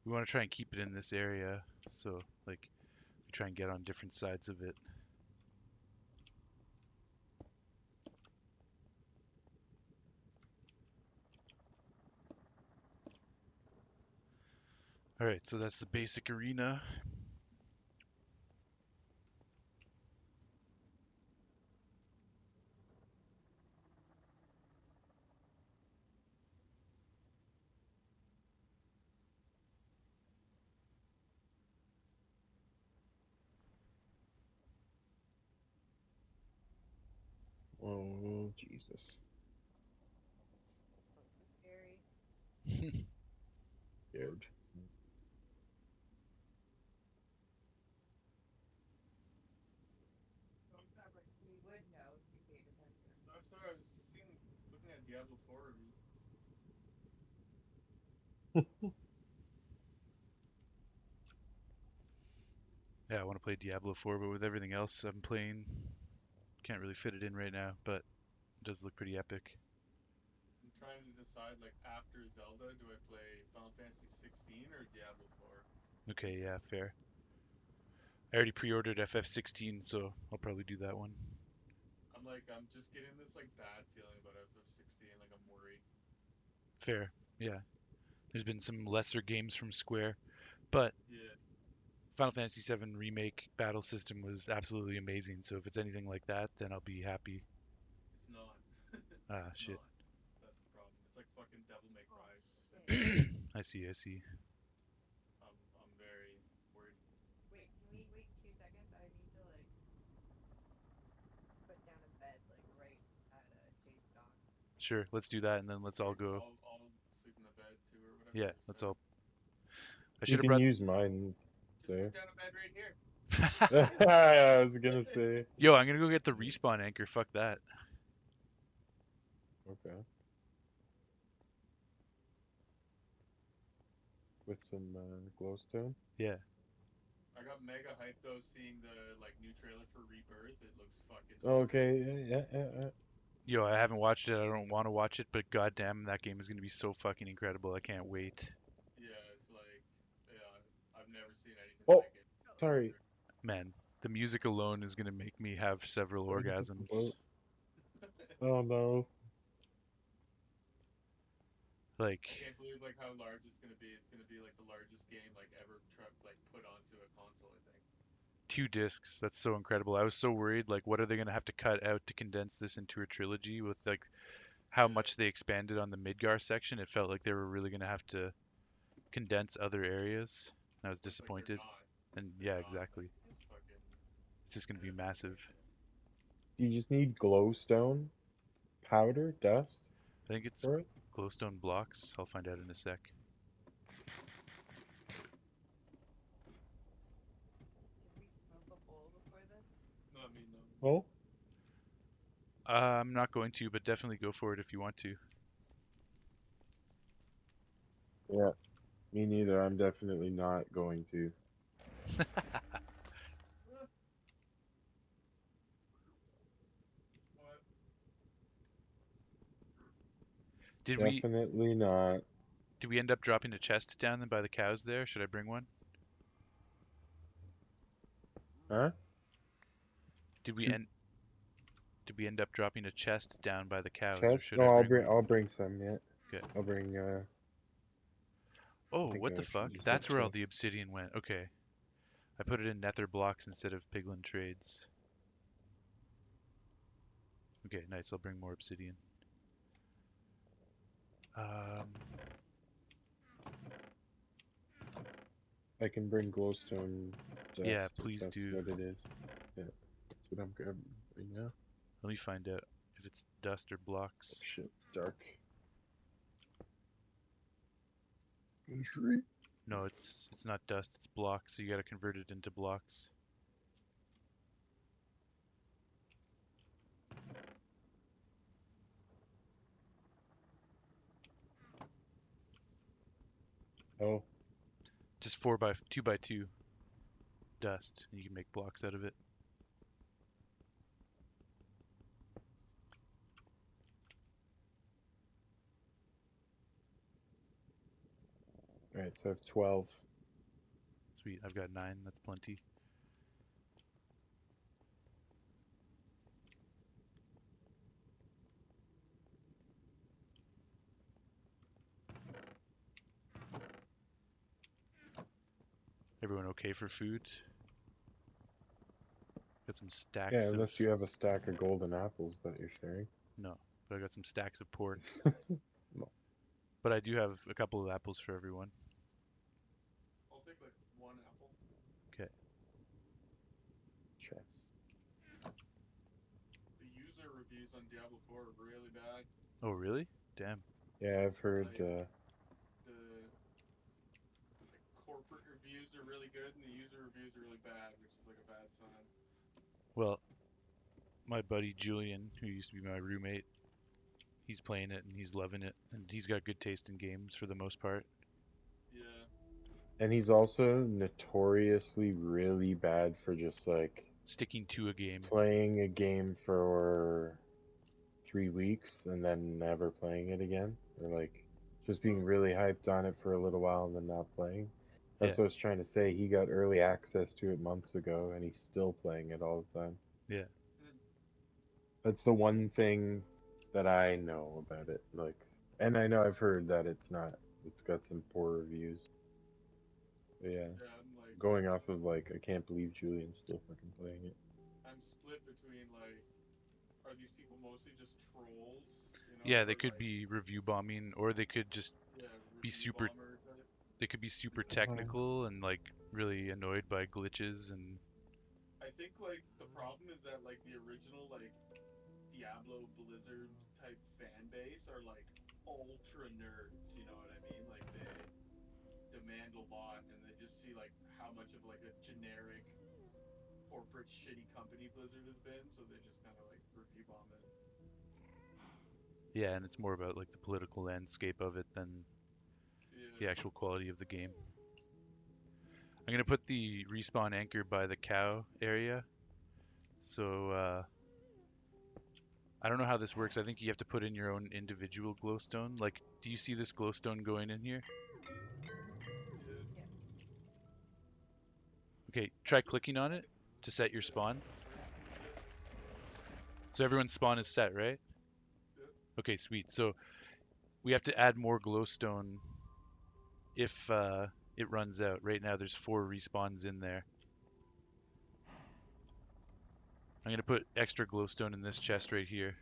We want to try and keep it in this area, so like we try and get on different sides of it. All right, so that's the basic arena. Oh Jesus! Oh, this is scary. Scared. We would know if you paid attention. That's what I was seeing, looking at Diablo 4 reviews. Yeah, I want to play Diablo 4, but with everything else I'm playing, can't really fit it in right now, but it does look pretty epic. I'm trying to decide, like, after Zelda, do I play Final Fantasy 16 or Diablo 4? Okay, yeah, fair. I already pre-ordered FF16, so I'll probably do that one. I'm just getting this, like, bad feeling about FF16, like, I'm worried. Fair, yeah. There's been some lesser games from Square, but Yeah, Final Fantasy VII Remake battle system was absolutely amazing. So if it's anything like that, then I'll be happy. it's not. Ah, It's shit. not. That's the problem. It's like fucking Devil May Oh Cry or something. shit. I see, I see. I'm very worried. Wait, can we wait 2 seconds? I need to like put down a bed like right at Jade's dock. Sure, let's do that, and then let's all Here, go. I'll sleep in the bed too or Yeah, whatever. let's So all. I You should have can brought. use mine just put there. down a bed right here. I was gonna say. Yo, I'm gonna go get the respawn anchor. Fuck that. Okay. With some glowstone. Yeah. I got mega hyped though seeing the like new trailer for Rebirth. It looks fucking unreal. Okay. Yeah. Yo, I haven't watched it. I don't want to watch it, but goddamn, that game is gonna be so fucking incredible. I can't wait. Yeah, it's like yeah, I've never seen anything Oh, like it. It's so sorry. great. Man, the music alone is gonna make me have several Let me get the orgasms. boat. Oh no. I Like, can't believe like how large it's gonna be. It's gonna be like the largest game like ever like put onto a console. I think. 2 discs. That's so incredible. I was so worried, like, what are they gonna have to cut out to condense this into a trilogy with like how Yeah. much they expanded on the Midgar section? It felt like they were really gonna have to condense other areas. I was It's like they're disappointed. not. And They're yeah, not. Like exactly. it's fucking. It's just gonna be Yeah. massive. You just need glowstone, powder, dust I think it's for it. glowstone blocks. I'll find out in a sec. Did we smoke a bowl before this? Not me, no. Oh, I'm not going to, but definitely go for it if you want to. yeah. Me neither. I'm definitely not going to. What? Did we Definitely not. did we end up dropping a chest down by the cows there? Should I bring one? Huh? Did we Two end did we end up dropping a chest down by the cows, or chests? should No, I I'll bring bring. one? I'll bring some. Yeah. Okay. I'll bring. I Oh, think I what the actually fuck? just have That's where all two. the obsidian went. Okay. I put it in nether blocks instead of piglin trades. Okay, nice. I'll bring more obsidian. Um, I can bring glowstone yeah, dust if please that's do. what it is. Yeah, that's what I'm grabbing right now. Let me find out if it's dust or Oh blocks. shit, it's dark. Entry. No, it's not dust, it's blocks, so you gotta convert it into blocks. Oh, Just 4 by 2 by 2 dust, and you can make blocks out of it. alright. So I have 12. Sweet, I've got 9, that's plenty. Everyone okay for food? Got some Yeah, stacks of, unless you have a stack of golden apples that you're sharing. no, but I got some stacks of pork. No. But I do have a couple of apples for everyone. I'll take like one apple. Okay. Chest. The user reviews on Diablo 4 are really bad. Oh, really? Damn. Yeah, I've heard. Like the corporate reviews are really good, and the user reviews are really bad, which is like a bad sign. Well, my buddy Julian, who used to be my roommate, he's playing it and he's loving it, and he's got good taste in games for the most part. Yeah. And he's also notoriously really bad for just like Sticking to a game. playing a game for 3 weeks and then never playing it again, or like just being Oh. really hyped on it for a little while and then not playing. Yeah, That's what I was trying to say. He got early access to it months ago and he's still playing it all the time. yeah. That's the one thing that I know about it. Like, and I know I've heard that it's got some poor reviews. But yeah, Yeah, I'm like, going off of like, I can't believe Julian's still fucking playing it. I'm split between like, are these people mostly just trolls, Yeah, they or could like, be review bombing, or they could just yeah, be review super bomber type? they could be super Uh, technical and like really annoyed by glitches and I think like the problem is that like the original like Diablo Blizzard type fan base are like ultra nerds, you know what I mean? Like they demand a lot and they just see like how much of like a generic corporate shitty company Blizzard has been, so they just kind of like review bomb it. yeah, and it's more about like the political landscape of it than Yeah. the actual quality of the game. I'm gonna put the respawn anchor by the cow area. So I don't know how this works. I think you have to put in your own individual glowstone. Like, do you see this glowstone going in here? Yeah. Yeah. Okay, I try think clicking on I it to set your yeah. spawn. Yeah. So everyone's spawn is set, right? Yeah. Okay, sweet. So we have to add more glowstone if it runs out. Right now there's 4 respawns in there. I'm gonna put extra glowstone in this chest right here.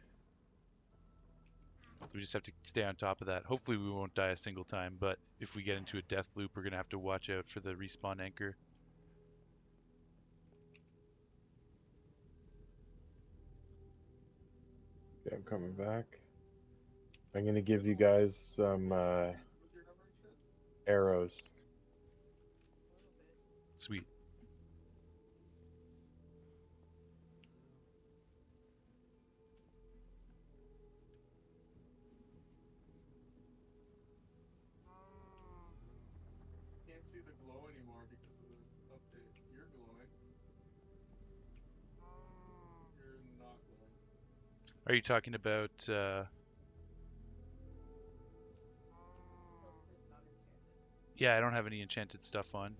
We just have to stay on top of that. Hopefully we won't die a single time, but if we get into a death loop, we're gonna have to watch out for the respawn anchor. Okay, I'm coming back. I'm gonna give you Little guys some with your number and shit. arrows. A little bit. Sweet. Can't see the glow anymore because of the update. You're glowing. You're not glowing. Are you talking about Most of it's not enchanted. yeah, I don't have any enchanted stuff on.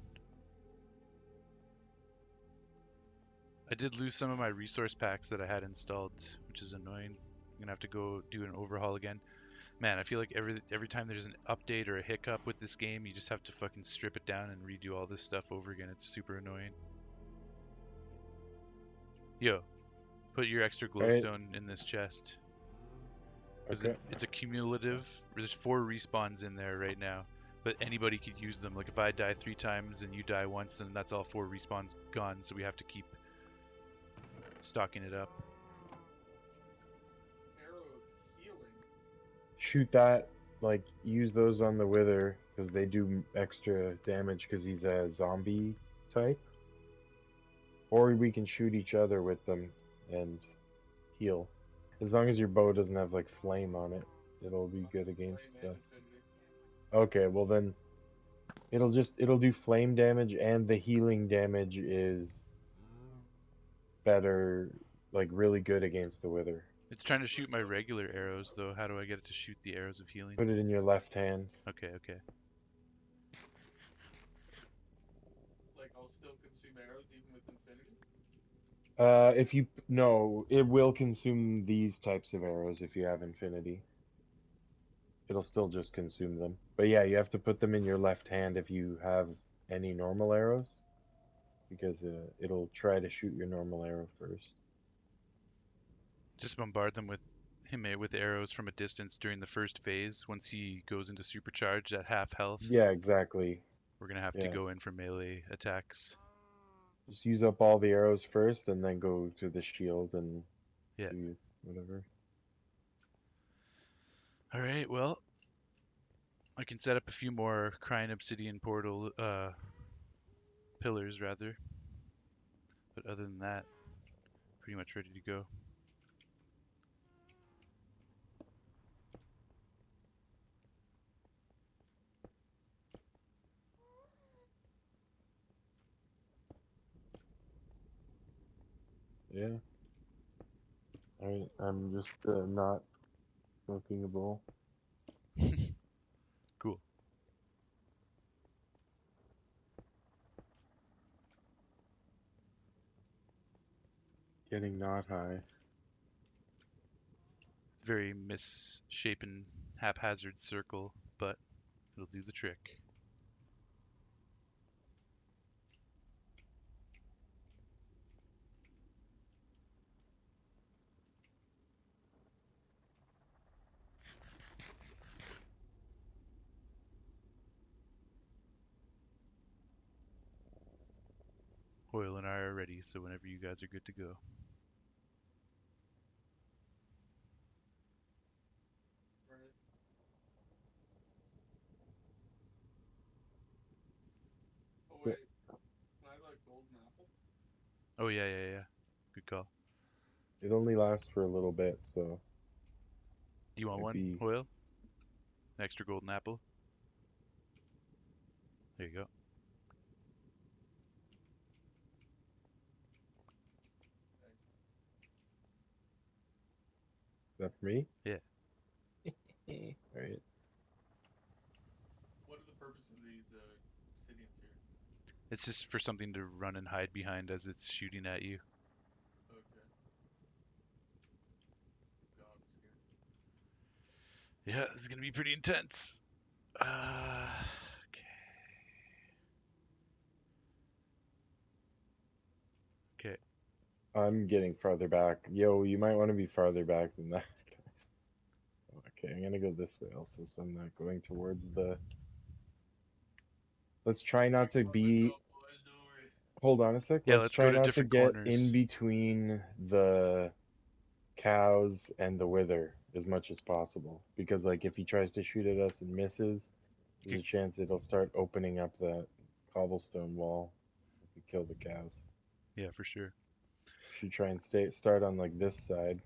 I did lose some of my resource packs that I had installed, which is annoying. I'm gonna have to go do an overhaul again. Man, I feel like every time there's an update or a hiccup with this game, you just have to fucking strip it down and redo all this stuff over again. It's super annoying. Yo, put your extra Alright, glowstone in this chest. Because okay. it's a cumulative. There's 4 respawns in there right now, but anybody could use them. Like if I die 3 times and you die once, then that's all 4 respawns gone. So we have to keep stocking it up. Arrow of healing. Shoot that. Like, use those on the Wither, because they do extra damage because he's a zombie type. Or we can shoot each other with them and heal. As long as your bow doesn't have, like, flame on it, it'll be good against Flame and us. infinity. Okay, well then, it'll do flame damage, and the healing damage is better, like, really good against the Wither. It's trying to shoot my regular arrows though. How do I get it to shoot the arrows of healing? Put it in your left hand. Okay, okay. Like I'll still consume arrows even with infinity. If you no, it will consume these types of arrows if you have infinity. It'll still just consume them. But yeah, you have to put them in your left hand if you have any normal arrows, because it'll try to shoot your normal arrow first. Just bombard them with with arrows from a distance during the first phase. Once he goes into supercharge at half health, Yeah, exactly. we're gonna have to Yeah. go in for melee attacks. Just use up all the arrows first and then go to the shield and Yeah. do whatever. All right. Well, I can set up a few more crying obsidian portal pillars rather. But other than that, pretty much ready to go. Yeah. Alright, I'm just not smoking a bowl. Cool. Getting not high. It's a very misshapen, haphazard circle, but it'll do the trick. Hoyle and I are ready, so whenever you guys are good to go. Right. Oh Yeah. wait. Can I have a golden apple? Oh yeah, yeah, yeah. Good call. It only lasts for a little bit, so Do you want might one, be. Hoyle? An extra golden apple? There you go. Thanks. Is that for me? Yeah. Alright. What are the purpose of these obsidians here? It's just for something to run and hide behind as it's shooting at you. Okay. God, I'm scared. Yeah, this is gonna be pretty intense. Okay. Okay. I'm getting farther back. Yo, you might want to be farther back than that, guys. Okay, I'm gonna go this way also, so I'm not going towards the. Let's try not to be. Boys, don't worry. Hold on a sec. Yeah, Let's let's go try to not to different get in corners. between the cows and the wither as much as possible. Because, like, if he tries to shoot at us and misses, there's a chance it'll start opening up that cobblestone wall if we kill the cows. Yeah, for sure. Should try and start on, like, this side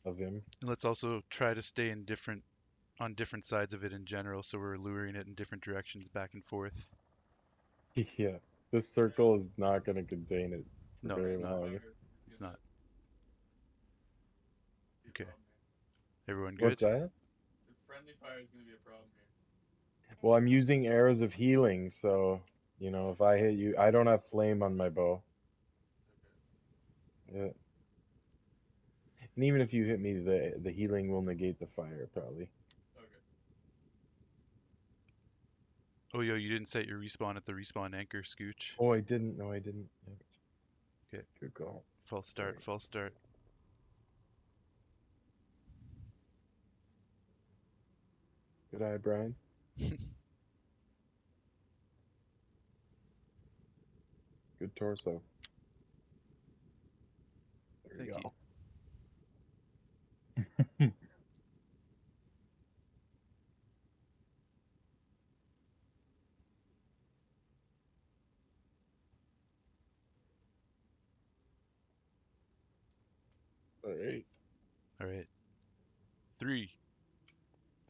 of him. And let's also try to stay in on different sides of it in general, so we're luring it in different directions back and forth. Yeah, this circle is not going to contain it for No, very it's not. long. It's not. Be a Okay. problem here. Everyone What's good? that? So friendly fire is gonna be a problem here. Well, I'm using arrows of healing, so, you know, if I hit you, I don't have flame on my bow. Okay. Yeah. And even if you hit me, the healing will negate the fire, probably. Okay. Oh, yo, you didn't set your respawn at the respawn anchor, Scooch. Oh, I didn't. No, I didn't. Okay. Good call. False Sorry. start, false start. Good eye, Brian. Good torso. There we Thank you. go. All right. All right. 3,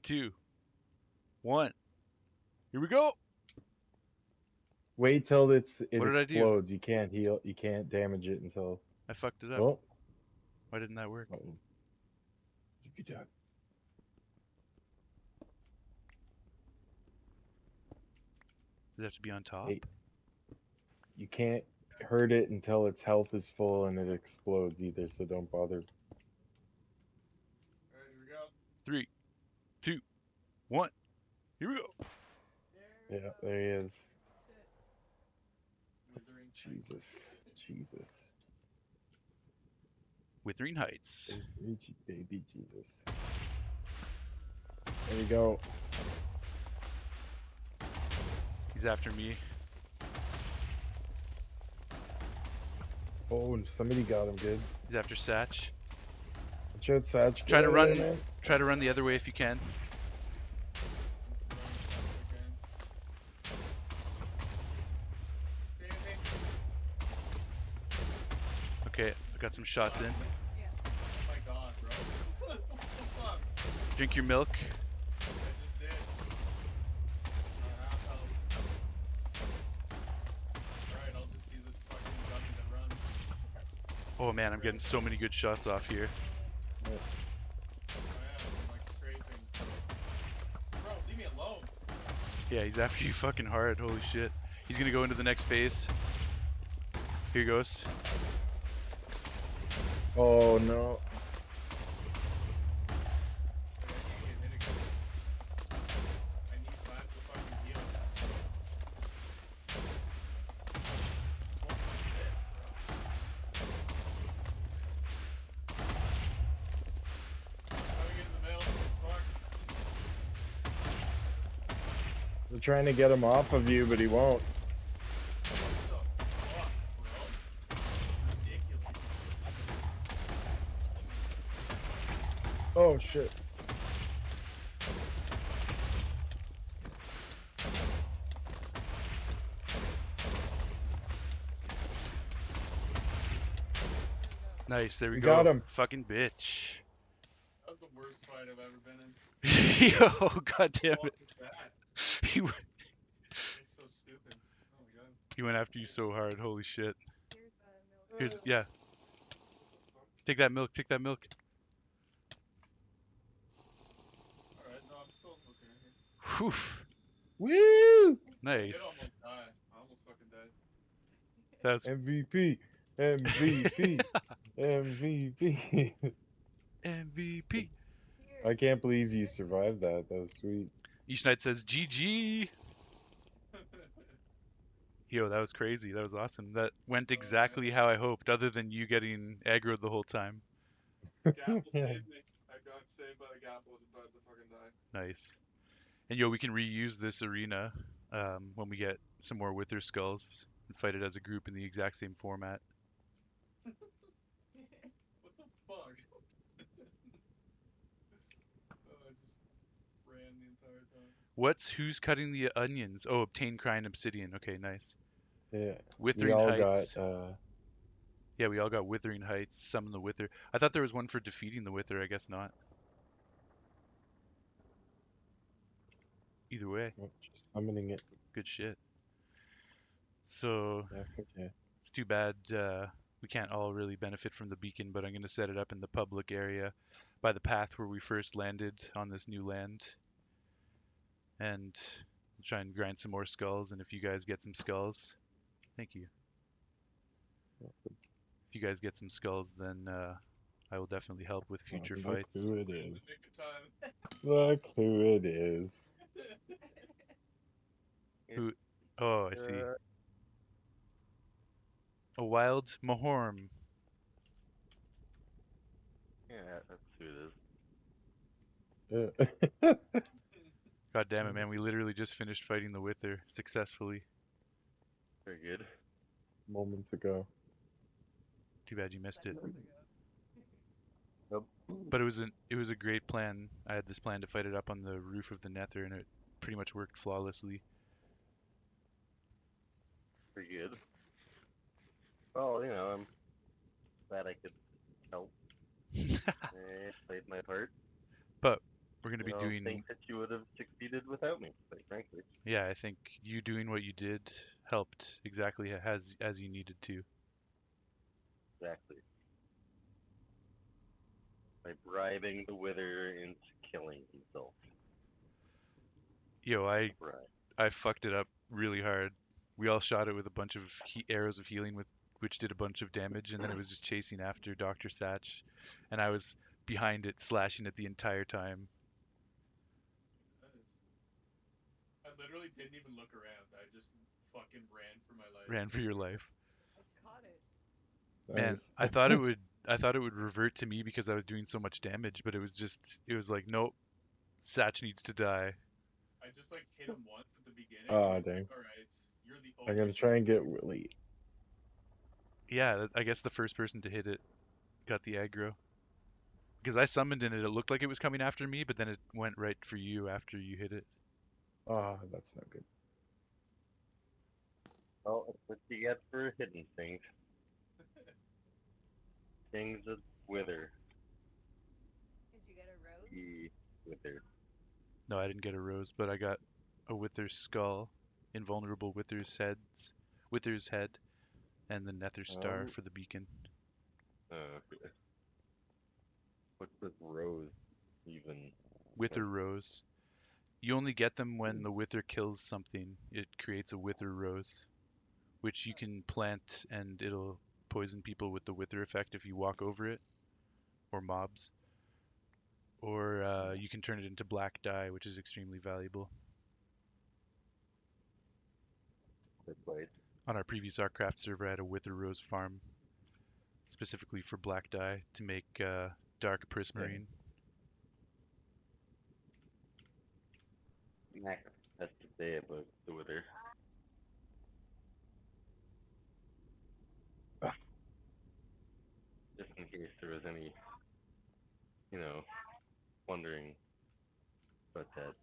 2, 1. Here we go. Wait till it What did I do? explodes. You can't heal. You can't damage it until. I fucked it up. Oh. Why didn't that work? Uh-oh. Be done. Does it have to be on top? Hey, you can't hurt it until its health is full and it explodes either. So don't bother. Alright, here we go. 3, 2, 1. Here we go. There we Yeah, go. there he is. Withering Jesus. Jesus. Withering Heights. Baby Jesus. There you go. He's after me. Oh, and somebody got him good. He's after Satch. Watch out, Satch. Try to Get out of run. there, man. Try to run the other way if you can. Okay, I got some shots in. Yeah. Oh my god, bro. What the fuck? Drink your milk. I just did. Half health. Alright, I'll just be this fucking dummy that runs. Oh man, I'm getting so many good shots off here. I am, I'm like strafing. Bro, leave me alone. Yeah, he's after you fucking hard. Holy shit. He's gonna go into the next phase. Here he goes. Oh, no. Like, I can't get hit again. I need time to fucking heal. Holy shit, bro. How do we get in the middle? Fuck. We're trying to get him off of you, but he won't. What the fuck, bro? Ridiculous. Oh, shit. Nice, there we We go. got him. Fucking bitch. That was the worst fight I've ever been in. Yo, god damn What it. was that? He, w- It's so stupid. Oh my god. he went after you so hard. Holy shit. Here's the milk. Here's, yeah. Take that milk, take that milk. Alright, no, I'm still looking at here. Whew. Woo! I did Nice. almost die. I almost fucking died. That was MVP. MVP. MVP. MVP. Here. I can't believe you survived that. That was sweet. Each Knight says GG. Yo, that was crazy. That was awesome. That went Yeah. exactly how I hoped, other than you getting aggroed the whole time. Gapple Yeah. saved me. I got saved by the Gapple. Was about to fucking die. Nice. And yo, we can reuse this arena when we get some more Wither skulls and fight it as a group in the exact same format. What the fuck? I just ran the entire time. Who's cutting the onions? Oh, obtain Crying Obsidian. Okay, nice. Yeah. We Withering all got Heights. Yeah, we all got Withering Heights. Summon the Wither. I thought there was one for defeating the Wither. I guess not. Either way, just summoning it. good shit. So Yeah, okay. it's too bad we can't all really benefit from the beacon, but I'm going to set it up in the public area by the path where we first landed on this new land. And try and grind some more skulls. And if you guys get some skulls, thank you. If you guys get some skulls, then I will definitely help with future Look fights. who it In is. the nick of time. Look who it is. Who? Oh, I see. Uh, A wild Mahorm. yeah, that's who it is. God damn it, man. We literally just finished fighting the Wither successfully. Very good. Moments ago. Too bad you missed it. Seconds ago. Yep. But it was a great plan. I had this plan to fight it up on the roof of the Nether, and it pretty much worked flawlessly. Pretty good. Well, I'm glad I could help. I played my part. But we're going to I be don't doing, think that you would have succeeded without me, quite frankly. yeah, I think you doing what you did helped exactly as you needed to. Exactly. By bribing the Wither into killing himself. Yo, Bribe. I fucked it up really hard. We all shot it with a bunch of arrows of healing, with which did a bunch of damage, and then it was just chasing after Dr. Satch, and I was behind it, slashing it the entire time. I literally didn't even look around. I just fucking ran for my life. Ran for your life. I caught it. Man, Nice. I thought it would revert to me because I was doing so much damage, but it was like, nope, Satch needs to die. I just like hit him once at the beginning. Aw, And dang. All right, you're the I'm only. gonna try and get Willie. Yeah, I guess the first person to hit it got the aggro. Because I summoned in it, it looked like it was coming after me, but then it went right for you after you hit it. Ah, that's not good. Well, that's what you get for hitting things. Things that wither. Did you get a rose? He withered. No, I didn't get a rose, but I got a Wither's skull, invulnerable Wither's head, and the Nether star for the beacon. Okay. What's this rose even? Wither rose. You only get them when the Wither kills something. It creates a Wither rose, which you can plant, and it'll poison people with the Wither effect if you walk over it, or mobs. Or you can turn it into black dye, which is extremely valuable. Played. On our previous ArcCraft server, I had a Wither rose farm specifically for black dye to make dark prismarine. Mac has to say about the wither. Just in case there was any, wondering about that.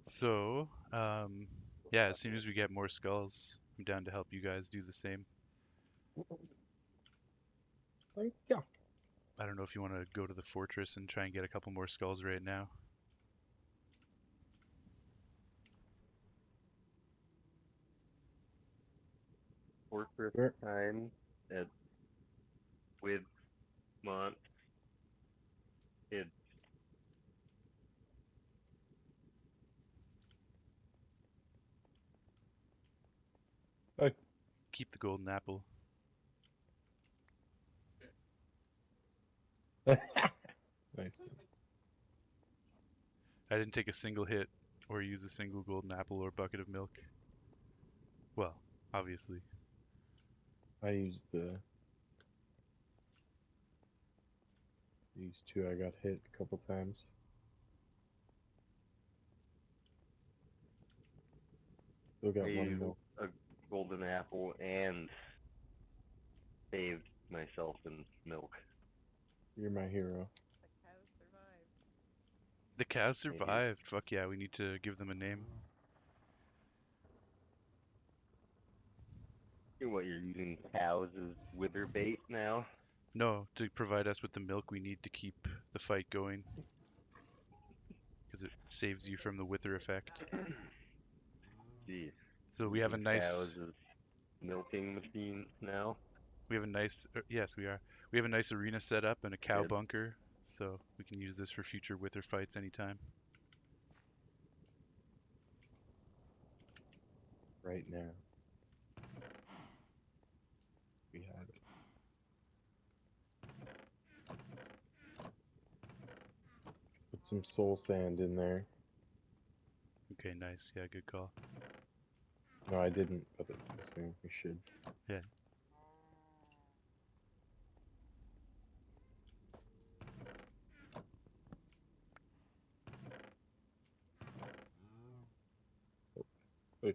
So, yeah, as soon as we get more skulls, I'm down to help you guys do the same. Thank you. I don't know if you want to go to the fortress and try and get a couple more skulls right now. Fortress Sure. time at with Mont kids. Keep the golden apple. Nice. I didn't take a single hit or use a single golden apple or bucket of milk. Well, obviously. I used two. I got hit a couple times. Still I got one used milk. a golden apple and saved myself in milk. You're my hero. The cows survived. The cows Thank you. survived. Fuck yeah, we need to give them a name. What, you're using cows as wither bait now? No, to provide us with the milk we need to keep the fight going. Because it saves you from the wither effect. Jeez. So we have a Using nice, cows as milking machines now? yes, we are. We have a nice arena set up and a cow Good. bunker, so we can use this for future wither fights anytime. Right now. We have it. Put some soul sand in there. Okay, nice. Yeah, good call. No, I didn't, but I think we should. Yeah. Bully.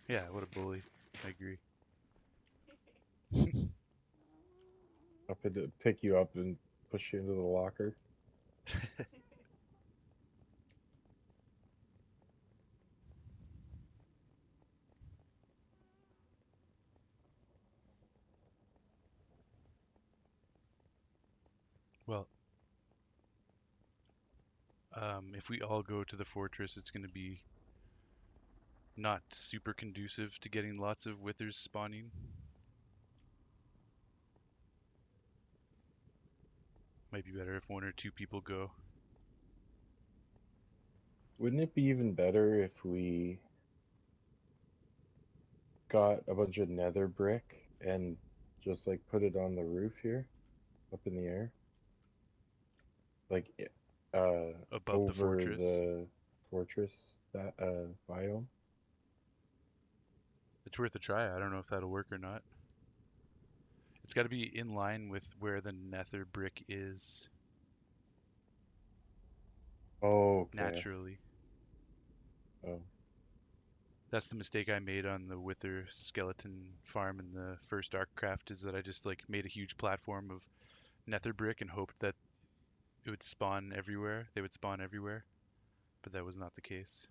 Yeah, what a bully. I agree. I had to pick you up and push you into the locker. Well, if we all go to the fortress, it's going to be not super conducive to getting lots of withers spawning. Might be better if one or two people go. Wouldn't it be even better if we got a bunch of nether brick and just like put it on the roof here, up in the air? Like Above the over fortress. the fortress that biome? It's worth a try. I don't know if that'll work or not. It's got to be in line with where the nether brick is Oh, okay. naturally. Oh. That's the mistake I made on the wither skeleton farm in the first ArcCraft, is that I just like made a huge platform of nether brick and hoped that it would spawn everywhere. They would spawn everywhere, but that was not the case.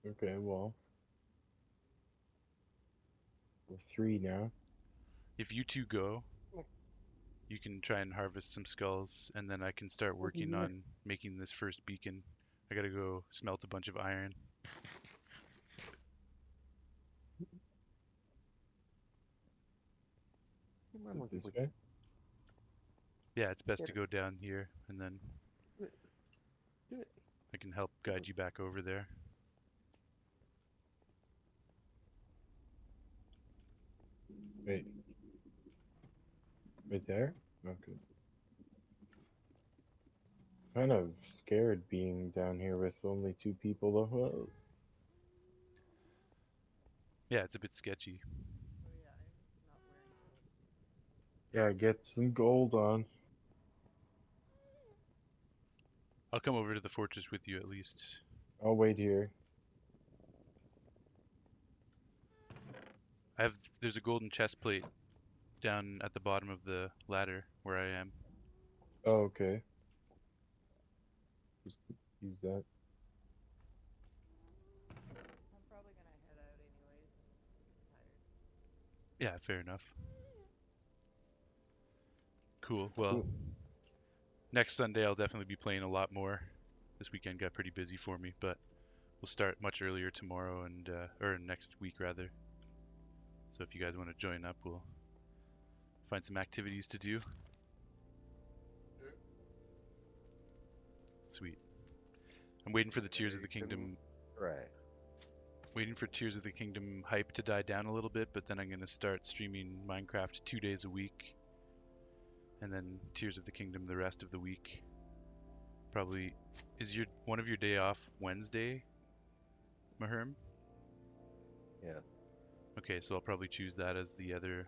Okay, well. We're three now. If you two go, you can try and harvest some skulls, and then I can start working on making this first beacon. I gotta go smelt a bunch of iron. This way? Yeah, it's best Get to it. go down here, and then Do it. Do it. I can help guide you back over there. Wait. Right there? Okay. Kind of scared being down here with only two people though. Whoa. Yeah, it's a bit sketchy. Oh yeah, I'm not wearing gold. Yeah, get some gold on. I'll come over to the fortress with you at least. I'll wait here. There's a golden chest plate down at the bottom of the ladder where I am. Oh, okay. Just use that. I'm probably gonna head out anyways. I'm tired. Yeah, fair enough. Cool. Well, Cool. next Sunday I'll definitely be playing a lot more. This weekend got pretty busy for me, but we'll start much earlier tomorrow and or next week rather. So if you guys want to join up, we'll find some activities to do. Sweet. I'm waiting for the Tears of the Kingdom. Right. waiting for Tears of the Kingdom hype to die down a little bit, but then I'm gonna start streaming Minecraft 2 days a week, and then Tears of the Kingdom the rest of the week. Probably, is your one of your day off Wednesday, Maherm? Yeah. Okay, so I'll probably choose that as the other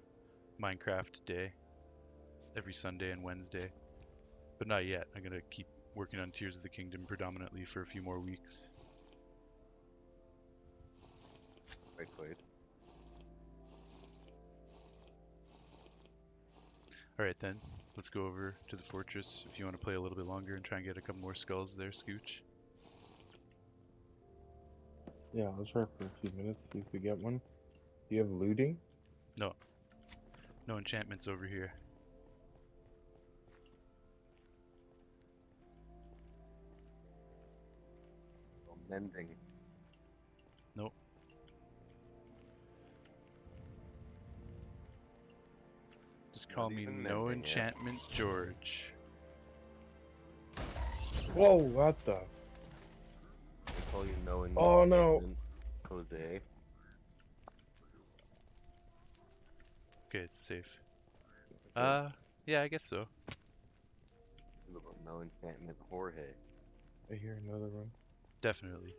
Minecraft day. It's every Sunday and Wednesday, but not yet. I'm gonna keep working on Tears of the Kingdom predominantly for a few more weeks. Quite. All right then, let's go over to the fortress if you want to play a little bit longer and try and get a couple more skulls there, Scooch. Yeah, I'll try for a few minutes, see if we get one. Do you have looting? No enchantments over here. So mending. Nope. Just call Not me even No mending, yeah. Enchantment George. Whoa, what the? They call you no Oh, no. enchantment, Jose. Okay, it's safe. Okay. Yeah, I guess so. What about no enchantment, Jorge? I hear another one. Definitely.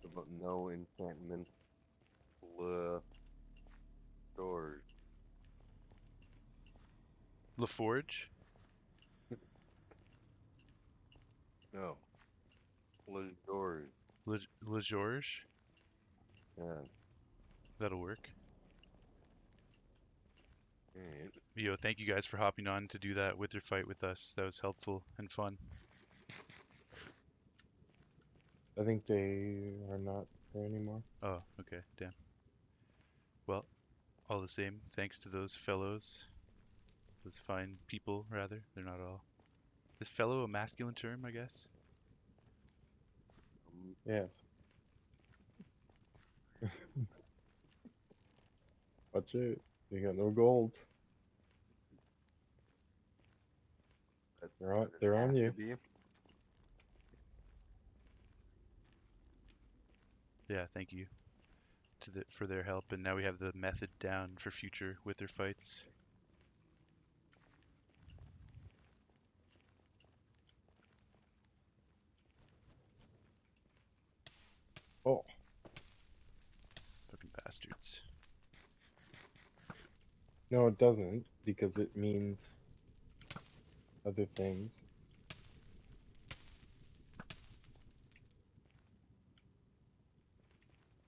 What about no enchantment, Le George? LaForge? No. Le George. LaGeorge? Yeah. That'll work. Alright. Yo, thank you guys for hopping on to do that Wither fight with us. That was helpful and fun. I think they are not there anymore. Oh, okay, damn. Well, all the same, thanks to those fellows. Those fine people, rather. They're not all. Is fellow a masculine term, I guess? Yes. Watch it. You got no gold. That's They're on, what it they're has on to you. be. Yeah, thank you for their help. And now we have the method down for future Wither fights. Oh, Fucking bastards. no, it doesn't, because it means other things.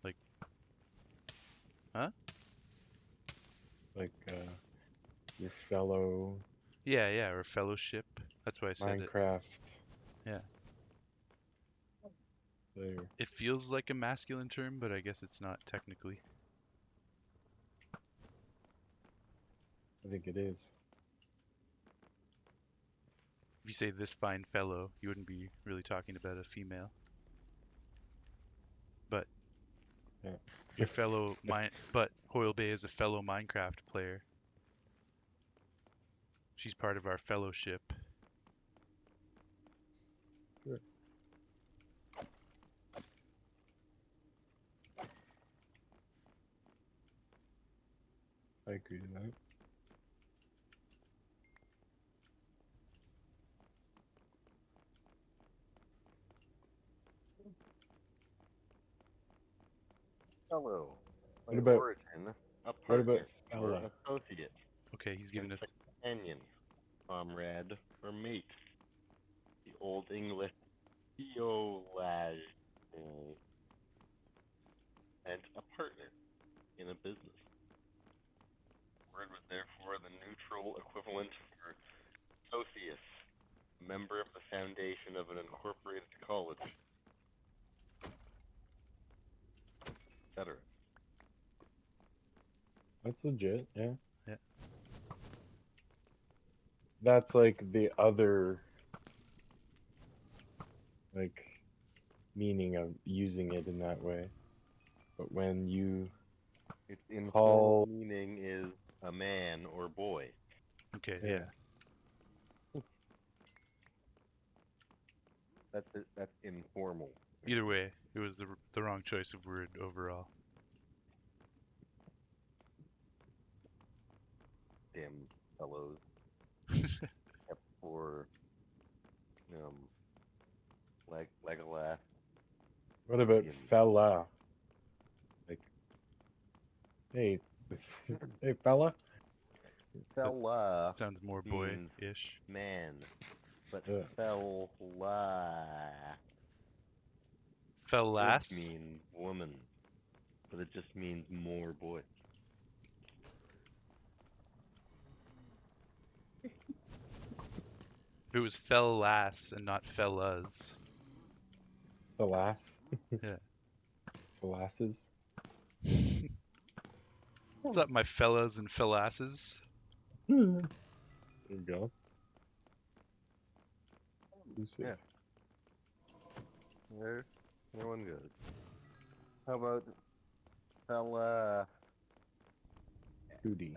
Like, huh? Like, your fellow Yeah, or fellowship. That's why I said it. Minecraft Yeah. player. It feels like a masculine term, but I guess it's not technically. I think it is. If you say this fine fellow, you wouldn't be really talking about a female. But Yeah. but Hoyle Bay is a fellow Minecraft player. She's part of our fellowship. Sure. I agree to that. Fellow. By What about origin, a what about partner or fella? associate. Okay, he's giving And us. companion, comrade, or mate. The Old English theolad and a partner in a business. The word was therefore the neutral equivalent for associate, member of the foundation of an incorporated college, etc. That's legit, yeah. Yeah. That's like the other like meaning of using it in that way. But when you Its informal call meaning is a man or boy. Okay, yeah, yeah. That's informal. Either way, it was the wrong choice of word overall. Damn fellows. Except for Legolas. What about Ian. fella? Like, hey, hey, fella. Fella Sounds more means boy-ish. man, but Yeah. fella could Fellas. mean woman, but it just means more boy. If it was fellas and not fellas. Fellass. Yeah. Felasses. What's up, my fellas and fellasses? There you go. Lucy. Yeah. There one goes. How about fella? Hootie.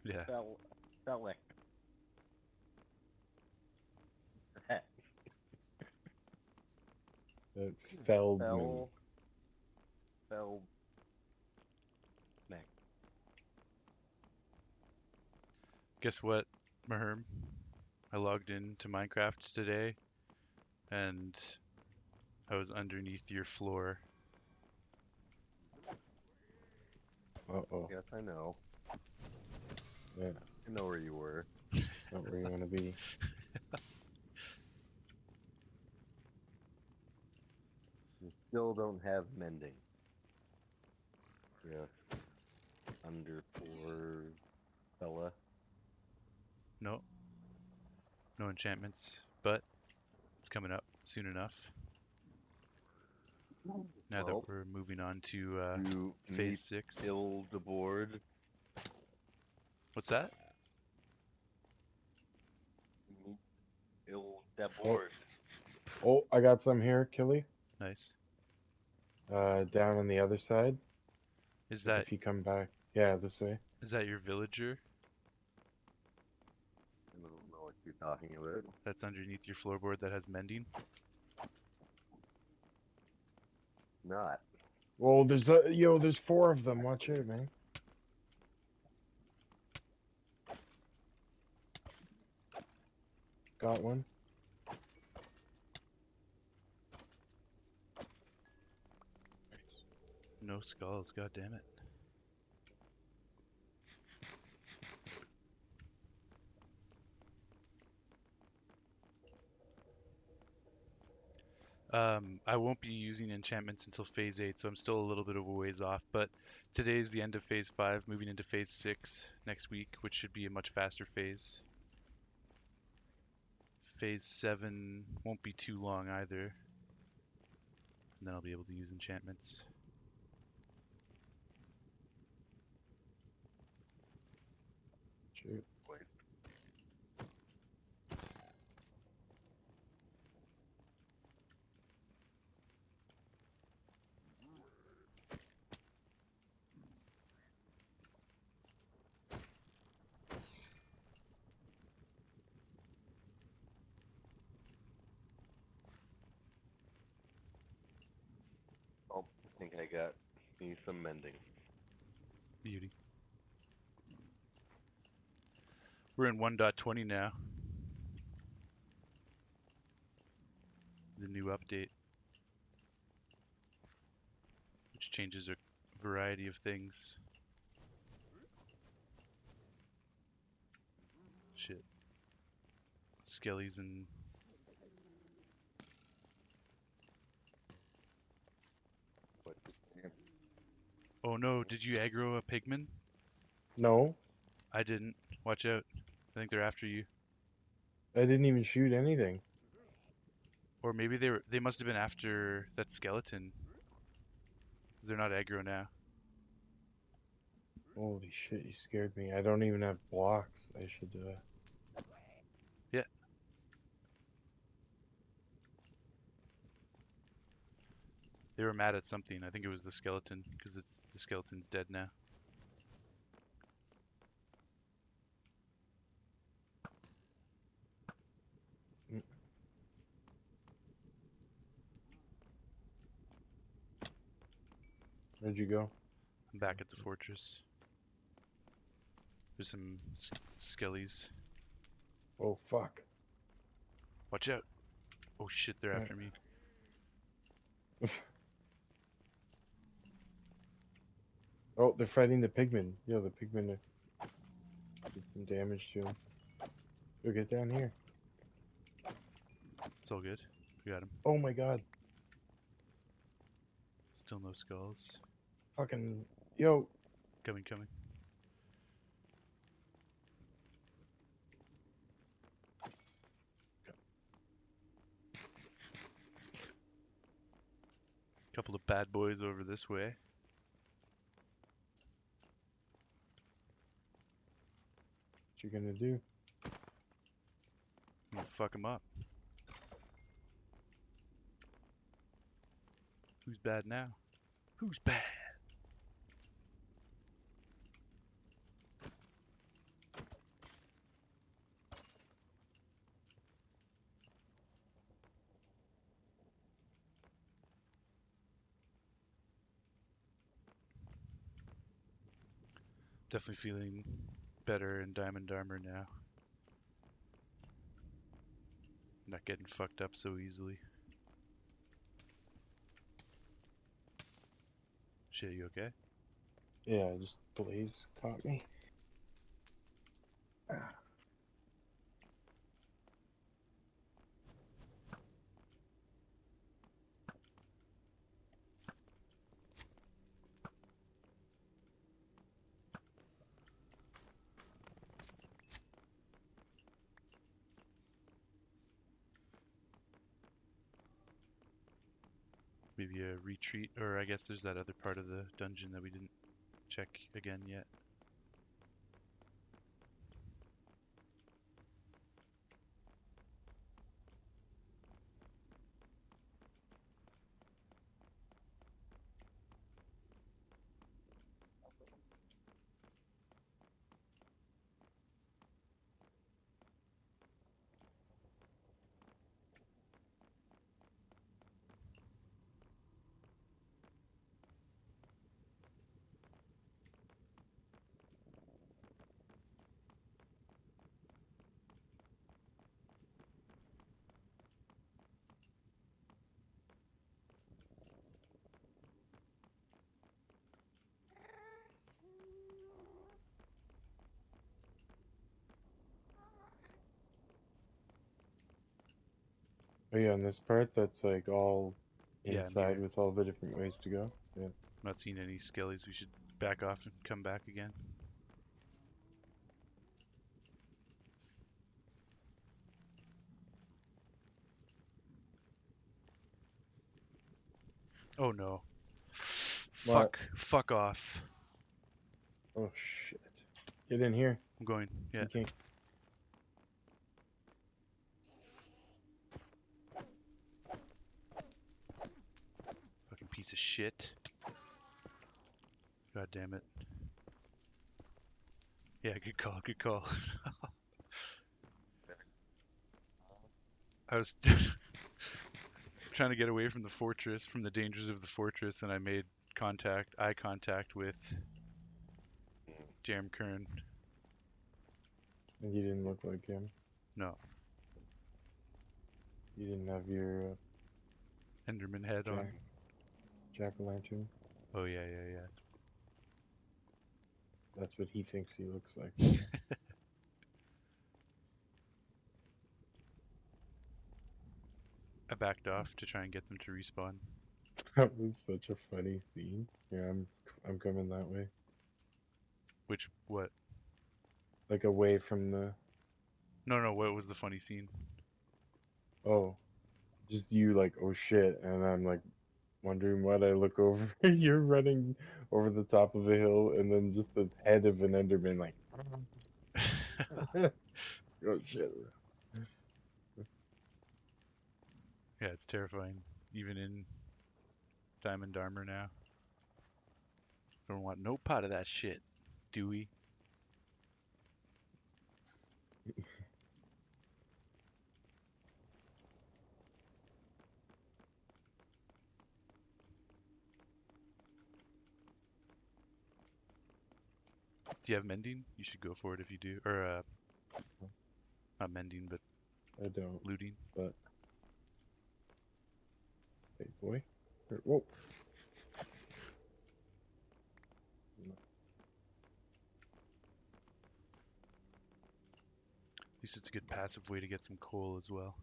Yeah. Fella. Feldman. Feld. Mac. Guess what, Maherm? I logged into Minecraft today, and I was underneath your floor. Uh-oh. Yes, I know. Yeah, I know where you were. not where you want to be. You still don't have mending. Yeah. Under 4 fella. No. No enchantments, but it's coming up soon enough. Now Well, that we're moving on to you phase need 6. build the board. What's that? You need build that Oh. board. Oh, I got some here, Killy. Nice. Down on the other side. Is that If you come back, yeah, this way. your villager I don't know what you're talking about. that's underneath your floorboard that has mending? Not. Well, there's there's 4 of them. Watch out, man. Got one. No skulls, god damn it. I won't be using enchantments until phase 8, so I'm still a little bit of a ways off, but today's the end of phase 5, moving into phase 6 next week, which should be a much faster phase. Phase 7 won't be too long either, and then I'll be able to use enchantments. Shoot. Oh, I think I got me some mending. Beauty. We're in 1.20 now. The new update, which changes a variety of things. Shit. Skellies and... What? Oh no, did you aggro a pigman? No, I didn't. Watch out. I think they're after you. I didn't even shoot anything. Or maybe they must have been after that skeleton. 'Cause they're not aggro now. Holy shit, you scared me. I don't even have blocks. I should, Yeah. They were mad at something. I think it was the skeleton, because the skeleton's dead now. Where'd you go? I'm back at the fortress. There's some skellies. Oh fuck. Watch out! Oh shit, they're after me. Oh, they're fighting the pigmen. Yo, the pigmen did some damage to him. Yo, get down here. It's all good. We got him. Oh my god. Still no skulls. Fucking. Yo. Coming. Couple of bad boys over this way. What you gonna do? I'm gonna fuck them up. Who's bad now? Who's bad? Definitely feeling better in diamond armor now. Not getting fucked up so easily. Shit, you okay? Yeah, just Blaze caught me. Ah. Maybe a retreat, or I guess there's that other part of the dungeon that we didn't check again yet. Oh yeah, on this part that's like all Yeah, I'm inside here. with all the different ways to go. Yeah. Not seeing any skellies. We should back off and come back again. Oh no. What? Fuck off. Oh shit. Get in here. I'm going. Yeah. You can't. Fucking piece of shit. God damn it. Yeah, good call. I was trying to get away from the fortress, from the dangers of the fortress, and I made eye contact with Jam Kern. And you didn't look like him. No, You didn't have your Enderman head on. jack-o'-lantern. Oh yeah. That's what he thinks he looks like. I backed off to try and get them to respawn. That was such a funny scene. Yeah, I'm coming that way. What? Like away from the. No, what was the funny scene? Oh, just you like, oh shit, and I'm like wondering what I look over. You're running over the top of a hill, and then just the head of an Enderman, like, oh shit. Yeah, it's terrifying. Even in diamond armor now. Don't want no part of that shit, Dewey. Do you have mending? You should go for it if you do. Or, not mending, but I don't, looting. but hey, boy. Whoa. At least it's a good passive way to get some coal as well.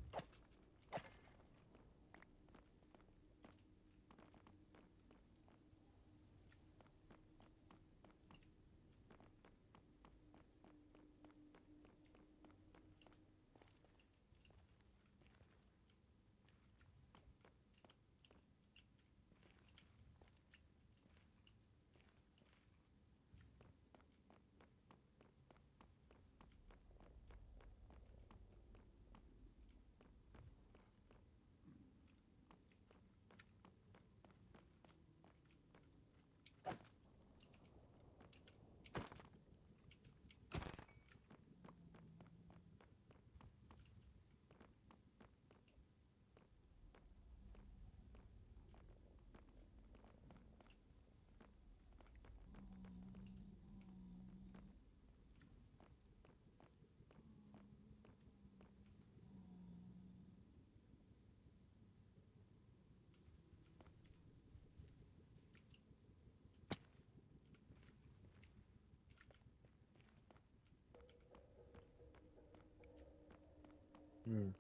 Hmm.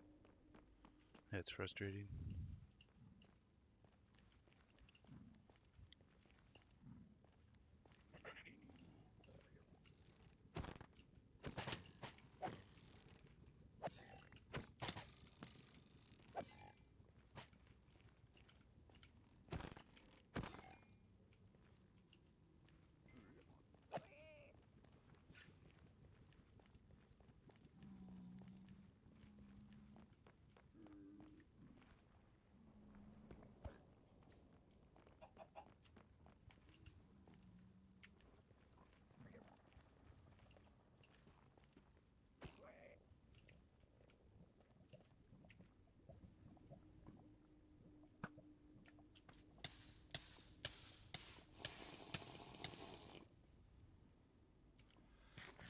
Yeah, it's frustrating.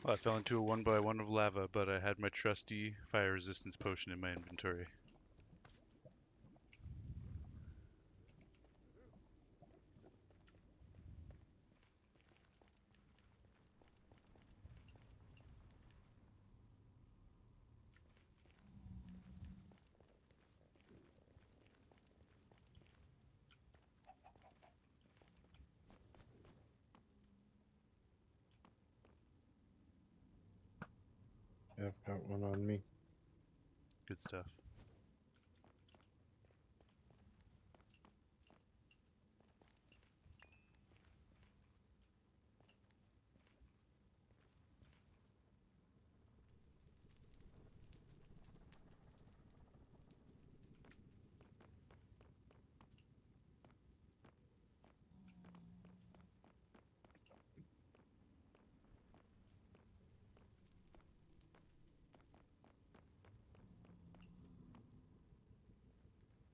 Well, I fell into a 1x1 of lava, but I had my trusty fire resistance potion in my inventory. Yeah, I've got one on me. Good stuff.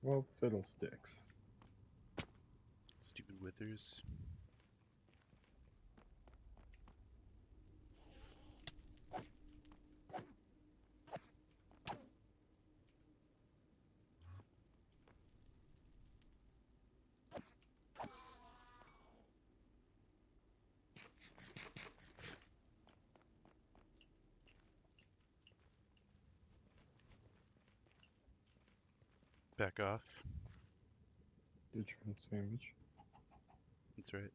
Well, fiddlesticks. Stupid withers. Back off. Did you sandwich? That's right.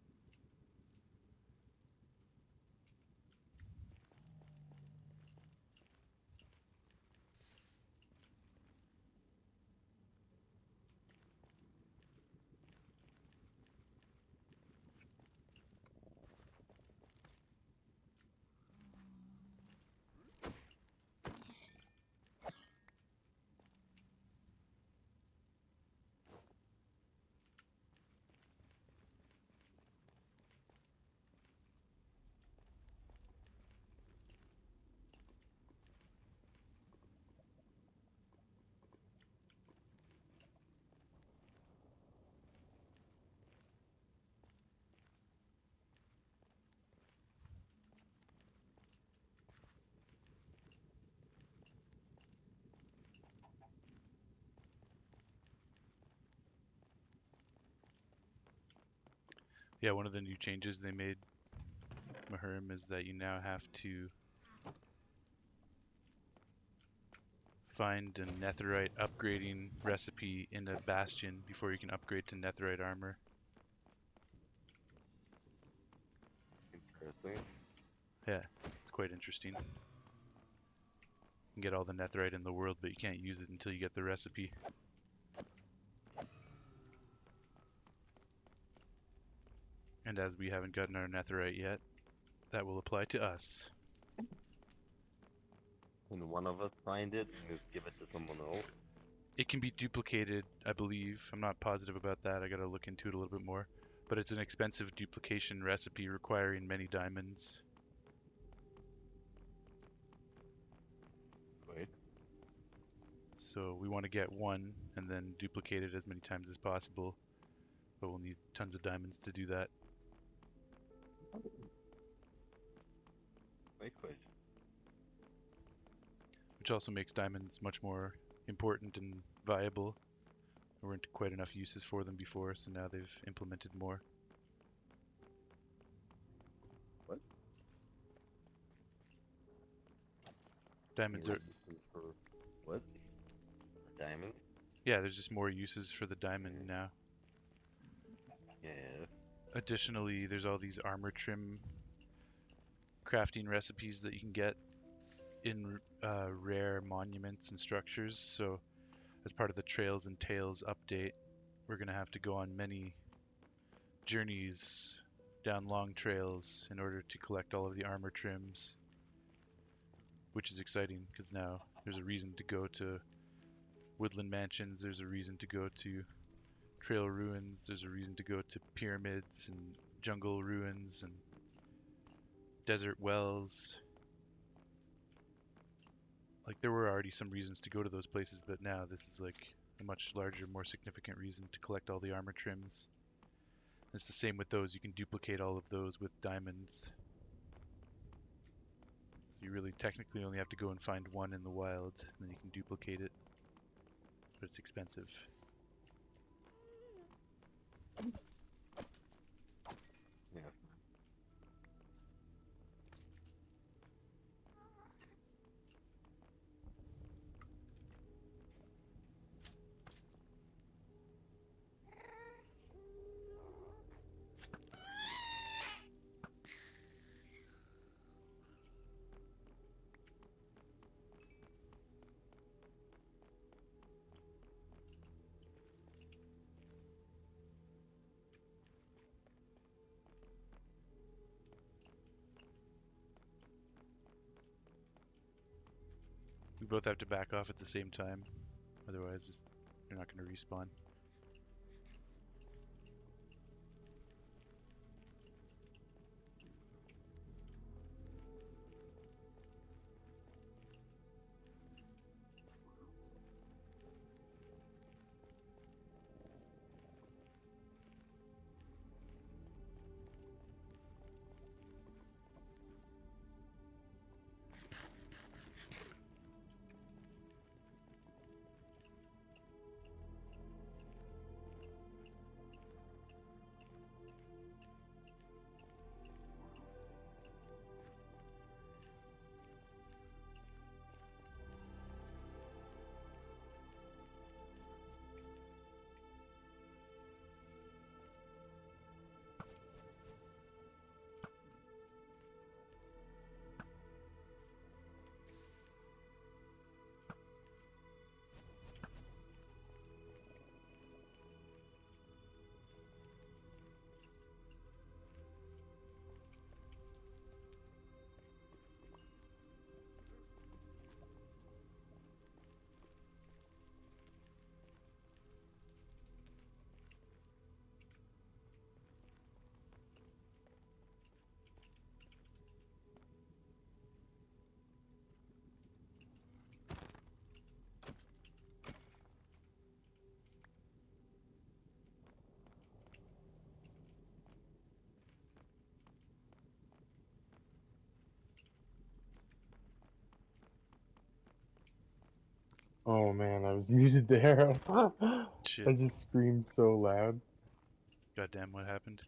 Yeah, one of the new changes they made, Maherm, is that you now have to find a netherite upgrading recipe in a bastion before you can upgrade to netherite armor. Interesting. Yeah, it's quite interesting. You can get all the netherite in the world, but you can't use it until you get the recipe. And as we haven't gotten our netherite yet, that will apply to us. Can one of us find it and just give it to someone else? It can be duplicated, I believe. I'm not positive about that. I gotta look into it a little bit more. But it's an expensive duplication recipe requiring many diamonds. Wait. So we want to get one and then duplicate it as many times as possible. But we'll need tons of diamonds to do that. Wait. Which also makes diamonds much more important and viable. There weren't quite enough uses for them before, so now they've implemented more. What? Diamonds are... For what? For diamonds? Yeah, there's just more uses for the diamond now. Yeah. Additionally, there's all these armor trim crafting recipes that you can get in rare monuments and structures. So as part of the Trails and Tales update, we're going to have to go on many journeys down long trails in order to collect all of the armor trims, which is exciting because now there's a reason to go to woodland mansions, there's a reason to go to trail ruins, there's a reason to go to pyramids and jungle ruins and desert wells. Like, there were already some reasons to go to those places, but now this is like a much larger, more significant reason to collect all the armor trims. It's the same with those. You can duplicate all of those with diamonds. So you really technically only have to go and find one in the wild, and then you can duplicate it. But it's expensive. Yeah. We both have to back off at the same time, otherwise you're not going to respawn. Oh man, I was muted there. Shit. I just screamed so loud. Goddamn, what happened?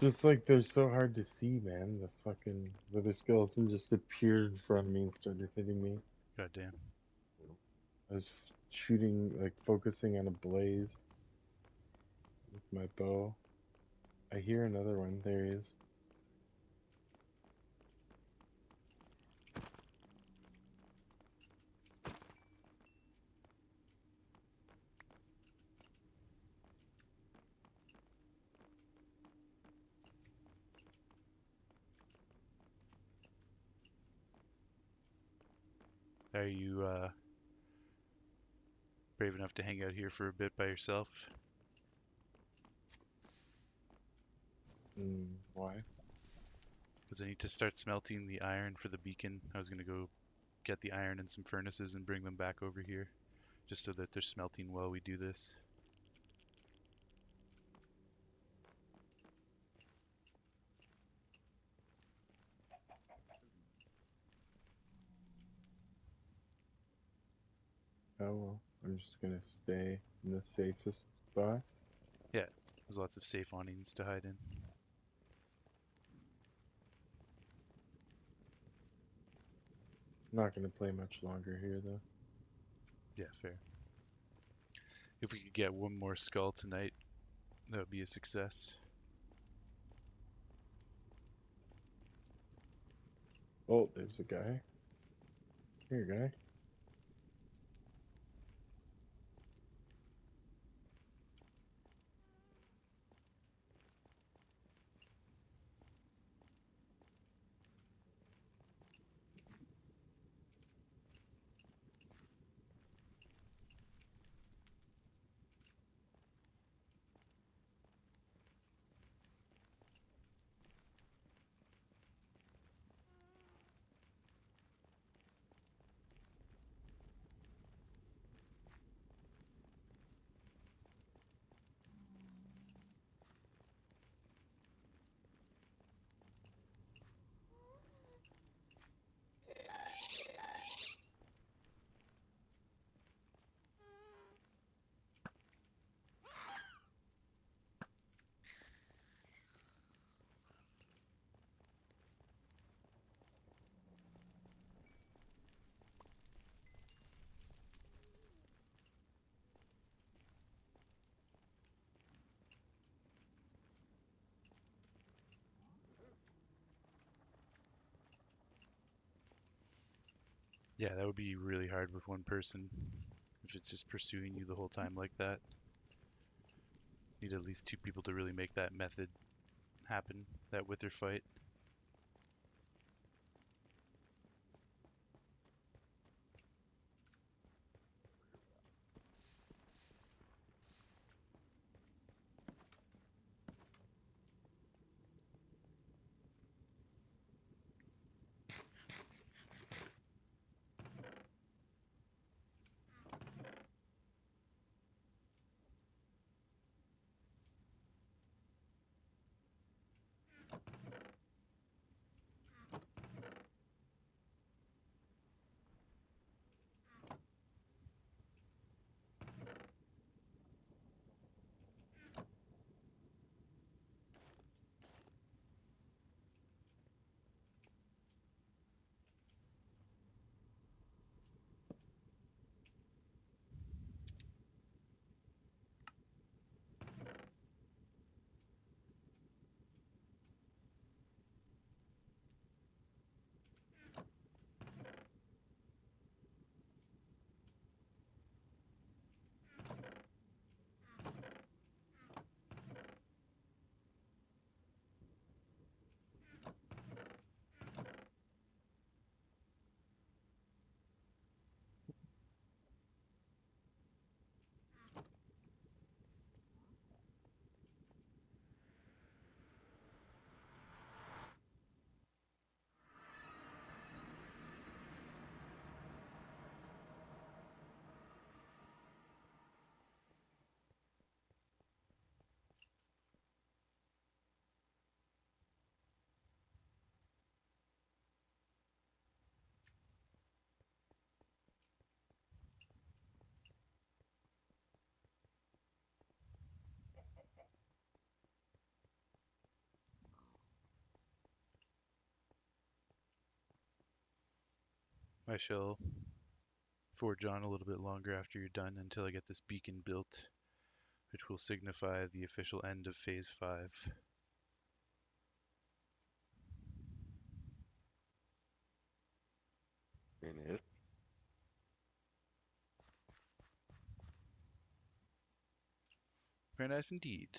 Just like they're so hard to see, man. The fucking wither skeleton just appeared in front of me and started hitting me. Goddamn. I was shooting, like focusing on a blaze with my bow. I hear another one. There he is. Are you brave enough to hang out here for a bit by yourself? Why? Because I need to start smelting the iron for the beacon. I was gonna go get the iron in some furnaces and bring them back over here, just so that they're smelting while we do this. Oh well. I'm just gonna stay in the safest spot. Yeah, there's lots of safe awnings to hide in. Not gonna play much longer here though. Yeah, fair. If we could get one more skull tonight, that would be a success. Oh, there's a guy. Here, guy. Yeah, that would be really hard with one person if it's just pursuing you the whole time like that. Need at least two people to really make that method happen, that wither fight. I shall forge on a little bit longer after you're done until I get this beacon built, which will signify the official end of Phase 5. Very nice. Very nice indeed.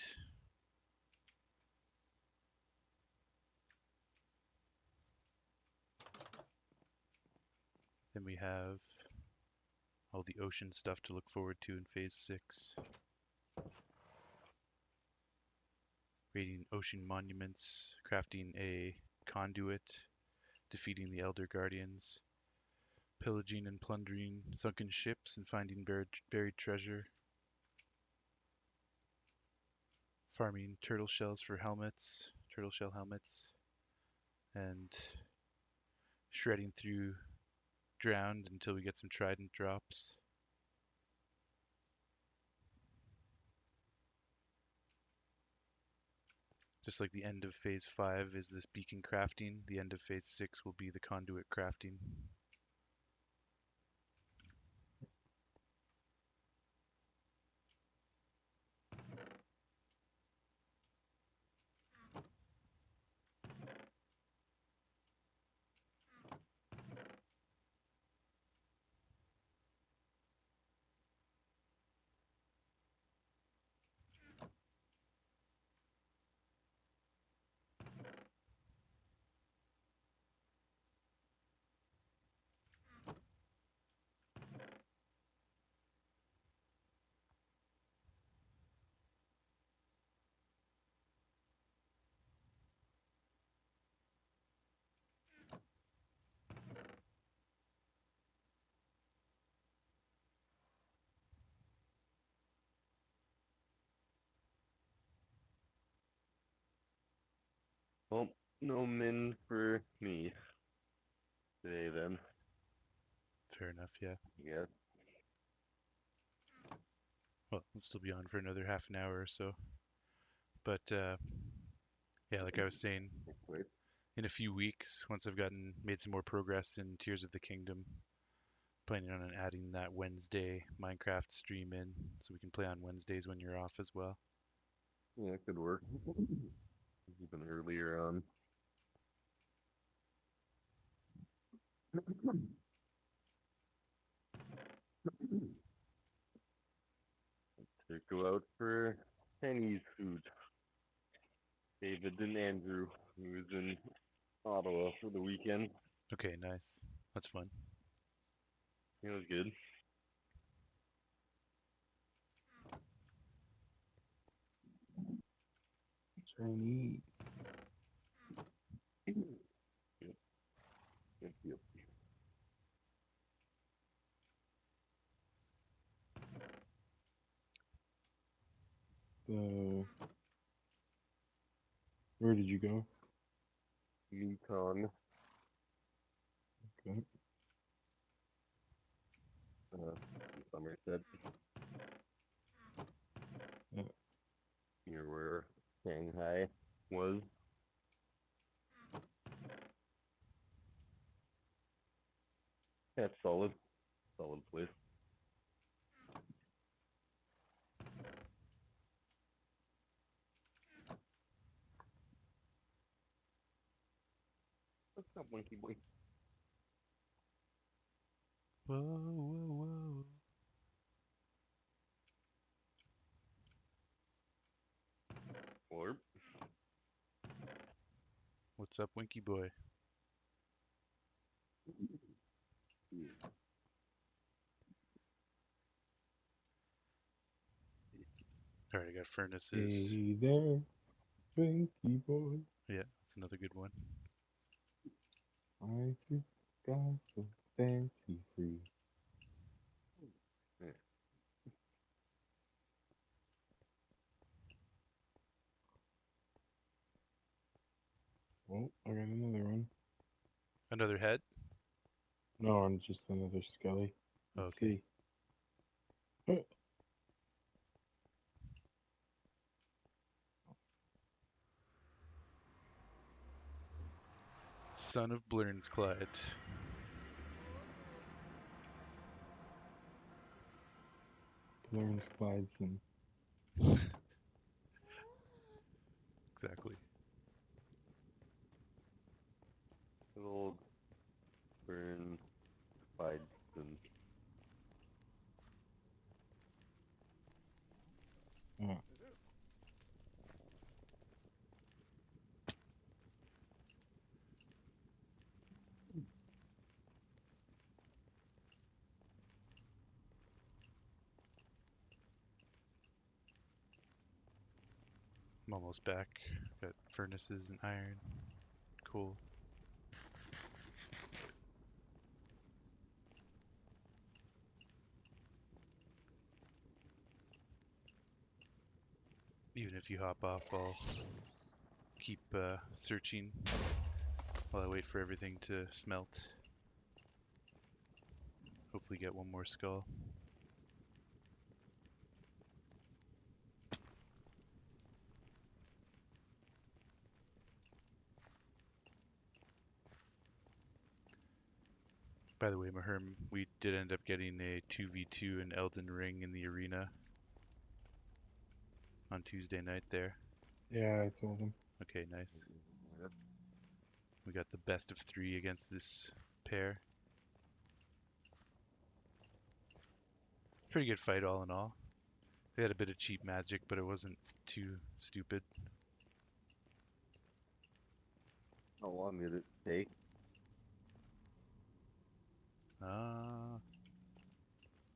Then we have all the ocean stuff to look forward to in Phase 6. Raiding ocean monuments, crafting a conduit, defeating the Elder Guardians, pillaging and plundering sunken ships and finding buried treasure, farming turtle shell helmets, and shredding through drowned until we get some trident drops. Just like the end of Phase 5 is this beacon crafting, the end of Phase 6 will be the conduit crafting. Well, no min for me today then. Fair enough, yeah. Yeah. Well, we'll still be on for another half an hour or so. But yeah, like I was saying, Wait. in a few weeks, once I've made some more progress in Tears of the Kingdom, planning on adding that Wednesday Minecraft stream in, so we can play on Wednesdays when you're off as well. Yeah, it could work. Even earlier on. To go out for Chinese food. David and Andrew, who was in Ottawa for the weekend. Okay, nice. That's fun. It was good. Chinese. Yep. Yep. Where did you go? Yukon. Okay. Somerset. Yeah. Near where Shanghai was. That's solid. Solid place. What's up, monkey boy? Whoa, whoa, whoa. Orb. What's up, Winky Boy? Alright, I got furnaces. Hey there, Twinkie boy. Yeah, that's another good one. I just got some fancy free. Yeah. Oh, I got another one. Another head? No, I'm just another skelly. Let's Okay. see. Son of Blurnsclyde. Lawrence Clydeson. Exactly. Good old Burn Clydeson. Oh, I'm almost back. Got furnaces and iron, coal. Even if you hop off, I'll keep searching while I wait for everything to smelt. Hopefully get one more skull. By the way, Maherm, we did end up getting a 2v2 in Elden Ring in the arena on Tuesday night there. yeah, I told him. Okay, nice. Yep. We got the best of 3 against this pair. Pretty good fight all in all. They had a bit of cheap magic, but it wasn't too stupid. How long did it take?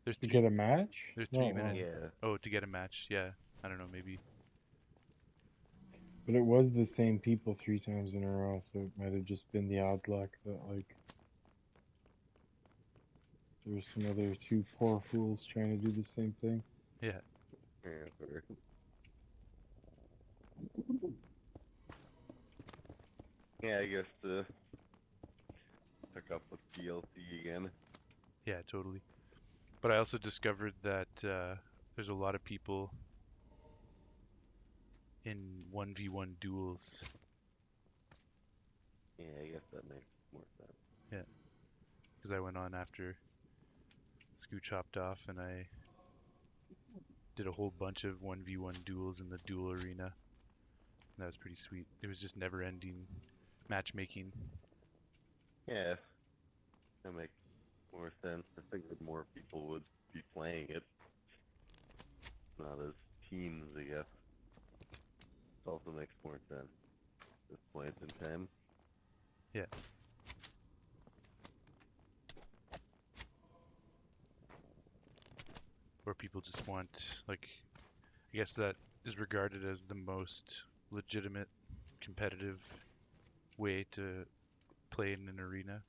There's To three. get a match? There's Oh, 3 minutes. wow. Yeah. Oh, to get a match, yeah. I don't know, maybe. But it was the same people 3 times in a row, so it might have just been the odd luck that, like, there were some other two poor fools trying to do the same thing. Yeah. Yeah, fair. Yeah, I guess to pick up with DLC again. Yeah, totally. But I also discovered that there's a lot of people in 1v1 duels. Yeah, I guess that makes more sense. Yeah. Because I went on after Scooch hopped off and I did a whole bunch of 1v1 duels in the duel arena. And that was pretty sweet. It was just never ending matchmaking. Yeah, that makes more sense. I figured more people would be playing it. Not as teams, I guess. It also makes more sense at this point in time. Yeah. Or people just want, like, I guess that is regarded as the most legitimate competitive way to play in an arena.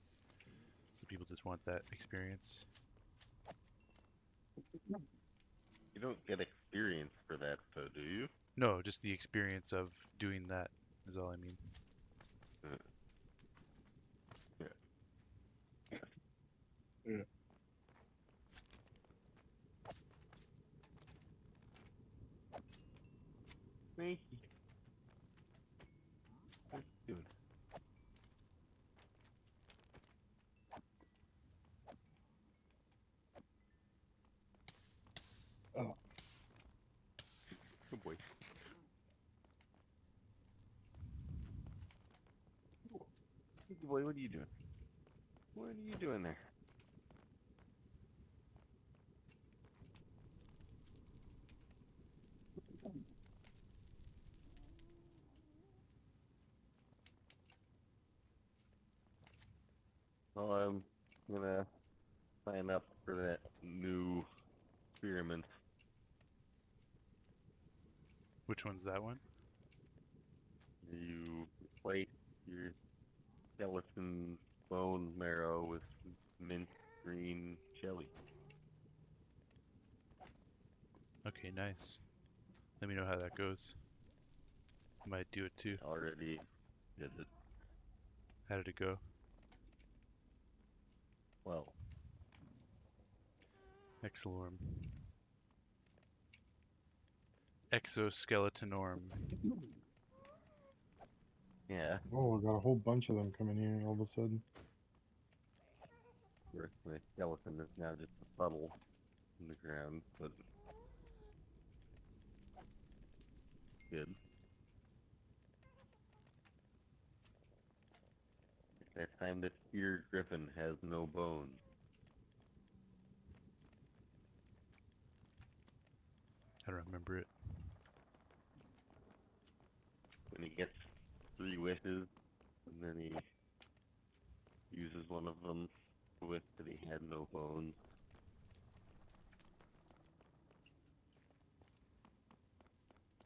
So people just want that experience. You don't get experience for that, though, do you? No, just the experience of doing that is all I mean. Yeah. Yeah. Thank you. What's it doing? Oh, Good boy. Good boy, what are you doing? What are you doing there? Well, I'm gonna sign up for that new experiment. Which one's that one? You replace your skeleton bone marrow with mint green jelly. Okay, nice. Let me know how that goes. I might do it too. Already did it. How did it go? Well, Exolorm. Exoskeletonorm. yeah. oh, I got a whole bunch of them coming here all of a sudden. Of course, my skeleton is now just a puddle in the ground, but Good. That time the spear griffin has no bones. I don't remember it. When he gets 3 wishes, and then he uses one of them to wish that he had no bones.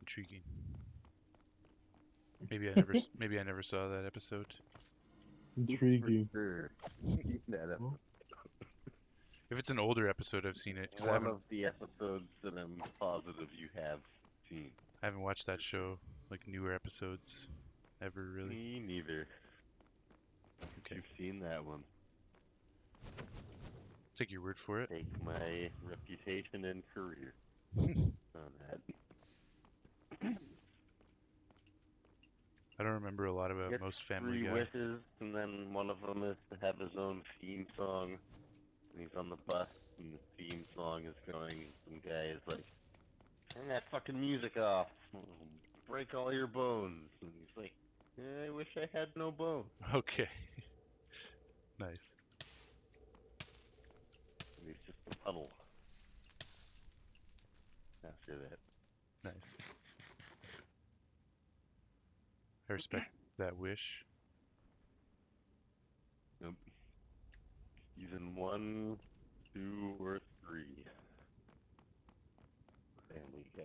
Intriguing. Maybe I never saw that episode. Intriguing. For sure. That episode. If it's an older episode, I've seen it because One of the episodes that I'm positive you have seen. I haven't watched that show, like newer episodes, ever really. Me neither. Okay, You've seen that one. take your word for it. Take my reputation and career on that. I don't remember a lot about Gets most Family 3 Guy. wishes, and then one of them is to have his own theme song. And he's on the bus, and the theme song is going. Some guy is like, "Turn that fucking music off. Break all your bones." And he's like, "I wish I had no bones." Okay. Nice. And he's just a puddle. After that. Nice. I respect that wish. Nope. Season 1, 2, or 3. Family Guy.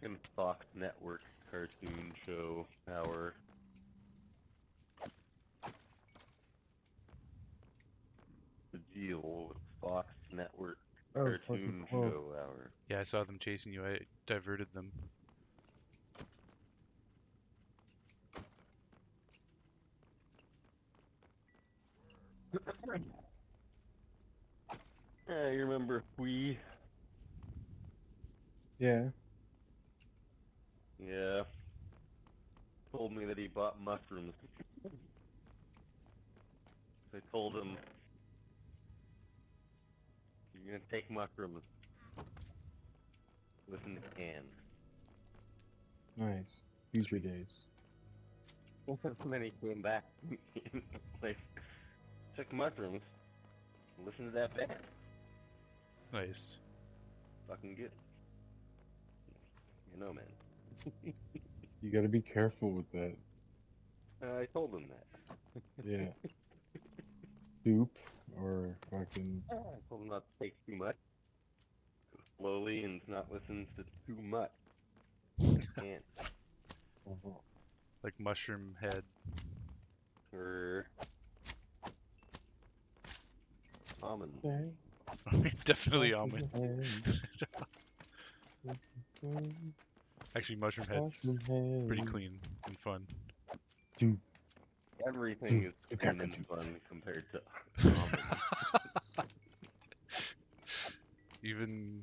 Fucking Fox Network cartoon show hour. The deal with Fox Network That was fucking cartoon close. show hour. Yeah, I saw them chasing you. I diverted them. Yeah, you remember we? Yeah. Yeah. Told me that he bought mushrooms. I told him, "You're gonna take mushrooms. Listen to Can." Nice. Future days. And then he came back. Like, took mushrooms. Listen to that band. Nice. Fucking good. You know, man. You gotta be careful with that. I told him that. Yeah. Soup or fucking. I told him not to take too much. Go slowly and not listen to too much. Can't. Like Mushroom Head. Or almond. Definitely almond. Actually, Mushroom Head's pretty clean and fun. Everything is Dude, clean and fun compared to almond. Even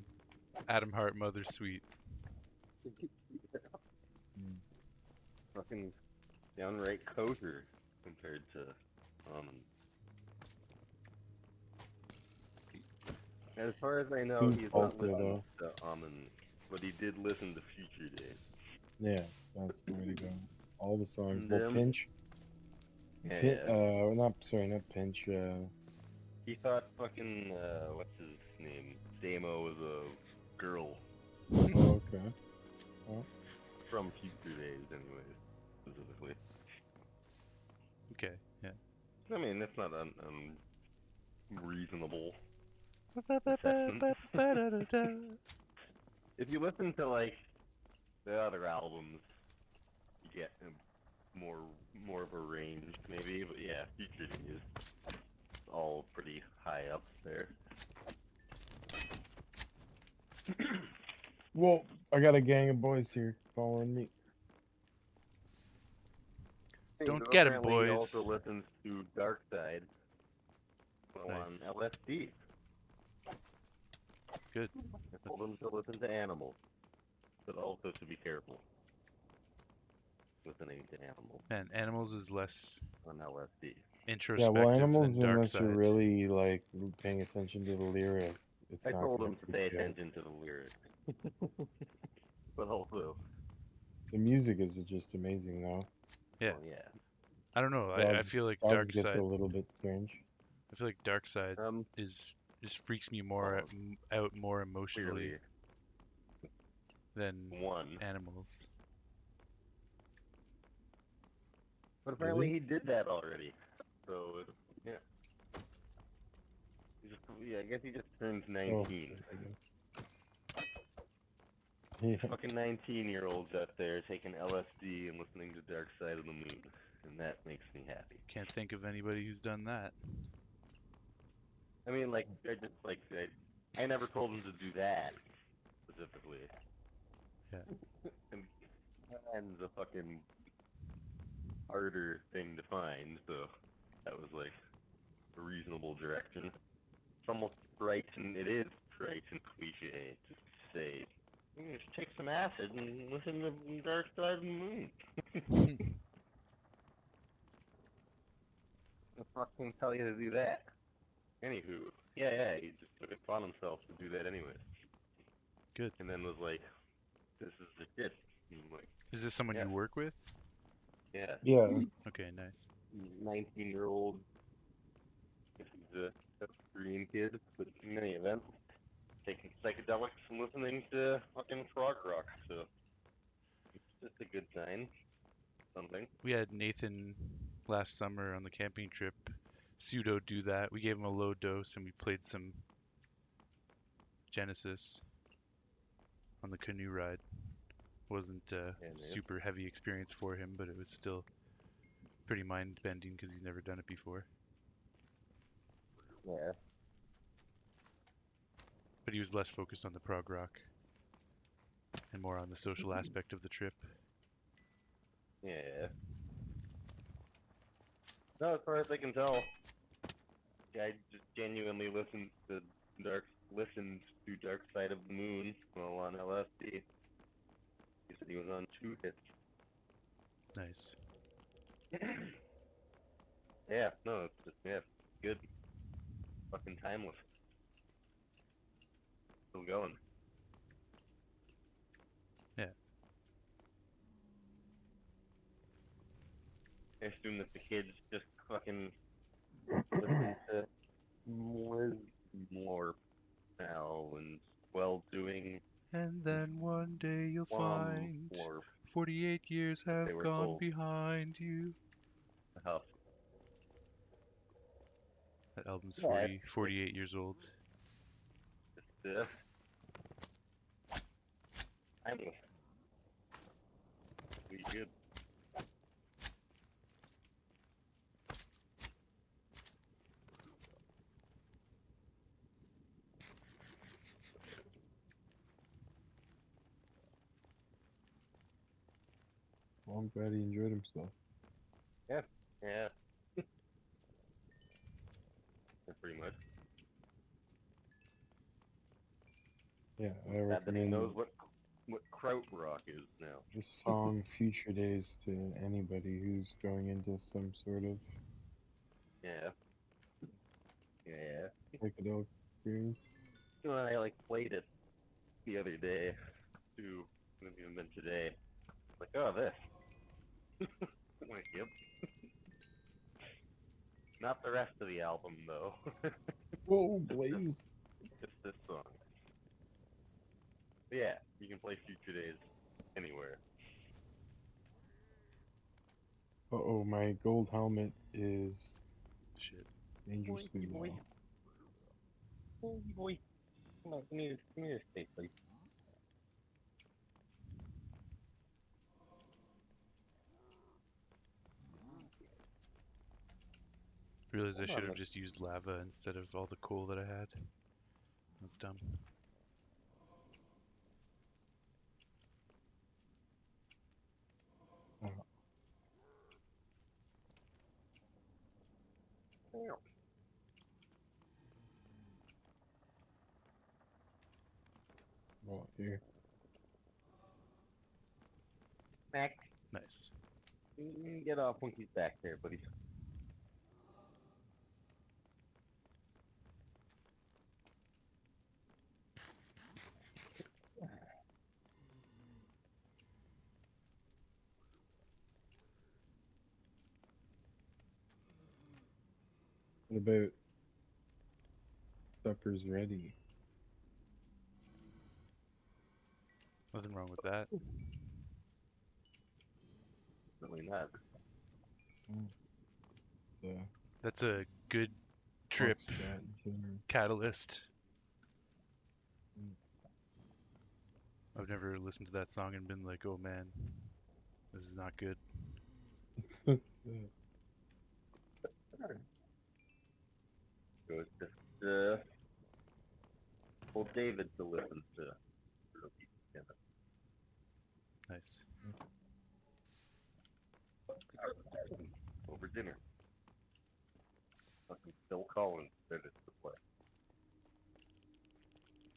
Adam Hart Mother Sweet. Fucking downright kosher compared to almond. As far as I know, Food he's not culture, listening to almond, but he did listen to Future Day. Yeah, that's the way to go. All the songs. And Well, them- Pinch. Yeah, Not Pinch. he thought fucking, what's his name? Damo was a girl Oh, okay. from Future Days, anyways, specifically. Okay, yeah. I mean, that's not unreasonable. assessment. If you listen to, like, the other albums, you get more of a range, maybe, but yeah, Future Days, it's all pretty high up there. Well, I got a gang of boys here following me. Don't get 'em, Apparently he boys. also listens to Dark Side Nice. on LSD. Good. I told him to listen to Animals, but also to be careful. listening to animals And Animals is less on LSD. Yeah, well, introspective animals, than Dark unless you're Side. really like paying attention to the lyrics, it's I not told gonna him to be pay good. attention to the lyrics. But also, The music is just amazing, though. Yeah, well, yeah. I don't know. I Dogs, feel like dogs Dark gets a Side. little bit strange. I feel like Dark Side Um, is just freaks me well, out more emotionally clearly, than one. Animals. But apparently Really? he did that already. So, yeah. Yeah, I guess he just turned Oh, 19. I guess. Yeah. Fucking 19-year-olds out there taking LSD and listening to Dark Side of the Moon. And that makes me happy. Can't think of anybody who's done that. I mean, like, I never told him to do that, specifically. Yeah. And the fucking harder thing to find, so that was, like, a reasonable direction. It's almost trite, and it is trite and cliche to say, just take some acid and listen to Dark Side of the Moon. The fuck can tell you to do that? Anywho, yeah, he just took it upon himself to do that anyways. Good. And then was like, this is the shit. And I'm like, Is this someone yes, you work with? yeah, Yeah. Okay, nice. 19-year-old, this is a Korean kid, but in any event, taking psychedelics and listening to fucking frog rock, so it's just a good sign. Something. We had Nathan last summer on the camping trip pseudo do that. We gave him a low dose and we played some Genesis on the canoe ride. Wasn't a Yeah, man. super heavy experience for him, but it was still pretty mind bending because he's never done it before. Yeah. But he was less focused on the prog rock and more on the social aspect of the trip. Yeah. No, as far as I can tell, I just genuinely listened to Dark Side of the Moon while on LSD. He said he was on 2 hits. Nice. Yeah, no, it's just, yeah, good. Fucking timeless. Still going. Yeah. I assume that the kids just fucking listen to more now and well-doing And then one day you'll find or 48 years they have were gone told behind you. how. That album's Yeah, 48 years old. it's timeless. Pretty good. Well, I'm glad he enjoyed himself. Yeah. Yeah, pretty much. Yeah, I Glad that he recommend knows what krautrock is now. this song Future Days to anybody who's going into some sort of Yeah. Yeah. psychedelic experience. You know, I like played it the other day too. Maybe even been today. Like, oh, this. I'm like, yep. Not the rest of the album though. Whoa, Blaze! Just this song. But yeah, you can play Future Days anywhere. Uh-oh, my gold helmet is Shit. dangerously Boy. low. Boy. Come on, give me your space, please. Realized I Hold should on, have just used lava instead of all the coal that I had. That's dumb. Well, here. Mac. Nice. You get off when he's back there, buddy. What about supper's ready? Nothing wrong with that. Really not. The That's a good trip Foxtrot dinner. catalyst. Mm. I've never listened to that song and been like, oh man, this is not good. Yeah. So it's just told David to listen to Rookie Together Nice. over dinner. Fucking Phil Collins said it's the play.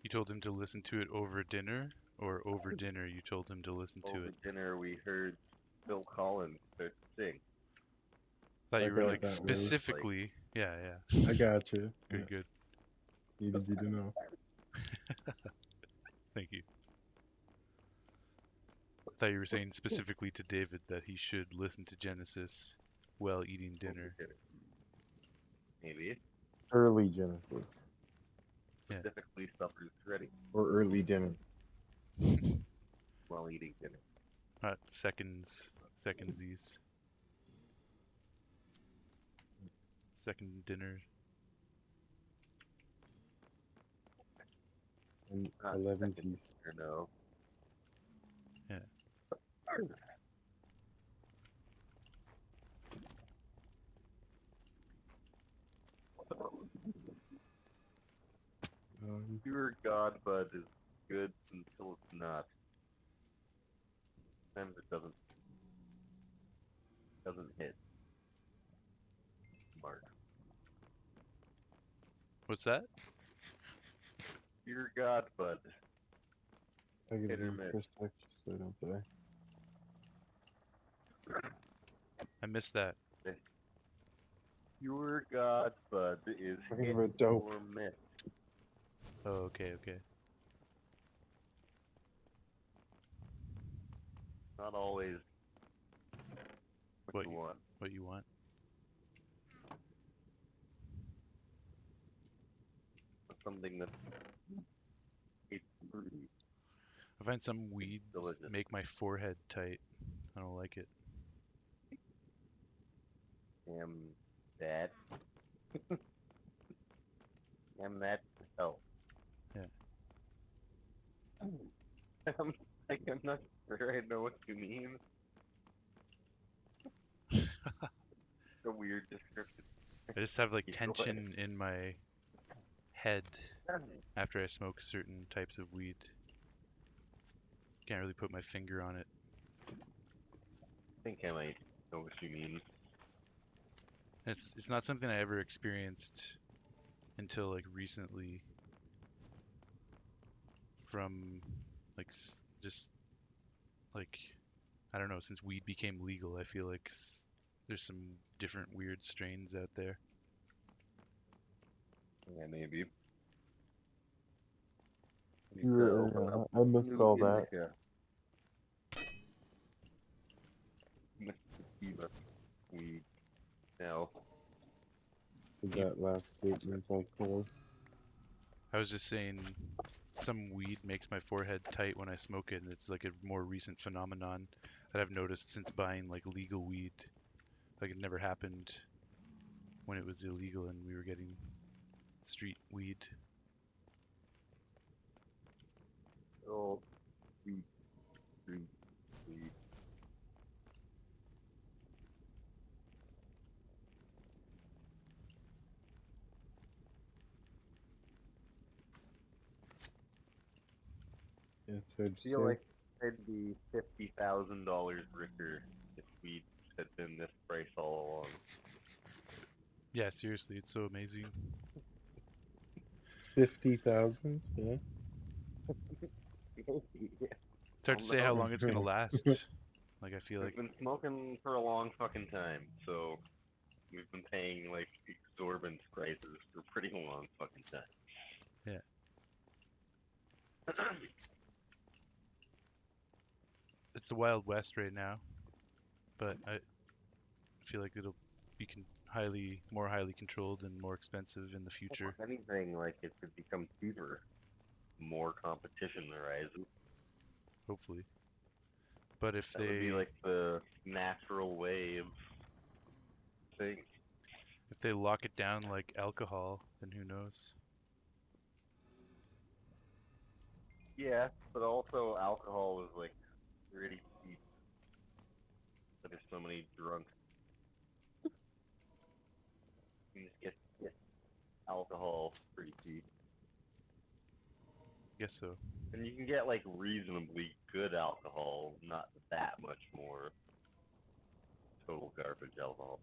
You told him to listen to it over dinner, or over dinner you told him to listen to Over it? dinner, we heard Phil Collins start to sing. Thought I you were heard like that word. specifically. Yeah, yeah. I got you. Good, good. Needed you to know. Thank you. Thought you were saying specifically to David that he should listen to Genesis while eating Over dinner. dinner. Maybe. Early Genesis Yeah. Specifically, supper's ready or early dinner. while eating dinner. Not secondsies. Second dinner. And Not 11 second dinner, no. Yeah. Pure God Bud is good until it's not. Sometimes it doesn't hit. Mark. What's that? Pure God Bud. I can Hit or do miss. first touch so I don't die. I missed that. Pure God Bud is Talking hit about dope. or miss. Oh, okay, okay. Not always what What you want. What you want? Something that it's fruity. I find some weeds delicious. make my forehead tight. I don't like it. Am that. Am that help. Yeah. I'm not sure I know what you mean. A weird description. I just have like You go ahead. tension in my head after I smoke certain types of weed. Can't really put my finger on it. I think I might know what you mean. It's not something I ever experienced until like recently from like just like I don't know, since weed became legal. I feel like there's some different weird strains out there. Yeah, maybe. Need You to were, open up I missed new all that. indica. Missed sativa weed. Now, Is that last statement all cool? I was just saying some weed makes my forehead tight when I smoke it, and it's like a more recent phenomenon that I've noticed since buying like legal weed. Like it never happened when it was illegal and we were getting street weed. oh, weed, weed, weed. Yeah, it's hard to Feel say. like I'd be $50,000 richer if weed had been this price all along. Yeah, seriously, it's so amazing. 50,000? Yeah. It's hard to say how long it's gonna last. Like I feel We've like been smoking for a long fucking time, so we've been paying like exorbitant prices for a pretty long fucking time. Yeah. It's the Wild West right now, but I feel like it'll be more highly controlled and more expensive in the future. If anything, like it could become cheaper, more competition arises. Hopefully. But if That would be they like the natural way of things. lock it down like alcohol, then who knows? Yeah, but also alcohol is like pretty cheap. But there's so many drunks. You can just get alcohol pretty cheap. Guess so. And you can get like reasonably good alcohol, not that much more total garbage alcohol.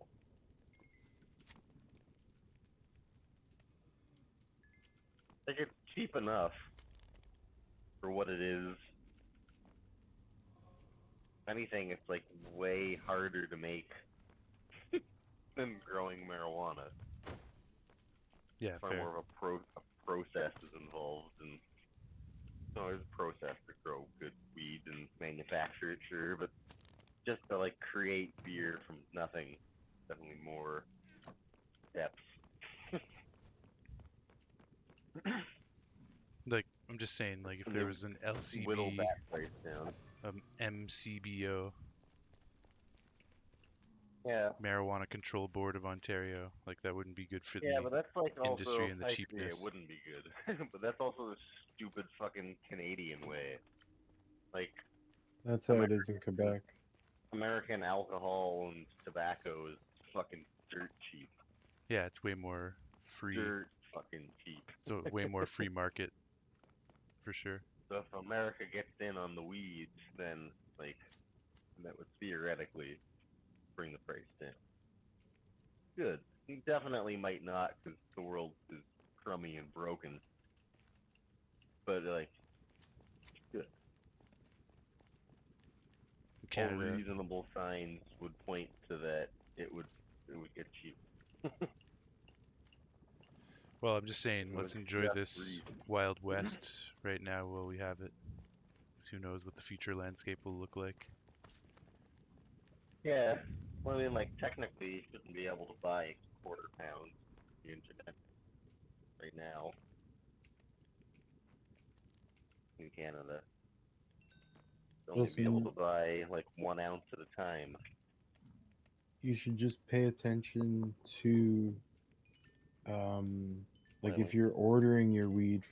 Like it's cheap enough for what it is. If anything, it's like way harder to make than growing marijuana. Yeah, Far fair. more of a process is involved, and there's a process to grow good weed and manufacture it, sure, but just to like create beer from nothing, definitely more steps. Like I'm just saying, like if And there they was an whittle LCB, that price down. MCBO, Yeah, Marijuana Control Board of Ontario, like that wouldn't be good for yeah, the but that's like industry also, and the I agree, it cheapness. wouldn't be good. But that's also the stupid fucking Canadian way. Like, That's how it is in Quebec. American alcohol and tobacco is fucking dirt cheap. Yeah, it's way more free. Dirt fucking cheap. So way more free market for sure. So if America gets in on the weeds, then like that would theoretically bring the price down. Good. He definitely might not because the world is crummy and broken. But like, good. All Canada. reasonable signs would point to that it would get cheap. Well, I'm just saying, It would let's enjoy just this reason. Wild West right now while we have it. 'Cause who knows what the future landscape will look like. Yeah. Well, I mean, like technically, you shouldn't be able to buy quarter pounds on the internet right now in Canada. You'll only be able Listen, to buy like 1 ounce at a time. you should just pay attention to, um, like if Really. you're ordering your weed,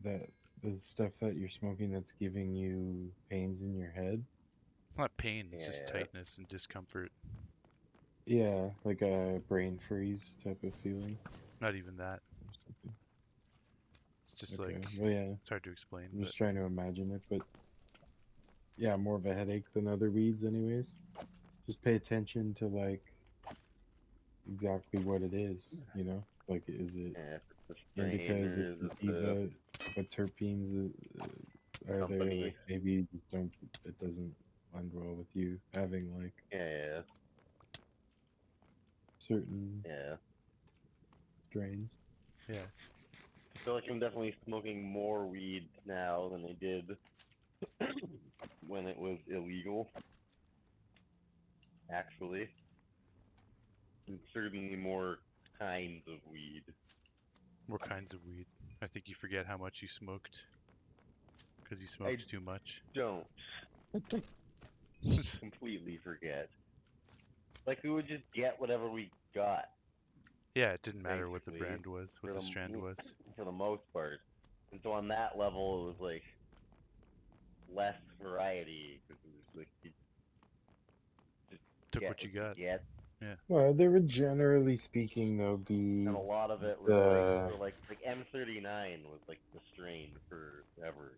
that the stuff that you're smoking that's giving you pains in your head. It's not pain, it's just Yeah. tightness and discomfort. Yeah, like a brain freeze type of feeling Not even that. or something. It's just like, Okay, well, yeah, it's hard to explain, I'm but just trying to imagine it, but yeah, more of a headache than other weeds, anyways. Just pay attention to like exactly what it is, you know? Like, is it Yeah. If it's a indica? strain Is it or is it the sativa? What terpenes are there? company? Like, maybe you just don't, it doesn't blend well with you having like Yeah. certain Yeah. strains. yeah. I feel like I'm definitely smoking more weed now than I did when it was illegal. Actually, and certainly more kinds of weed. More kinds of weed. I think you forget how much you smoked because you I smoked too much. don't completely forget. Like we would just get whatever we got, Yeah, it didn't matter what the basically, brand was, what for the strand was. for the most part. And so on that level, it was like less variety because it was like you just Took get what you what you got. get, Yeah. Well, there would generally speaking though and be a lot of it was like the so like M39 was like the strain forever.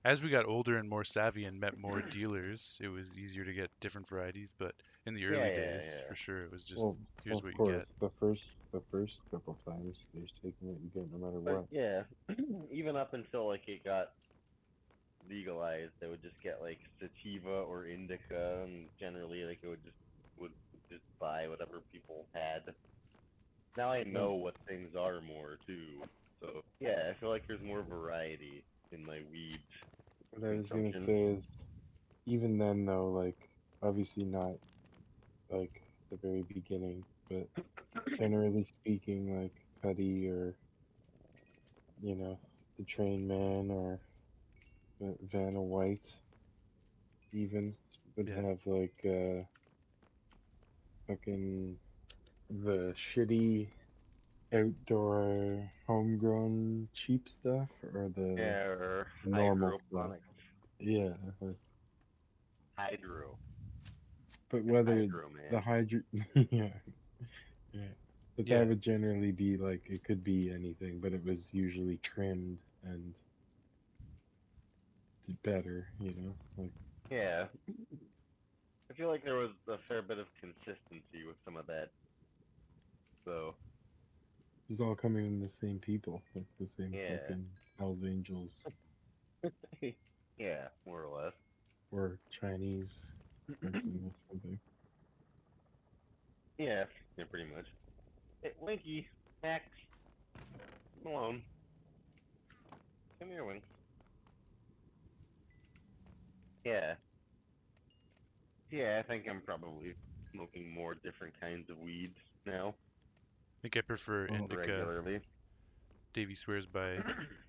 As we got older and more savvy and met more dealers, it was easier to get different varieties. But in the Yeah, early yeah, days, yeah. for sure, it was just well, here's of what you get. course, the first couple times they're taking what you get no matter But what. yeah, even up until like it got legalized, I would just get like sativa or indica, and generally like I would just buy whatever people had. Now I know what things are more too. So yeah, I feel like there's more variety in my weed What I was gonna consumption. say is, even then though, like, obviously not like the very beginning, but generally speaking, like Cuddy or, you know, the Train Man or Vanna White even would Yeah. have like fucking the shitty outdoor homegrown cheap stuff or the Yeah, or normal stuff. hydroponics, Yeah, like, hydro, but and whether hydro the man. hydro, yeah, yeah, but that Yeah. would generally be like it could be anything, but it was usually trimmed and better, you know, like Yeah, I feel like there was a fair bit of consistency with some of that. So it's all coming from the same people, like the same yeah, fucking Hells Angels yeah, more or less. or Chinese person or something. Yeah, yeah, pretty much. Hey, Winky, Max, Malone, come here, Wink. Yeah, yeah, I think I'm probably smoking more different kinds of weeds now I think I prefer Well, indica. regularly. Davey swears by.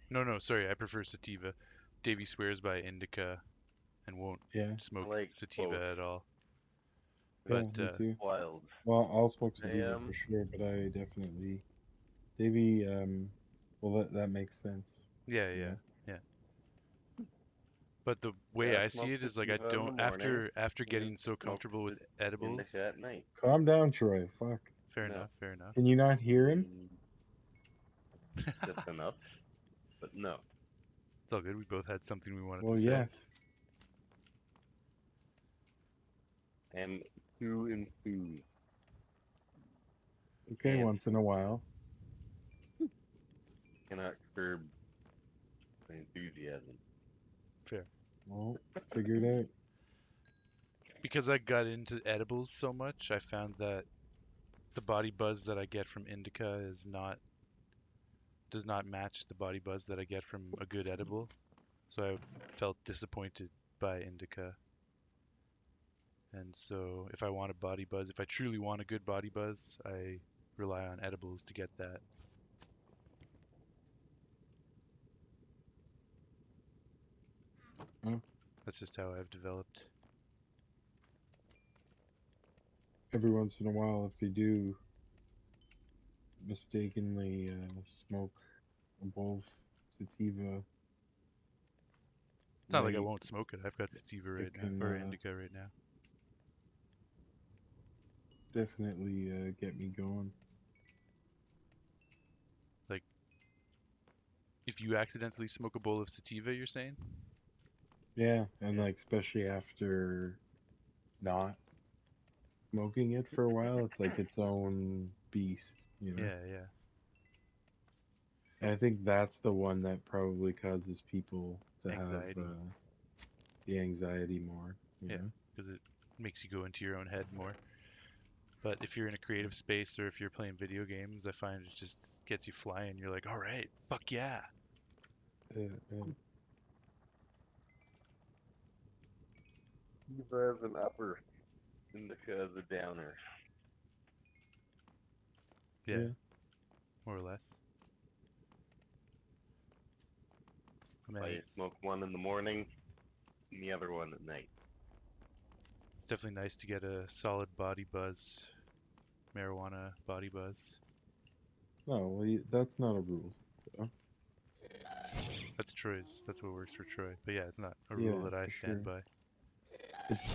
No, sorry, I prefer sativa. Davey swears by indica and won't yeah, I smoke like both. sativa at all. yeah, But me too. Wild. Well, I'll smoke I sativa for sure, but I definitely Davey. Well, that makes sense, yeah, you yeah, know. yeah. But the way gotta I smoke see it is like I sativa in the don't morning after and getting so smoke comfortable with edibles. indica at night. Calm down, Troy. Fuck. Fair No, enough, fair enough. Can you not hear him? mm, just enough, but no. It's all good. We both had something we wanted to Well, say. yes. And too enthused. Okay, Can't once in a while. cannot curb my enthusiasm. Fair. Well, figure it out. Because I got into edibles so much, I found that the body buzz that I get from indica is not does not match the body buzz that I get from a good edible. So I felt disappointed by indica. And so if I want a body buzz, if I truly want a good body buzz, I rely on edibles to get that. Oh, That's just how I've developed. every once in a while, if you do mistakenly smoke a bowl of sativa It's not like I late, won't smoke it. I've got sativa it right now, can or indica right now. definitely get me going. Like, if you accidentally smoke a bowl of sativa, you're saying? Yeah, and Yeah. like especially after not smoking it for a while, it's like its own beast, you know? Yeah, yeah. And I think that's the one that probably causes people to have Anxiety. the anxiety more, you Yeah, know? because it makes you go into your own head more. But if you're in a creative space or if you're playing video games, I find it just gets you flying. You're like, all right, fuck yeah. Uh, Sativa as an upper, indica as a downer. Yeah, yeah. more or less. I mean, I smoke one in the morning and the other one at night. it's definitely nice to get a solid body buzz, marijuana body buzz. No, well, that's not a rule. So. That's Troy's. That's what works for Troy. But yeah, it's not a rule Yeah, that I for stand sure. by.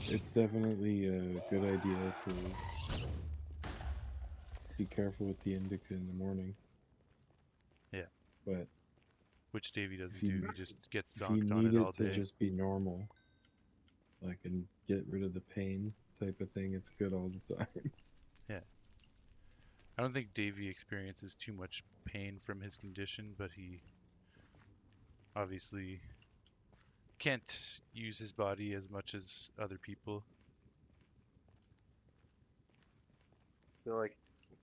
It's definitely a good idea to be careful with the indica in the morning. Yeah, But which Davey if doesn't you do. He just gets if you zonked on need it all it to day. just be normal, like and get rid of the pain type of thing, it's good all the time. Yeah. I don't think Davey experiences too much pain from his condition, but he obviously can't use his body as much as other people. I feel like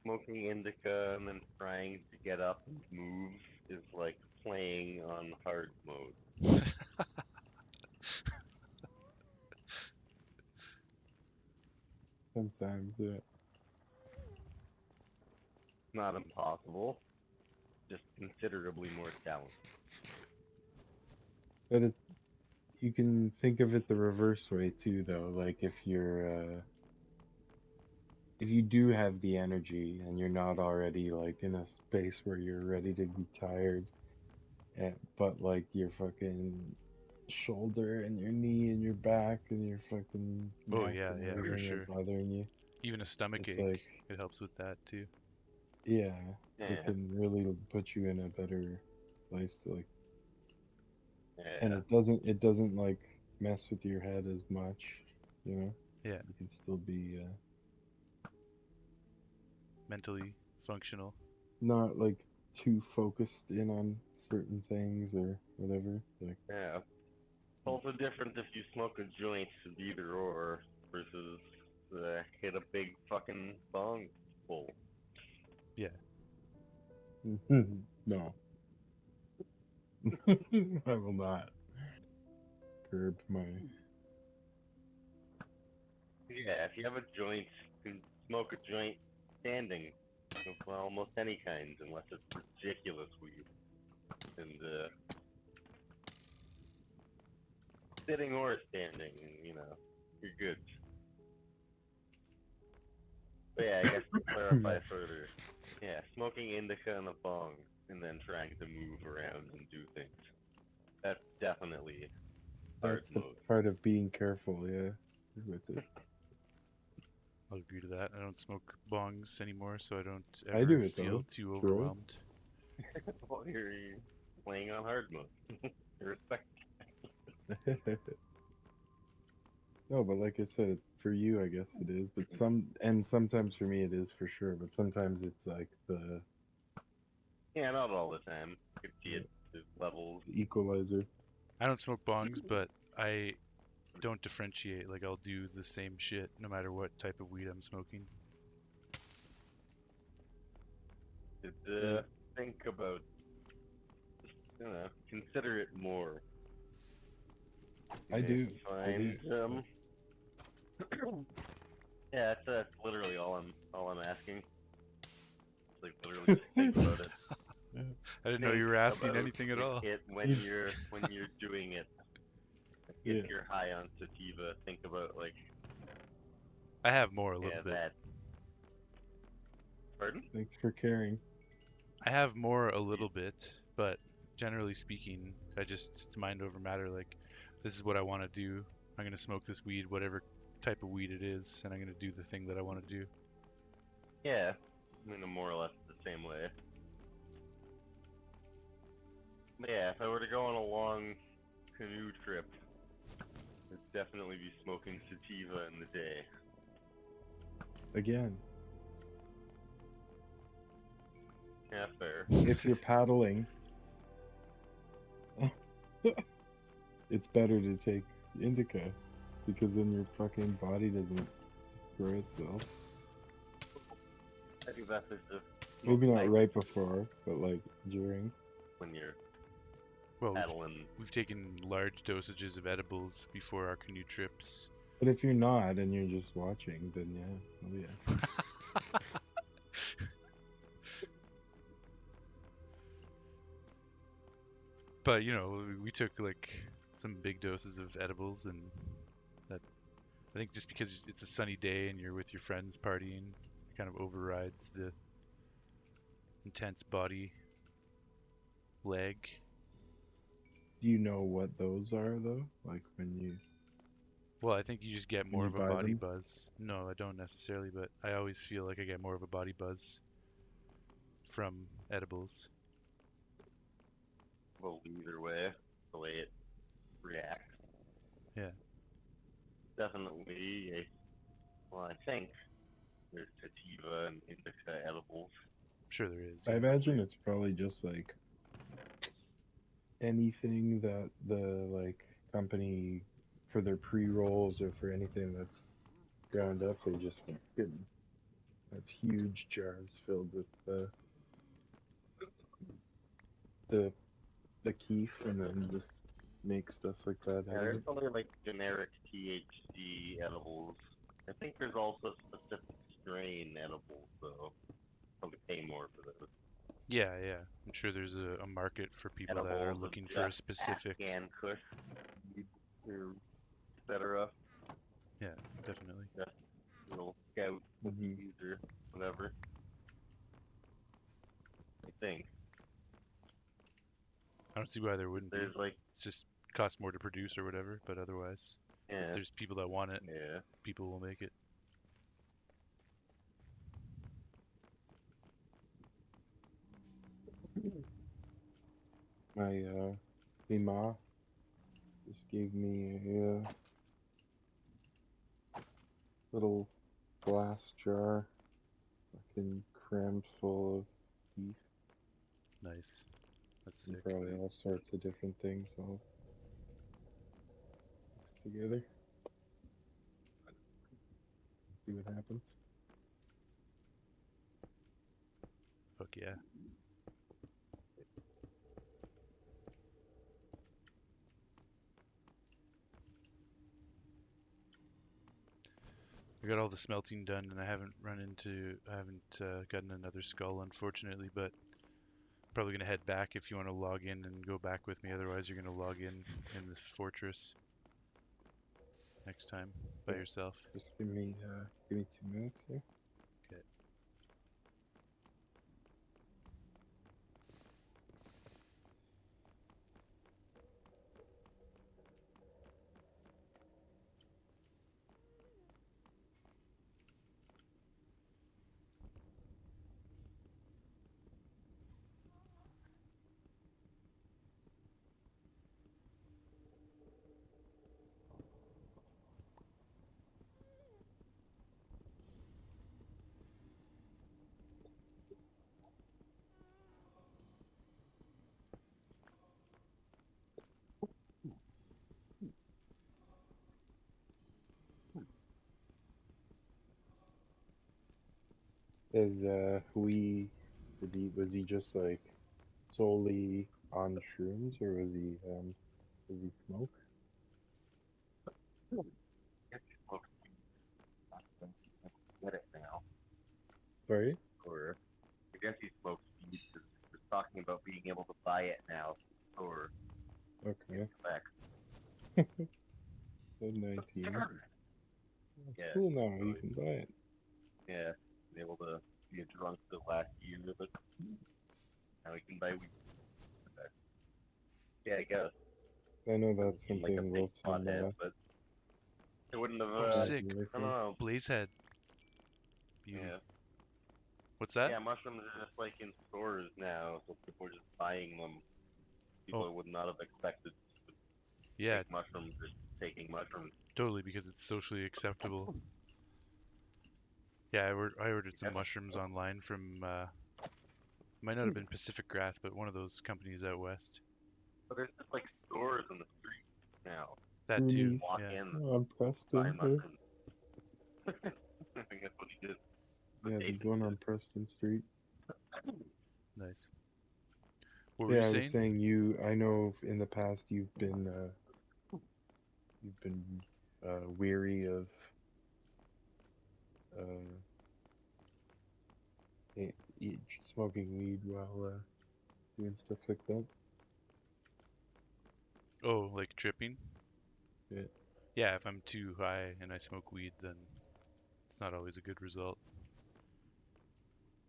smoking indica and then trying to get up and move is like playing on hard mode. Sometimes, yeah. Not impossible, just considerably more challenging. But you can think of it the reverse way too, though. Like if you do have the energy and you're not already like in a space where you're ready to be tired, but like your fucking shoulder and your knee and your back and your fucking Oh neck yeah, and yeah, for everything are sure. bothering you, Even a stomach it's ache, like, it helps with that too. yeah, it Yeah, can really put you in a better place to like, and yeah, it doesn't like mess with your head as much, you know. Yeah, You can still be mentally functional. not like too focused in on certain things or whatever. Like, yeah. It's also different if you smoke a joint of either or versus hit a big fucking bong full. Yeah. no, I will not curb my. Yeah, if you have a joint, you can smoke a joint standing of almost any kind, unless it's ridiculous weed. And sitting or standing, you're good. But yeah, I guess to clarify further, yeah, smoking indica and a bong, and then trying to move around and do things. That's definitely hard That's the mode. part of being careful, yeah, with it. I'll agree to that. I don't smoke bongs anymore, so I don't I ever do it feel though. too Throw overwhelmed. Well, you're playing on hard mode. Respect. it. No, but like I said, for you, I guess it is. But sometimes for me, it is for sure. But sometimes it's like Yeah, not all the time. You could see uh, it to levels. the equalizer. I don't smoke bongs, but I don't differentiate. Like I'll do the same shit no matter what type of weed I'm smoking. To Yeah, think about, consider it more. You I may do. I do. find, yeah, that's literally all I'm asking. It's like literally just think about it. Yeah. I didn't know Think you were asking about anything at all. it when you're doing it. Like if Yeah. you're high on sativa, think about like, I have more a little yeah, bit. that. Pardon? Thanks for caring. I have more a little bit, but generally speaking, it's mind over matter. Like, this is what I want to do. I'm gonna smoke this weed, whatever type of weed it is, and I'm gonna do the thing that I want to do. Yeah, I mean, more or less the same way. But yeah, if I were to go on a long canoe trip, I'd definitely be smoking sativa in the day. Again, Yeah, fair. if you're paddling, it's better to take indica because then your fucking body doesn't destroy itself. I think that's just Maybe not like right before, but like during. when you're Well, paddling. we've taken large dosages of edibles before our canoe trips. But if you're not and you're just watching, then yeah, oh yeah. But we took like some big doses of edibles, and that I think just because it's a sunny day and you're with your friends partying, it kind of overrides the intense body lag. Do you know what those are though? Like Well, I think you just get when more you of a buy body them? buzz. No, I don't necessarily, but I always feel like I get more of a body buzz from edibles. Well, either way, the way it reacts. Yeah, Definitely, well, I think there's sativa and indica edibles. I'm sure there is. I Yeah. imagine it's probably just like anything that the like company for their pre-rolls or for anything that's ground up. They just fucking have huge jars filled with the the keef, and then just make stuff like that Yeah, out of there's it. other like generic THC edibles. I think there's also specific strain edibles, though. Probably pay more for those. Yeah, yeah. I'm sure there's a market for people that are Edibles of looking for a just specific. Afghan Kush, or etc. Yeah, definitely. Just little scout Mhm. cookies or whatever. I think I don't see why there wouldn't be. there's like It's just costs more to produce or whatever, but otherwise, if yeah, there's people that want it, yeah. people will make it. My ma just gave me a little glass jar, fucking crammed full of keef Nice. That's and sick. probably all sorts of different things all mixed together. See what happens. Fuck yeah. I got all the smelting done, and I haven't gotten another skull, unfortunately, but probably gonna head back if you want to log in and go back with me. Otherwise, you're gonna log in this fortress next time by Yeah, yourself. just give me 2 minutes here. Okay. Is was he just like solely on shrooms, or was he smoke? Guess he smokes weed. Get it now, Sorry? or I guess he smokes weed because he's talking about being able to buy it now, or in Okay. Quebec. At 19. It's Yeah, cool now, so you can buy it. yeah, been able to be a drunk the last year, but now we can buy weed. Yeah, I guess. I know Doesn't that's seem like a something big Wilson pothead, but it wouldn't have. Oh, has sick. away I don't from. know. Blazehead. Beauty. Yeah, What's that? yeah. Mushrooms are just like in stores now, so people are just buying them. Oh, People I would not have expected to yeah, take mushrooms just taking mushrooms. totally, because it's socially acceptable. Yeah, I ordered some Yes. mushrooms online from might not have been Pacific Grass, but one of those companies out west. But there's just like stores in the street now. That too. Goonies Walk Yeah. in, on buy Preston here. mushrooms. I think that's what he did. Yeah, there's Jason one did. on Preston Street. Nice. What were you Yeah, I was saying? saying I know in the past you've been weary of uh, e- smoking weed while doing stuff like that. Oh, like tripping? Yeah, Yeah, if I'm too high and I smoke weed, then it's not always a good result.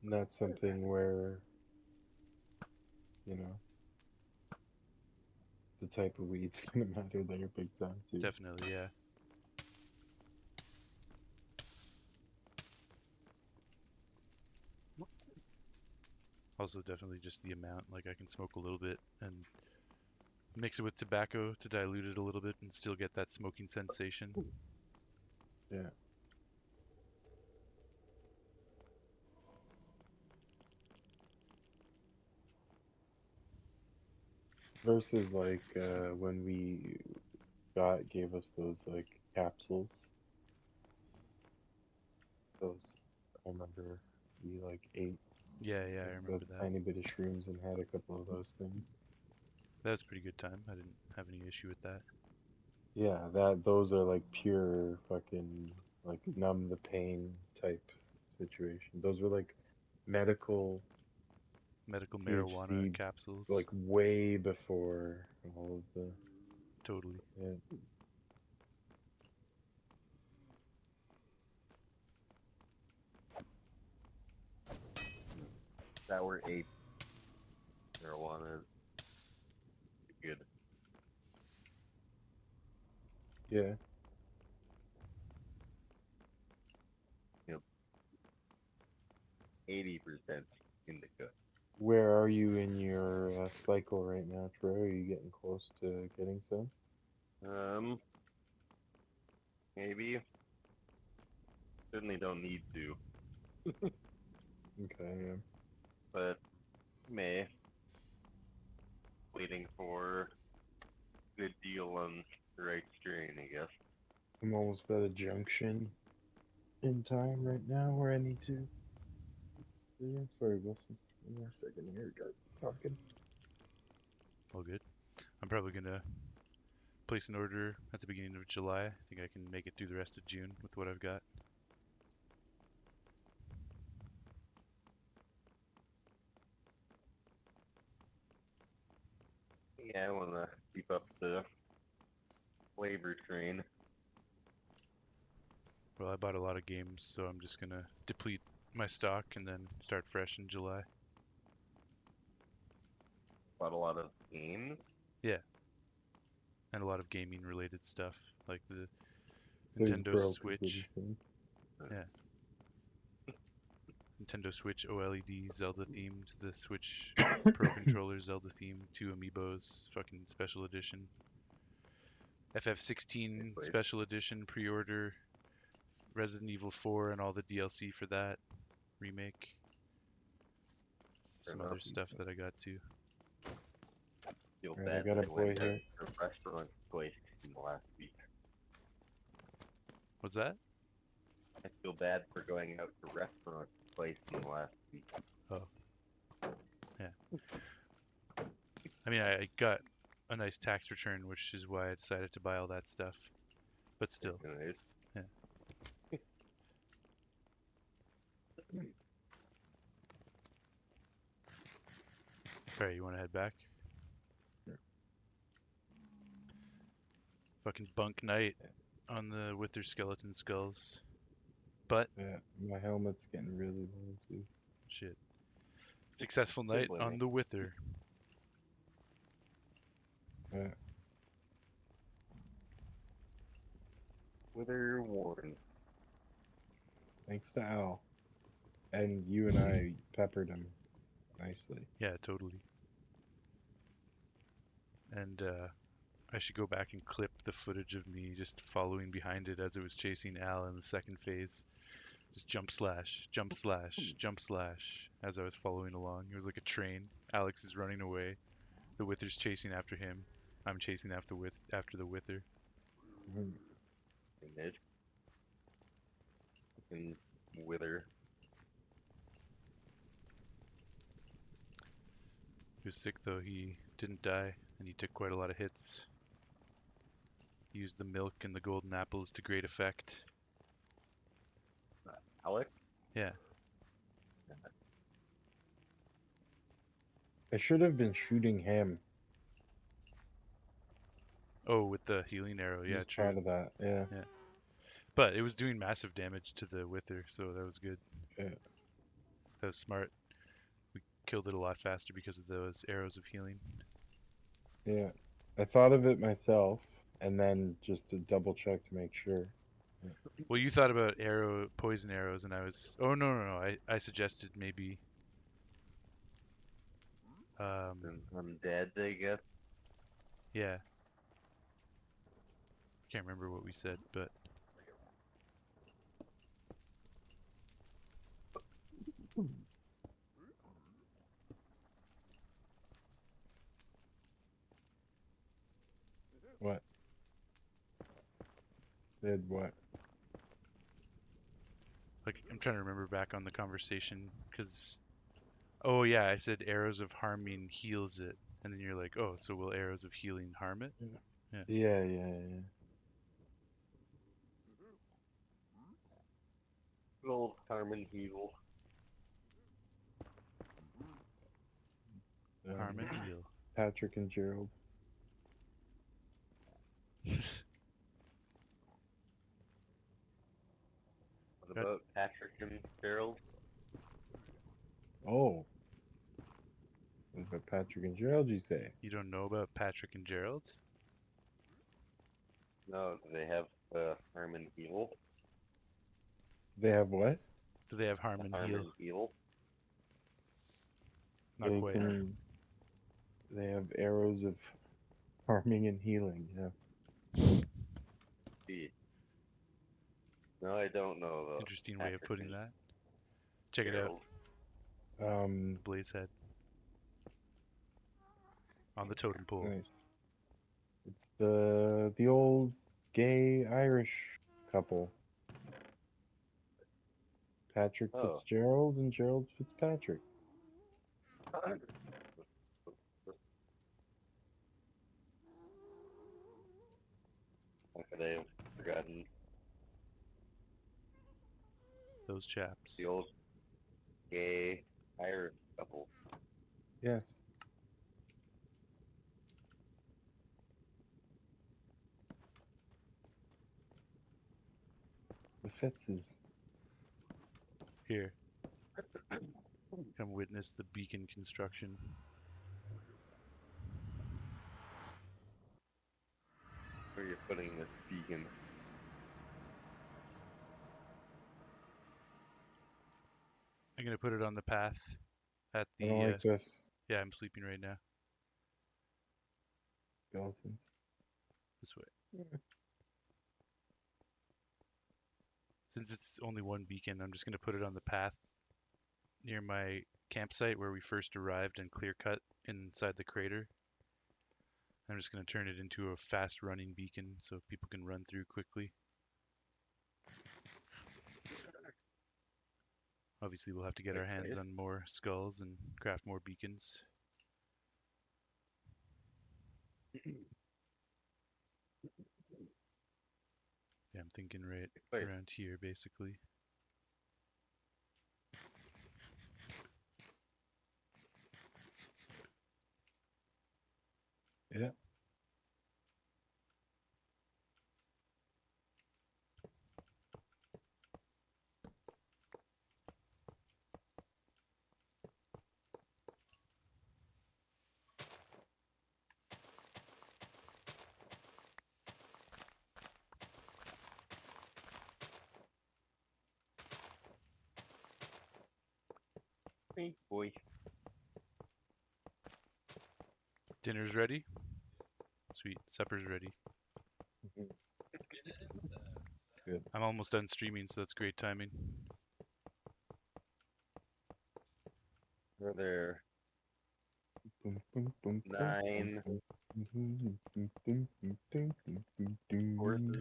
and that's something where you know the type of weed's gonna matter there big time too. Definitely, yeah. Also, definitely just the amount. Like, I can smoke a little bit and mix it with tobacco to dilute it a little bit and still get that smoking sensation. Yeah. Versus like when we gave us those like capsules. Those I remember we like ate Yeah, I a remember that. tiny bit of shrooms and had a couple of those things. That was a pretty good time. I didn't have any issue with that. Yeah, those are like pure fucking like numb the pain type situation. Those were like medical Medical marijuana THC capsules. like way before all of the Totally. yeah. Sour ape marijuana is good. Yeah. 80% indica. Where are you in your cycle right now, Troy? Are you getting close to getting some? Maybe. Certainly don't need to, Okay, yeah. but may. Waiting for a good deal on the right strain, I guess. I'm almost at a junction in time right now where I need to. Yeah, sorry, Wilson. Give me a second here, guys. Talking. All good. I'm probably gonna place an order at the beginning of July. I think I can make it through the rest of June with what I've got. Yeah, I want to keep up the flavor train. Well, I bought a lot of games, so I'm just gonna deplete my stock and then start fresh in July. Bought a lot of games. Yeah, and a lot of gaming related stuff like the There's Nintendo broke is what he's Switch. saying. Yeah, Nintendo Switch OLED Zelda themed, the Switch Pro controller Zelda themed, 2 amiibos, fucking special edition. FF16 Wait, special edition pre-order, Resident Evil 4 and all the DLC for that remake. fair Some enough. other stuff that I got too. Feel Alright, I bad got that a I boy went out here. to a restaurant twice in the last week. Was that? I feel bad for going out to restaurants twice in the last week. Oh, yeah. I mean, I got a nice tax return, which is why I decided to buy all that stuff. But still, Anyways, yeah. Alright, you want to head back? Sure. Fucking bunk night on the with their skeleton skulls. But Yeah, my helmet's getting really low too. shit. Successful don't night blame on me. the Wither. Yeah, Wither Warren. thanks to Al. And you and I peppered him nicely. Yeah, totally. And I should go back and clip the footage of me just following behind it as it was chasing Al in the second phase. Just jump slash, jump slash, jump slash as I was following along. It was like a train. Alex is running away. The Wither's chasing after him. I'm chasing after the Wither. Mhm. Mid. Fucking Wither. He was sick though. He didn't die, and he took quite a lot of hits. He used the milk and the golden apples to great effect. Alex? Yeah. I should have been shooting him. Oh, with the healing arrow. Yeah, Just true. thought of that. Yeah. Yeah. But it was doing massive damage to the Wither, so that was good. Yeah. That was smart. We killed it a lot faster because of those arrows of healing. Yeah. I thought of it myself, and then just to double check to make sure. Well, you thought about poison arrows, and I was. Oh no! I suggested maybe. And I'm dead, I guess. Yeah. Can't remember what we said, but What? Said what? Like, I'm trying to remember back on the conversation, because, oh yeah, I said arrows of harming heals it. And then you're like, oh, so will arrows of healing harm it? Yeah. Yeah. Good old Carmen Heal. Harm and heal. Patrick and Gerald. What about Patrick and Gerald? Oh, what about Patrick and Gerald, you say? You don't know about Patrick and Gerald? No, do they have Harmon Heal? They have what? Do they have harm and heal? Harmon Heal? Not They quite. can. They have arrows of harming and healing. Yeah. See. No, I don't know though. Interesting way of Patrick putting and that. Check it out. Gerald. Um. Blaze head on the totem pole. Nice. It's the old gay Irish couple. Patrick Oh. Fitzgerald and Gerald Fitzpatrick. How could I have forgotten Those chaps. the old gay Irish couple? Yes. The Fitzes. Here. Come witness the beacon construction. Where you're putting this beacon? I'm gonna put it on the path at I don't the, like this. yeah, I'm sleeping right now. Skeleton. This way. Since it's only one beacon, I'm just gonna put it on the path near my campsite where we first arrived and clear cut inside the crater. I'm just gonna turn it into a fast running beacon so people can run through quickly. Obviously, we'll have to get our hands on more skulls and craft more beacons. Yeah, I'm thinking right around here, basically. Yeah. Hey, boy. Dinner's ready? Sweet. Supper's ready. Good. I'm almost done streaming, so that's great timing. Are there Boom, boom, boom, 9 boom, horses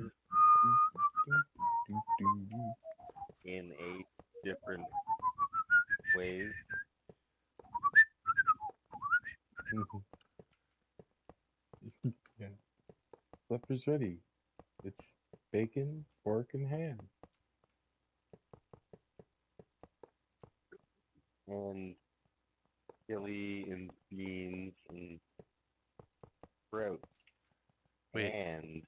in 8 different ways? Yeah. Supper's ready. It's bacon, pork, and ham. And chili and beans and sprouts. Wait. And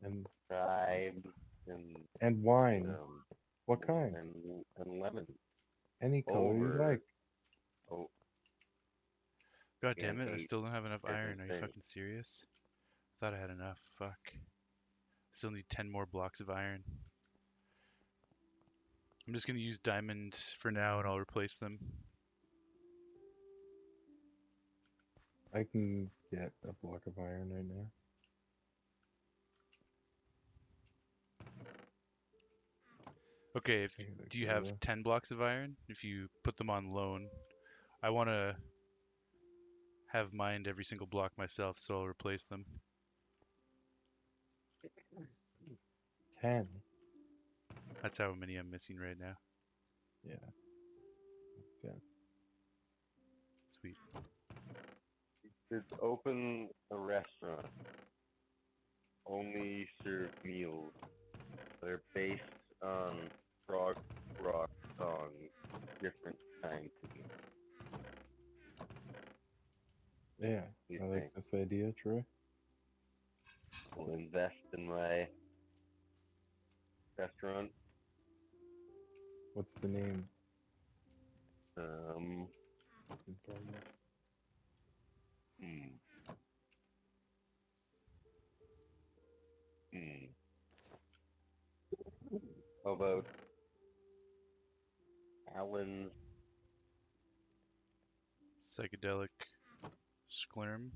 And chives and wine. um, What kind? and lemon. Any color you like. Oh, God and damn it, I 8 still don't have enough different iron. Are you things. fucking serious? Thought I had enough. Fuck. Still need 10 more blocks of iron. I'm just gonna use diamond for now and I'll replace them. I can get a block of iron right now. Okay, I gotta do you go have there. 10 blocks of iron? If you put them on loan, I want to have mined every single block myself, so I'll replace them. 10. That's how many I'm missing right now. Yeah. 10. Sweet. Should open a restaurant. Only serve meals that are based on prog rock songs, different time to me. Yeah. You I like think this idea, Troy. will invest in my restaurant? What's the name? Um, Inform me. hmm, hmm. How about Alan's? Psychedelic Sklerm.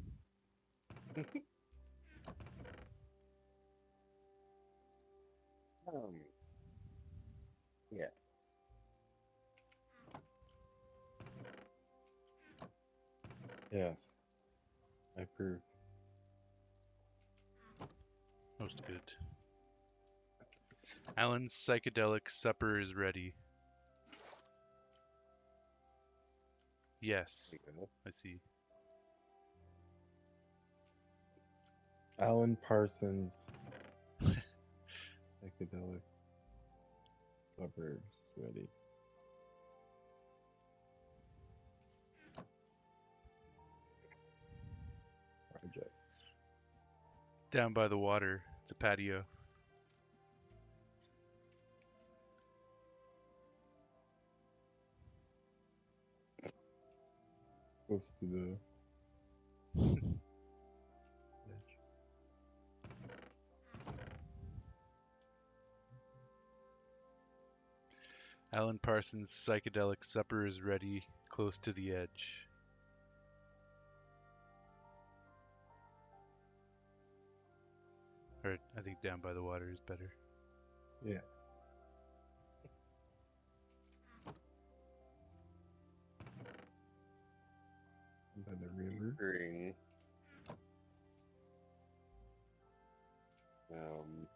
Yeah. Yes. I approve. Most good. Alan's psychedelic supper is ready. Yes, There you go. I see. Alan Parsons. Psychedelic suburbs ready. Project. Down by the water. It's a patio. Close to the edge. Alan Parsons' psychedelic supper is ready, close to the edge. Or I think down by the water is better. Yeah. By the river. Featuring um,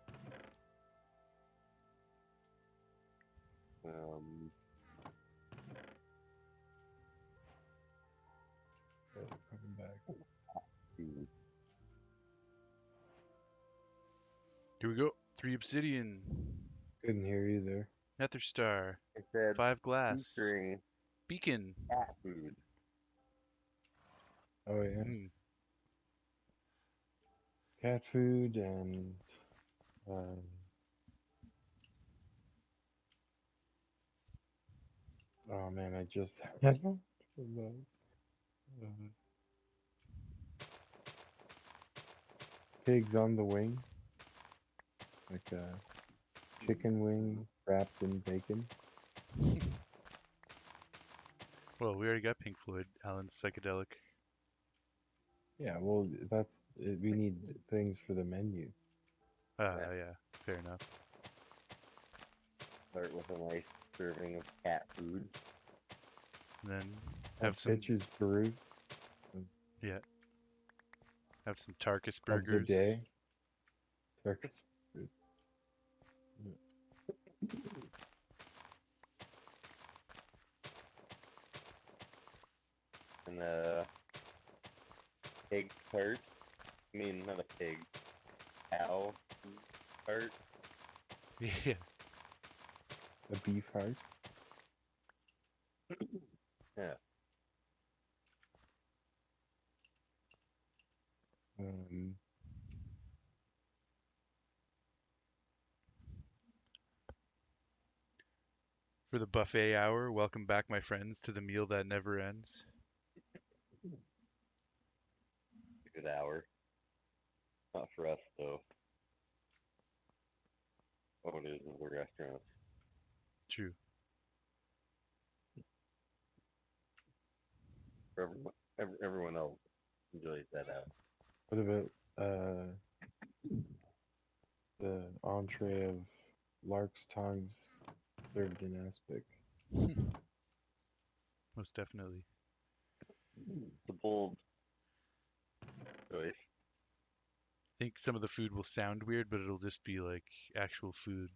um, Oh, coming back. hmm, Here we go. 3 obsidian. Couldn't hear you there. Nether star. I said 5 glass. featuring Beacon. cat food. Oh yeah. Hmm. Cat food and um, oh man, I just had pigs on the wing, like a chicken wing wrapped in bacon. Well, we already got Pink Floyd. Alan's psychedelic. Yeah, well, we need things for the menu. Yeah, fair enough. Start with a nice serving of cat food. And then Have have some, pitchers brew yeah, have some Tarkus of the burgers. day. Turkish brews. And a pig tart. I mean, not a pig. Cow tart. Yeah. A beef heart. Yeah. Um, For the buffet hour, welcome back, my friends, to the meal that never ends. A good hour. Not for us, though. Oh, it is in the restaurants. True. For everyone else enjoys that out. what about the entree of lark's tongues served in aspic? Most definitely. It's a bold choice. think some of the food will sound weird, but it'll just be like actual food.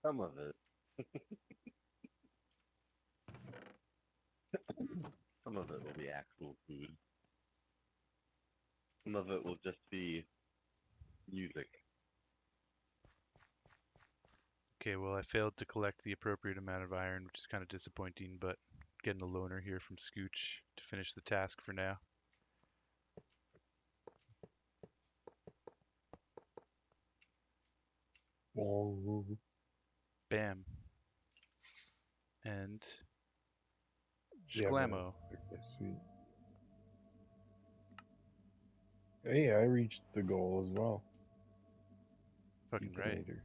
Some of it. Some of it will be actual food. Some of it will just be music. Okay, well, I failed to collect the appropriate amount of iron, which is kind of disappointing, but getting a loaner here from Scooch to finish the task for now. Oh, Bam. And yeah, man. Shklamo. Okay, sweet. Hey, I reached the goal as well. Fucking right. Beaconator.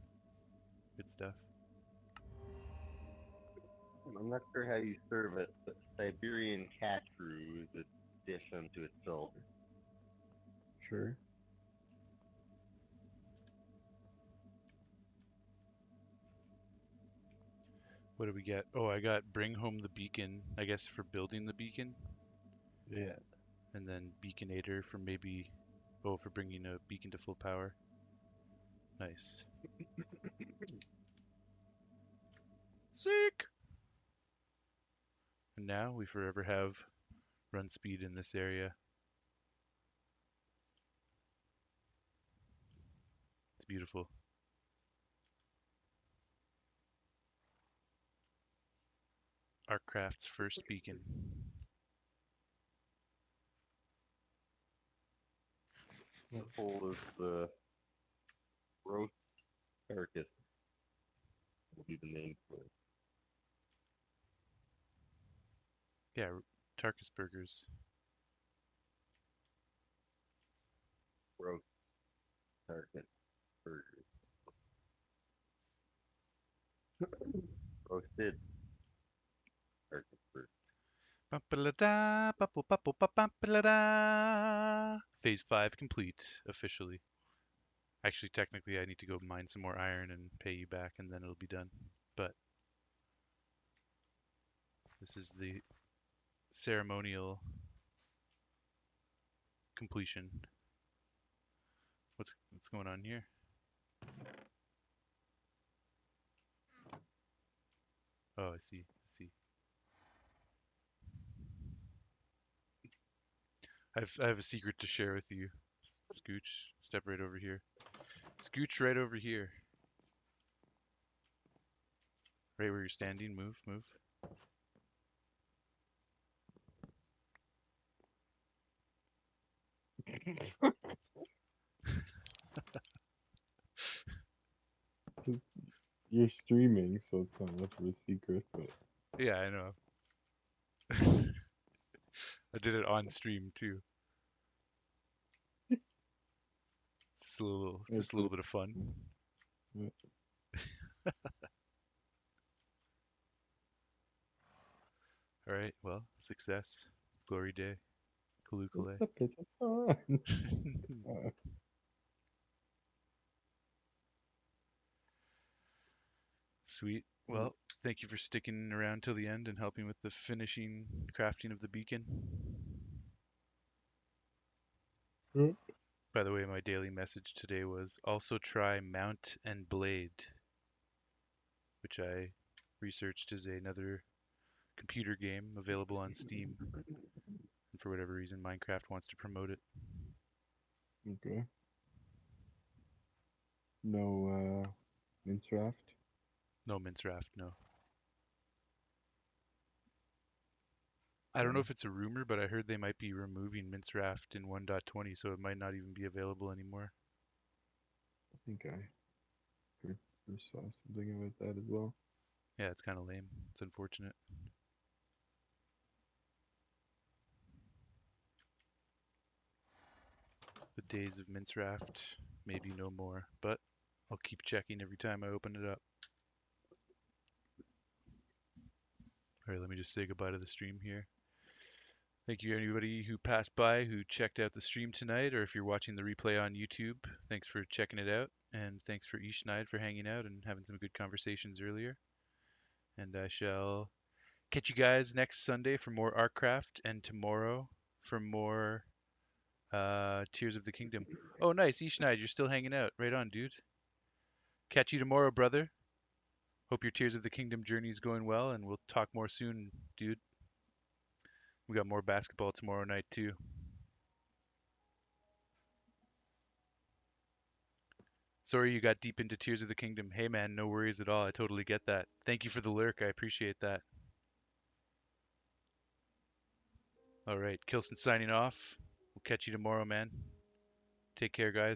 Good stuff. I'm not sure how you serve it, but Siberian cat brew is a dish unto itself. Sure. What do we get? Oh, I got bring home the beacon, I guess for building the beacon, Yeah. and then beaconator for maybe, oh, for bringing a beacon to full power. Nice. Sick! And now we forever have run speed in this area. It's beautiful. ArcCraft's first beacon. The whole is the roast carcass will be the name for it. Yeah, Tarkus burgers. Roast carcass burgers. Roasted carcass burgers. Phase 5 complete, officially. Actually, technically, I need to go mine some more iron and pay you back, and then it'll be done. But this is the ceremonial completion. What's going on here? Oh, I see. I see. I have a secret to share with you. Scooch, step right over here. Scooch right over here. Right where you're standing. Move, move. You're streaming, so it's not much of a secret, but Yeah, I know. I did it on stream too. It's it's just a little bit of fun. a, All right. Well, success. Glory day. just Kalukale. a bit of fun. Sweet. Well, thank you for sticking around till the end and helping with the finishing crafting of the beacon. By the way, my daily message today was also try Mount and Blade, which I researched is another computer game available on Steam. And for whatever reason, Minecraft wants to promote it. Okay. No, Minecraft. No Minecraft, no. I don't know Okay. if it's a rumor, but I heard they might be removing Minecraft in 1.20, so it might not even be available anymore. I think I heard or saw something about that as well. Yeah, it's kind of lame. It's unfortunate. The days of Minecraft, maybe no more, but I'll keep checking every time I open it up. All right, let me just say goodbye to the stream here. Thank you anybody who passed by, who checked out the stream tonight, or if you're watching the replay on YouTube, thanks for checking it out, and thanks for Ishnaid for hanging out and having some good conversations earlier. And I shall catch you guys next Sunday for more ArcCraft, and tomorrow for more Tears of the Kingdom. Oh, nice. Ishnaid, you're still hanging out. Right on, dude. Catch you tomorrow, brother. Hope your Tears of the Kingdom journey is going well, and we'll talk more soon, dude. We got more basketball tomorrow night, too. Sorry you got deep into Tears of the Kingdom. Hey, man, no worries at all. I totally get that. Thank you for the lurk. I appreciate that. All right, Kilson signing off. We'll catch you tomorrow, man. Take care, guys.